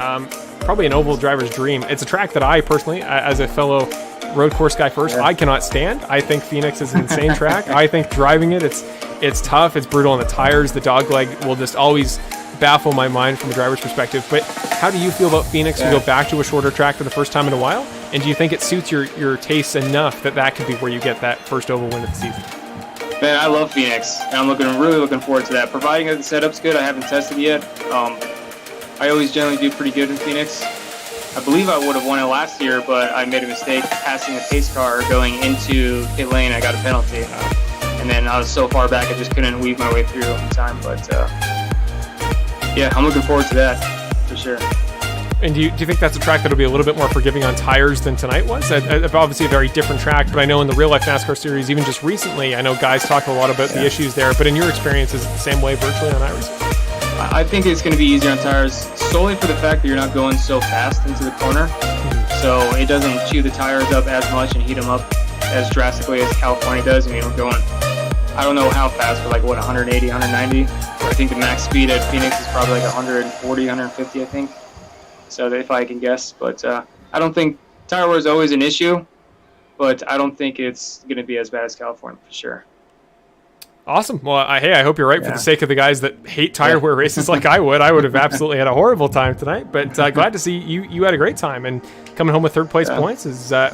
Probably an oval driver's dream. It's a track that I personally, as a fellow road course guy first, I cannot stand. I think Phoenix is an insane track. I think driving it's tough, it's brutal on the tires. The dog leg will just always baffle my mind from a driver's perspective. But how do you feel about Phoenix? We go back to a shorter track for the first time in a while, and do you think it suits your taste enough that could be where you get that first oval win of the season? Man, I love Phoenix, and I'm really looking forward to that. Providing that the setup's good, I haven't tested yet. I always generally do pretty good in Phoenix. I believe I would have won it last year, but I made a mistake passing the pace car going into pit lane. I got a penalty. And then I was so far back, I just couldn't weave my way through in time. But, I'm looking forward to that, for sure. And do you think that's a track that'll be a little bit more forgiving on tires than tonight was? Obviously a very different track, but I know in the real-life NASCAR series, even just recently, I know guys talk a lot about the issues there, but in your experience, is it the same way virtually on iRacing? I think it's going to be easier on tires solely for the fact that you're not going so fast into the corner. So it doesn't chew the tires up as much and heat them up as drastically as California does. We're going, I don't know how fast, but 180, 190. I think the max speed at Phoenix is probably 140, 150, I think. So if I can guess. But I don't think tire wear is always an issue, but I don't think it's going to be as bad as California for sure. Awesome. Well, I hope you're right for the sake of the guys that hate tire wear races like I would. I would have absolutely had a horrible time tonight, but glad to see you had a great time, and coming home with 3rd place points is, I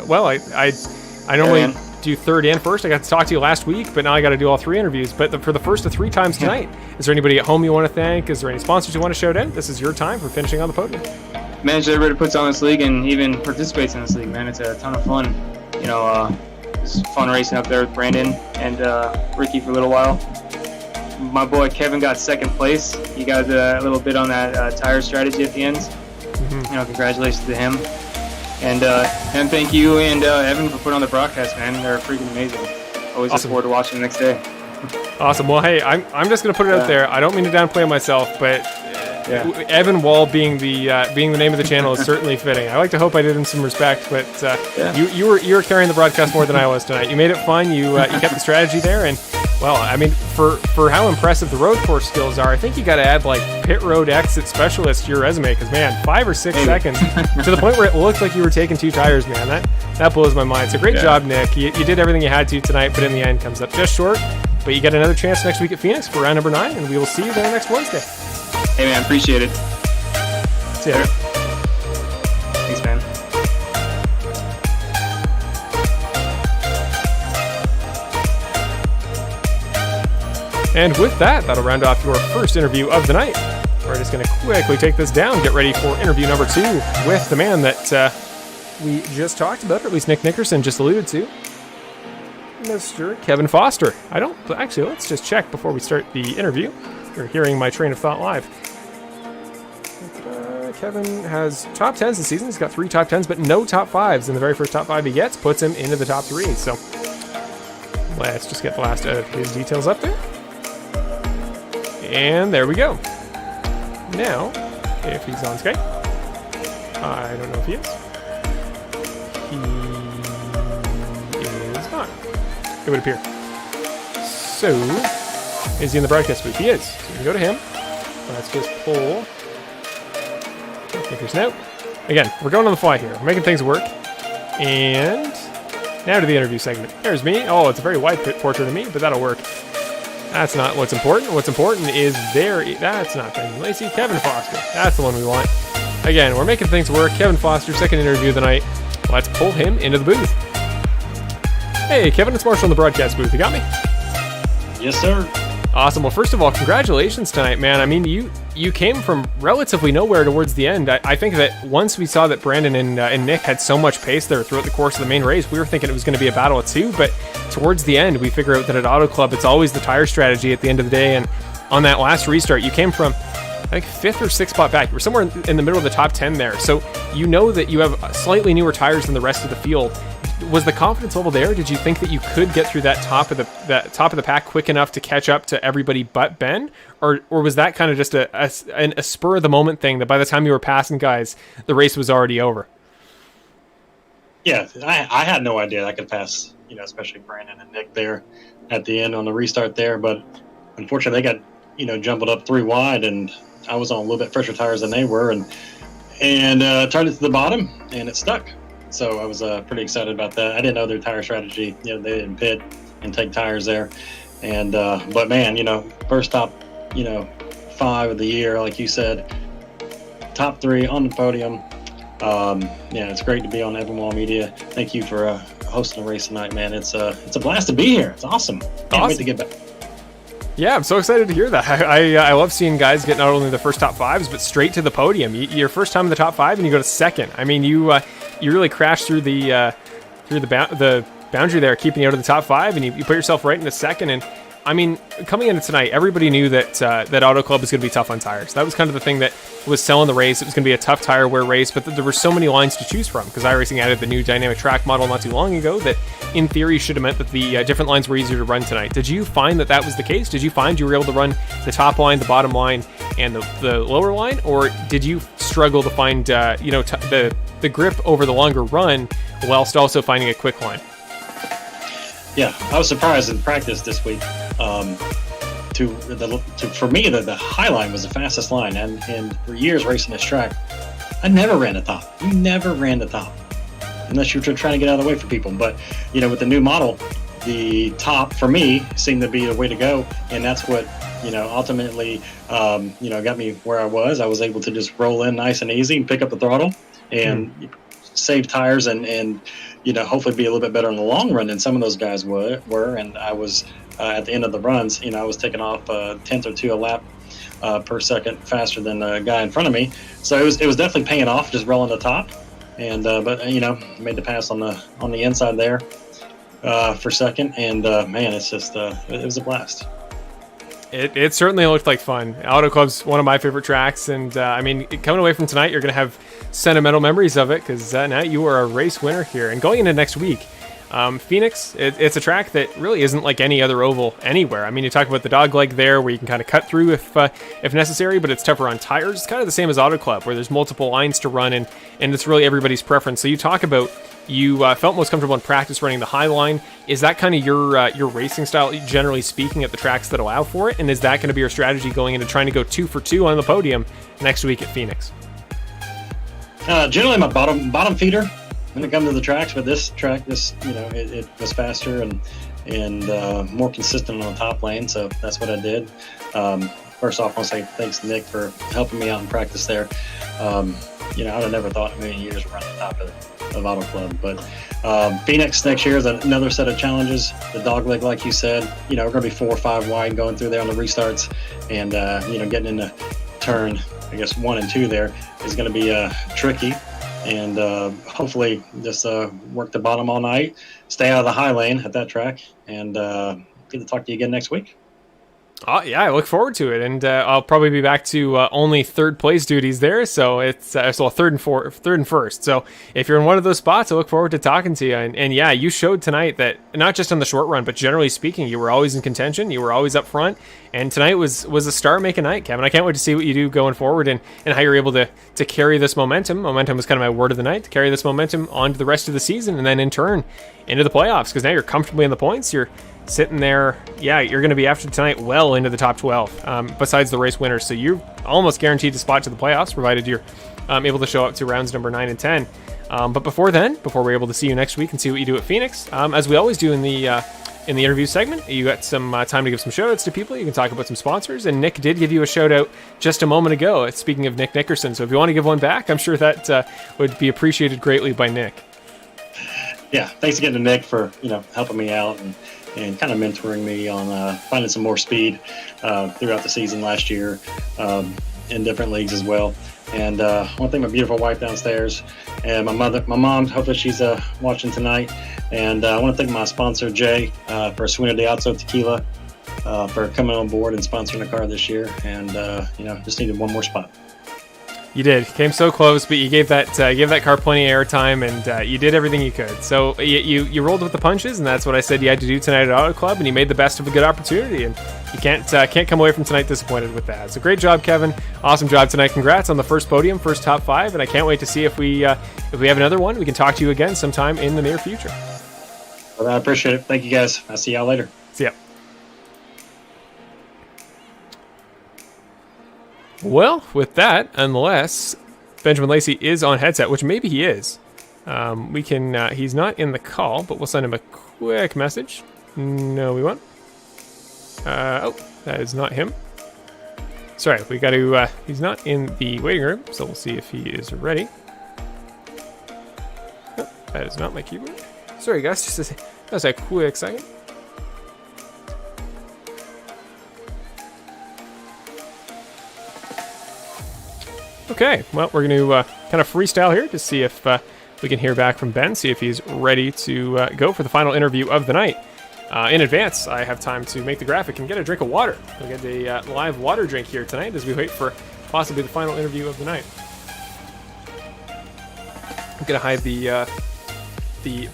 normally do 3rd and 1st. I got to talk to you last week, but now I got to do all 3 interviews. But for the first of 3 times tonight, is there anybody at home you want to thank? Is there any sponsors you want to shout in? This is your time for finishing on the podium. Man, everybody puts on this league and even participates in this league, man. It's a ton of fun. It's fun racing up there with Brandon and Ricky for a little while. My boy Kevin got 2nd place. He got a little bit on that tire strategy at the end. Congratulations to him. And thank you and Evan for putting on the broadcast, man. They're freaking amazing. Always look forward to watching the next day. Awesome. Well, hey, I'm just going to put it out there. I don't mean to downplay myself, but Evan Wall being the name of the channel is certainly fitting. I like to hope I did him some respect, but you were carrying the broadcast more than I was tonight. You made it fun. You kept the strategy there, and for how impressive the road course skills are, I think you got to add pit road exit specialist to your resume, because man, 5 or 6 seconds to the point where it looked like you were taking 2 tires, man. That blows my mind. So great job, Nick. You did everything you had to tonight, but in the end comes up just short. But you get another chance next week at Phoenix for round number 9, and we will see you there next Wednesday. Hey, man, appreciate it. See you later. Thanks, man. And with that, that'll round off your first interview of the night. We're just going to quickly take this down, get ready for interview number 2 with the man that we just talked about, or at least Nick Nickerson just alluded to, Mr. Kevin Foster. Actually, let's just check before we start the interview. You're hearing my train of thought live. Kevin has top 10s this season. He's got 3 top 10s, but no top 5s. And the very first top 5 he gets puts him into the top 3. So let's just get the last of his details up there. And there we go. Now, if he's on Skype, I don't know if he is. He is not. It would appear. So, is he in the broadcast booth? He is. So we can go to him. Let's just pull Nickerson out. Again, we're going on the fly here. We're making things work. And now to the interview segment. There's me. Oh, it's a very wide portrait of me, but that'll work. That's not what's important. What's important is that's not Brendan Lacey. Kevin Foster. That's the one we want. Again, we're making things work. Kevin Foster, second interview of the night. Let's pull him into the booth. Hey, Kevin, it's Marshall in the broadcast booth. You got me? Yes, sir. Awesome. Well, first of all, congratulations tonight, man. I mean, you came from relatively nowhere towards the end. I think that once we saw that Brandon and Nick had so much pace there throughout the course of the main race, we were thinking it was going to be a battle of 2, but towards the end, we figure out that at Auto Club, it's always the tire strategy at the end of the day, and on that last restart, you came from, I think, 5th or 6th spot back. You were somewhere in the middle of the top 10 there, so you know that you have slightly newer tires than the rest of the field. Was the confidence level there? Did you think that you could get through that top of the pack quick enough to catch up to everybody but Ben, or was that kind of just a spur of the moment thing that by the time you were passing guys, the race was already over? Yeah, I had no idea I could pass, especially Brandon and Nick there at the end on the restart there, but unfortunately they got jumbled up 3 wide, and I was on a little bit fresher tires than they were, and turned it to the bottom, and it stuck. So I was pretty excited about that. I didn't know their tire strategy. They didn't pit and take tires there. And but man, first top 5 of the year, like you said, top 3 on the podium. It's great to be on Evermore Media. Thank you for hosting the race tonight, man. It's a blast to be here. It's awesome. Can't wait to get back. Yeah, I'm so excited to hear that. I love seeing guys get not only the first top 5s, but straight to the podium. Your first time in the top 5, and you go to second. I mean, you really crashed through the boundary there, keeping you out of the top 5, and you put yourself right into second. And I mean, coming into tonight, everybody knew that Auto Club was going to be tough on tires. That was kind of the thing that was selling the race. It was going to be a tough tire wear race, but there were so many lines to choose from because iRacing added the new dynamic track model not too long ago that, in theory, should have meant that the different lines were easier to run tonight. Did you find that was the case? Did you find you were able to run the top line, the bottom line, and the lower line, or did you struggle to find the grip over the longer run whilst also finding a quick line? Yeah, I was surprised in practice this week. For me, the high line was the fastest line, and for years racing this track, I never ran the top. You never ran the top unless you were trying to get out of the way for people. But with the new model, the top for me seemed to be the way to go, and that's what ultimately got me where I was. I was able to just roll in nice and easy and pick up the throttle and save tires and hopefully be a little bit better in the long run than some of those guys were. And I was at the end of the runs, I was taking off a tenth or 2 a lap per second faster than the guy in front of me. So it was definitely paying off just rolling the top. And but made the pass on the inside there for second. And man, it's just it was a blast. It certainly looked like fun. Auto Club's one of my favorite tracks, and coming away from tonight, you're going to have sentimental memories of it because now you are a race winner here. And going into next week, Phoenix, it's a track that really isn't like any other oval anywhere. I mean, you talk about the dog leg there where you can kind of cut through if necessary, but it's tougher on tires. It's kind of the same as Auto Club where there's multiple lines to run, and it's really everybody's preference. So you talk about you felt most comfortable in practice running the high line. Is that kind of your racing style, generally speaking, at the tracks that allow for it? And is that going to be your strategy going into trying to go 2 for 2 on the podium next week at Phoenix? Generally, I'm a bottom feeder when it comes to the tracks, but this track, it was faster, and and more consistent on the top lane. So that's what I did. First off, I want to say thanks to Nick for helping me out in practice there. You know, I'd have never thought in a million years we're on the top of Auto Club. But Phoenix next year is another set of challenges. The dog leg, like you said, you know, we're going to be 4 or 5 wide going through there on the restarts. And, you know, getting into turn, I guess, 1 and 2 there is going to be tricky. And hopefully just work the bottom all night, stay out of the high lane at that track, and get to talk to you again next week. Oh, yeah, I look forward to it, and I'll probably be back to only third place duties there, so it's third and first. So if you're in one of those spots, I look forward to talking to you. And yeah, you showed tonight that not just on the short run, but generally speaking, you were always in contention, you were always up front, and tonight was a star-making night, Kevin. I can't wait to see what you do going forward and how you're able to carry this momentum. Momentum was kind of my word of the night, to carry this momentum on to the rest of the season, and then in turn into the playoffs, because now you're comfortably in the points. You're sitting there, yeah, you're going to be after tonight well into the top 12, besides the race winners. So you're almost guaranteed to spot to the playoffs, provided you're able to show up to rounds number 9 and 10. But before we're able to see you next week and see what you do at Phoenix, as we always do in the interview segment, you got some time to give some shout outs to people. You can talk about some sponsors, and Nick did give you a shout out just a moment ago. Speaking of Nick Nickerson, so if you want to give one back, I'm sure that would be appreciated greatly by Nick. Yeah, thanks again to Nick for helping me out and kind of mentoring me on finding some more speed throughout the season last year in different leagues as well. And I want to thank my beautiful wife downstairs and my mom. Hopefully she's watching tonight. And I want to thank my sponsor Jay for Suena de Alto Tequila for coming on board and sponsoring the car this year. And just needed one more spot. You did. Came so close, but you gave that car plenty of airtime, and you did everything you could. So you rolled with the punches, and that's what I said you had to do tonight at Auto Club, and you made the best of a good opportunity, and you can't come away from tonight disappointed with that. So great job, Kevin. Awesome job tonight. Congrats on the first podium, first top 5, and I can't wait to see if we have another one. We can talk to you again sometime in the near future. Well, I appreciate it. Thank you, guys. I'll see y'all later. See ya. Well, with that, unless Benjamin Lacey is on headset, which maybe he is, we can. He's not in the call, but we'll send him a quick message. No, we won't. That is not him. Sorry, we got to. He's not in the waiting room, so we'll see if he is ready. Oh, that is not my keyboard. Sorry, guys, just a quick second. Okay, well, we're going to kind of freestyle here to see if we can hear back from Ben, see if he's ready to go for the final interview of the night. In advance, I have time to make the graphic and get a drink of water. We'll get a live water drink here tonight as we wait for possibly the final interview of the night. I'm going to hide the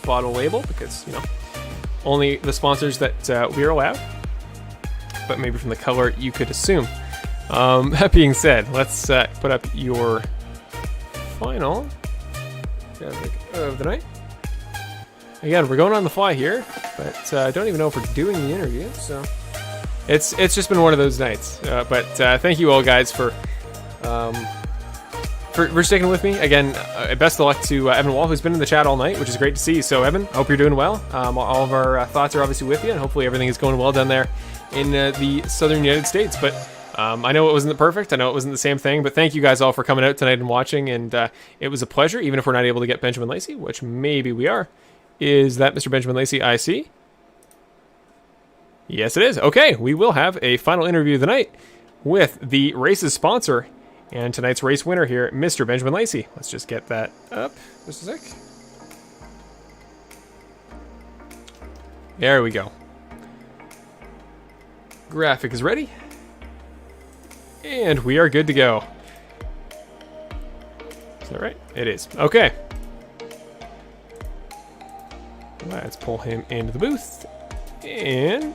bottle label because, only the sponsors that we are allowed. But maybe from the color, you could assume. That being said, let's put up your final graphic of the night. Again, we're going on the fly here, but I don't even know if we're doing the interview, so it's just been one of those nights. But thank you all guys for sticking with me. Again, best of luck to Evan Wall, who's been in the chat all night, which is great to see. So Evan, I hope you're doing well. All of our thoughts are obviously with you, and hopefully everything is going well down there in the southern United States. But I know it wasn't perfect. I know it wasn't the same thing, but thank you guys all for coming out tonight and watching, and it was a pleasure, even if we're not able to get Benjamin Lacey, which maybe we are. Is that Mr. Benjamin Lacey I see? Yes, it is. Okay, we will have a final interview of the night with the race's sponsor and tonight's race winner here, Mr. Benjamin Lacey. Let's just get that up just a sec. There we go. Graphic is ready. And we are good to go. Is that right? It is. Okay. Let's pull him into the booth. And...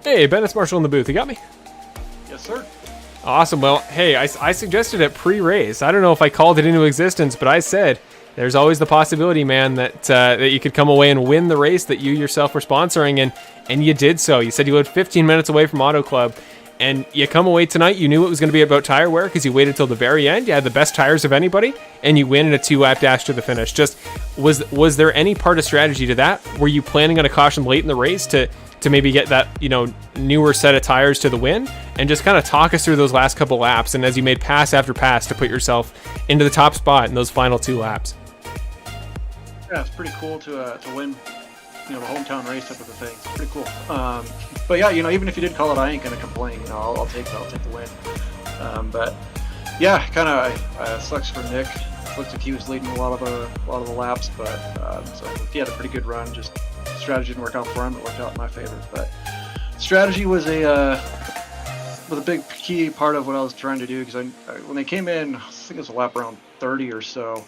Hey, Ben, it's Marshall in the booth. You got me? Yes, sir. Awesome. Well, hey, I suggested it pre-race. I don't know if I called it into existence, but I said there's always the possibility, man, that you could come away and win the race that you yourself were sponsoring, and you did so. You said you lived 15 minutes away from Auto Club, and you come away tonight, you knew it was going to be about tire wear because you waited till the very end. You had the best tires of anybody, and you win in a 2-lap dash to the finish. Just was there any part of strategy to that? Were you planning on a caution late in the race to maybe get that, newer set of tires to the win? And just kind of talk us through those last couple laps, and as you made pass after pass to put yourself into the top spot in those final 2 laps. Yeah, it's pretty cool to win, the hometown race type of a thing. It's pretty cool. But yeah, even if you did call it, I ain't gonna complain. I'll take the win. But yeah, kind of sucks for Nick. Looks like he was leading a lot of the laps, but so he had a pretty good run. Just strategy didn't work out for him. It worked out in my favor. But strategy was a big key part of what I was trying to do, because when they came in, I think it was a lap around 30 or so.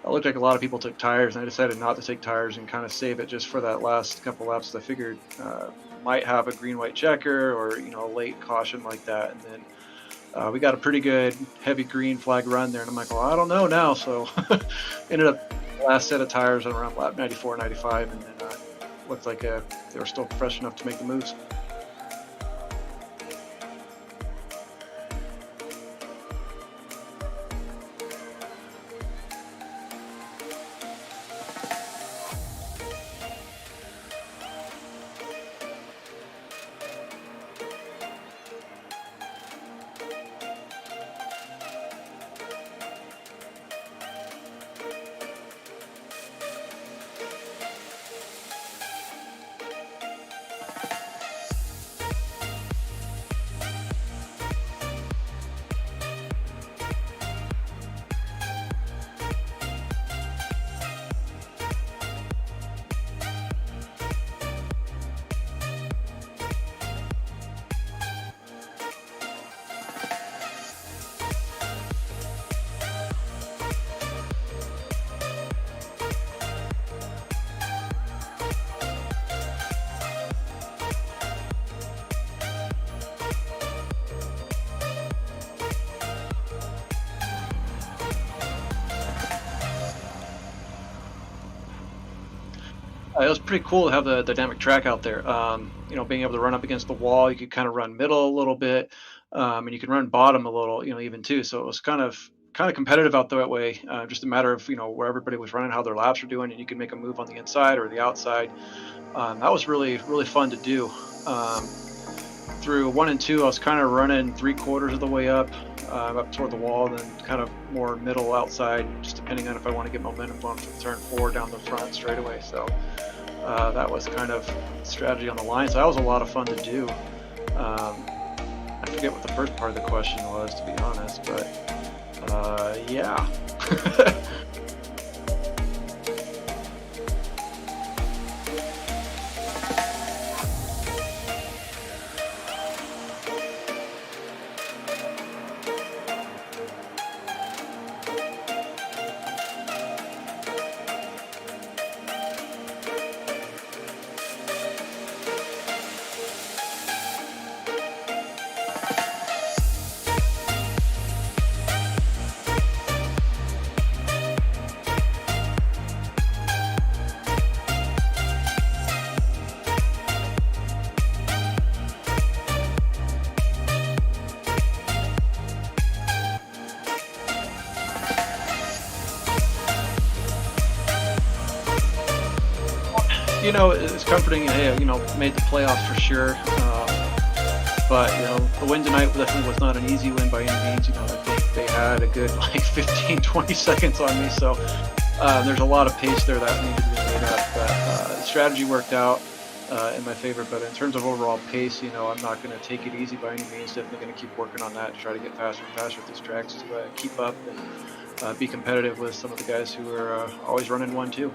It looked like a lot of people took tires, and I decided not to take tires and kind of save it just for that last couple laps. I figured might have a green-white checker or a late caution like that, and then we got a pretty good heavy green flag run there, and I'm like, well, I don't know now. So ended up the last set of tires around lap 94, 95, and then looked like they were still fresh enough to make the moves. It was pretty cool to have the dynamic track out there. Being able to run up against the wall, you could kind of run middle a little bit, and you can run bottom a little, even too. So it was kind of competitive out that way. Just a matter of where everybody was running, how their laps were doing, and you can make a move on the inside or the outside. That was really fun to do. Through 1 and 2, I was kind of running 3/4 of the way up toward the wall, and then kind of more middle outside, just depending on if I want to get momentum going from turn 4 down the front straightaway. So that was kind of strategy on the line. So that was a lot of fun to do. I forget what the first part of the question was, to be honest, but yeah. It's comforting. Hey, made the playoffs for sure. But the win tonight definitely was not an easy win by any means. I think they had a good 15, 20 seconds on me. So there's a lot of pace there that needed to be made up. But the strategy worked out in my favor. But in terms of overall pace, I'm not going to take it easy by any means. Definitely going to keep working on that to try to get faster and faster with these tracks to keep up and be competitive with some of the guys who are always running 1-2.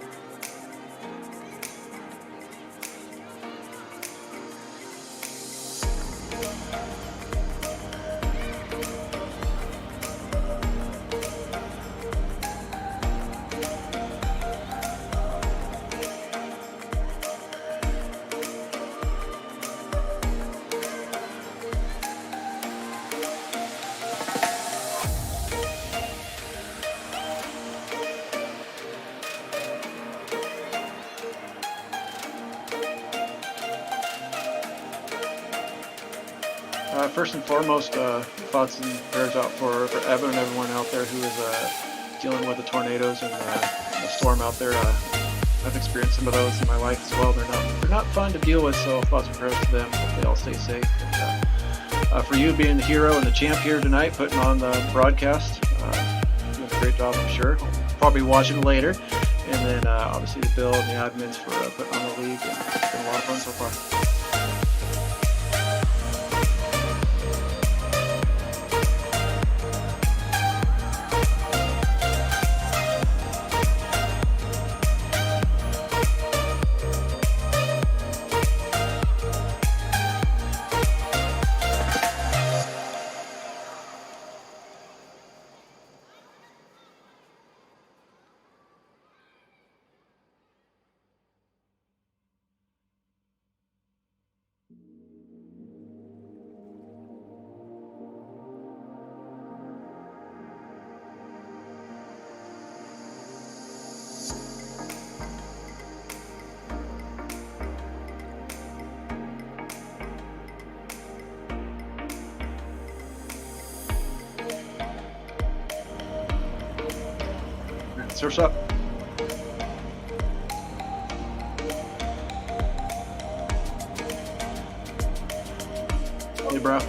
First and foremost, thoughts and prayers out for Evan and everyone out there who is dealing with the tornadoes and the storm out there. I've experienced some of those in my life as well. They're not fun to deal with, so thoughts and prayers to them. Hope they all stay safe. And, for you being the hero and the champ here tonight, putting on the broadcast, doing a great job, I'm sure. Probably watching later. And then obviously the Bill and the admins for putting on the league. And it's been a lot of fun so far. Surf's up. Hey, bro.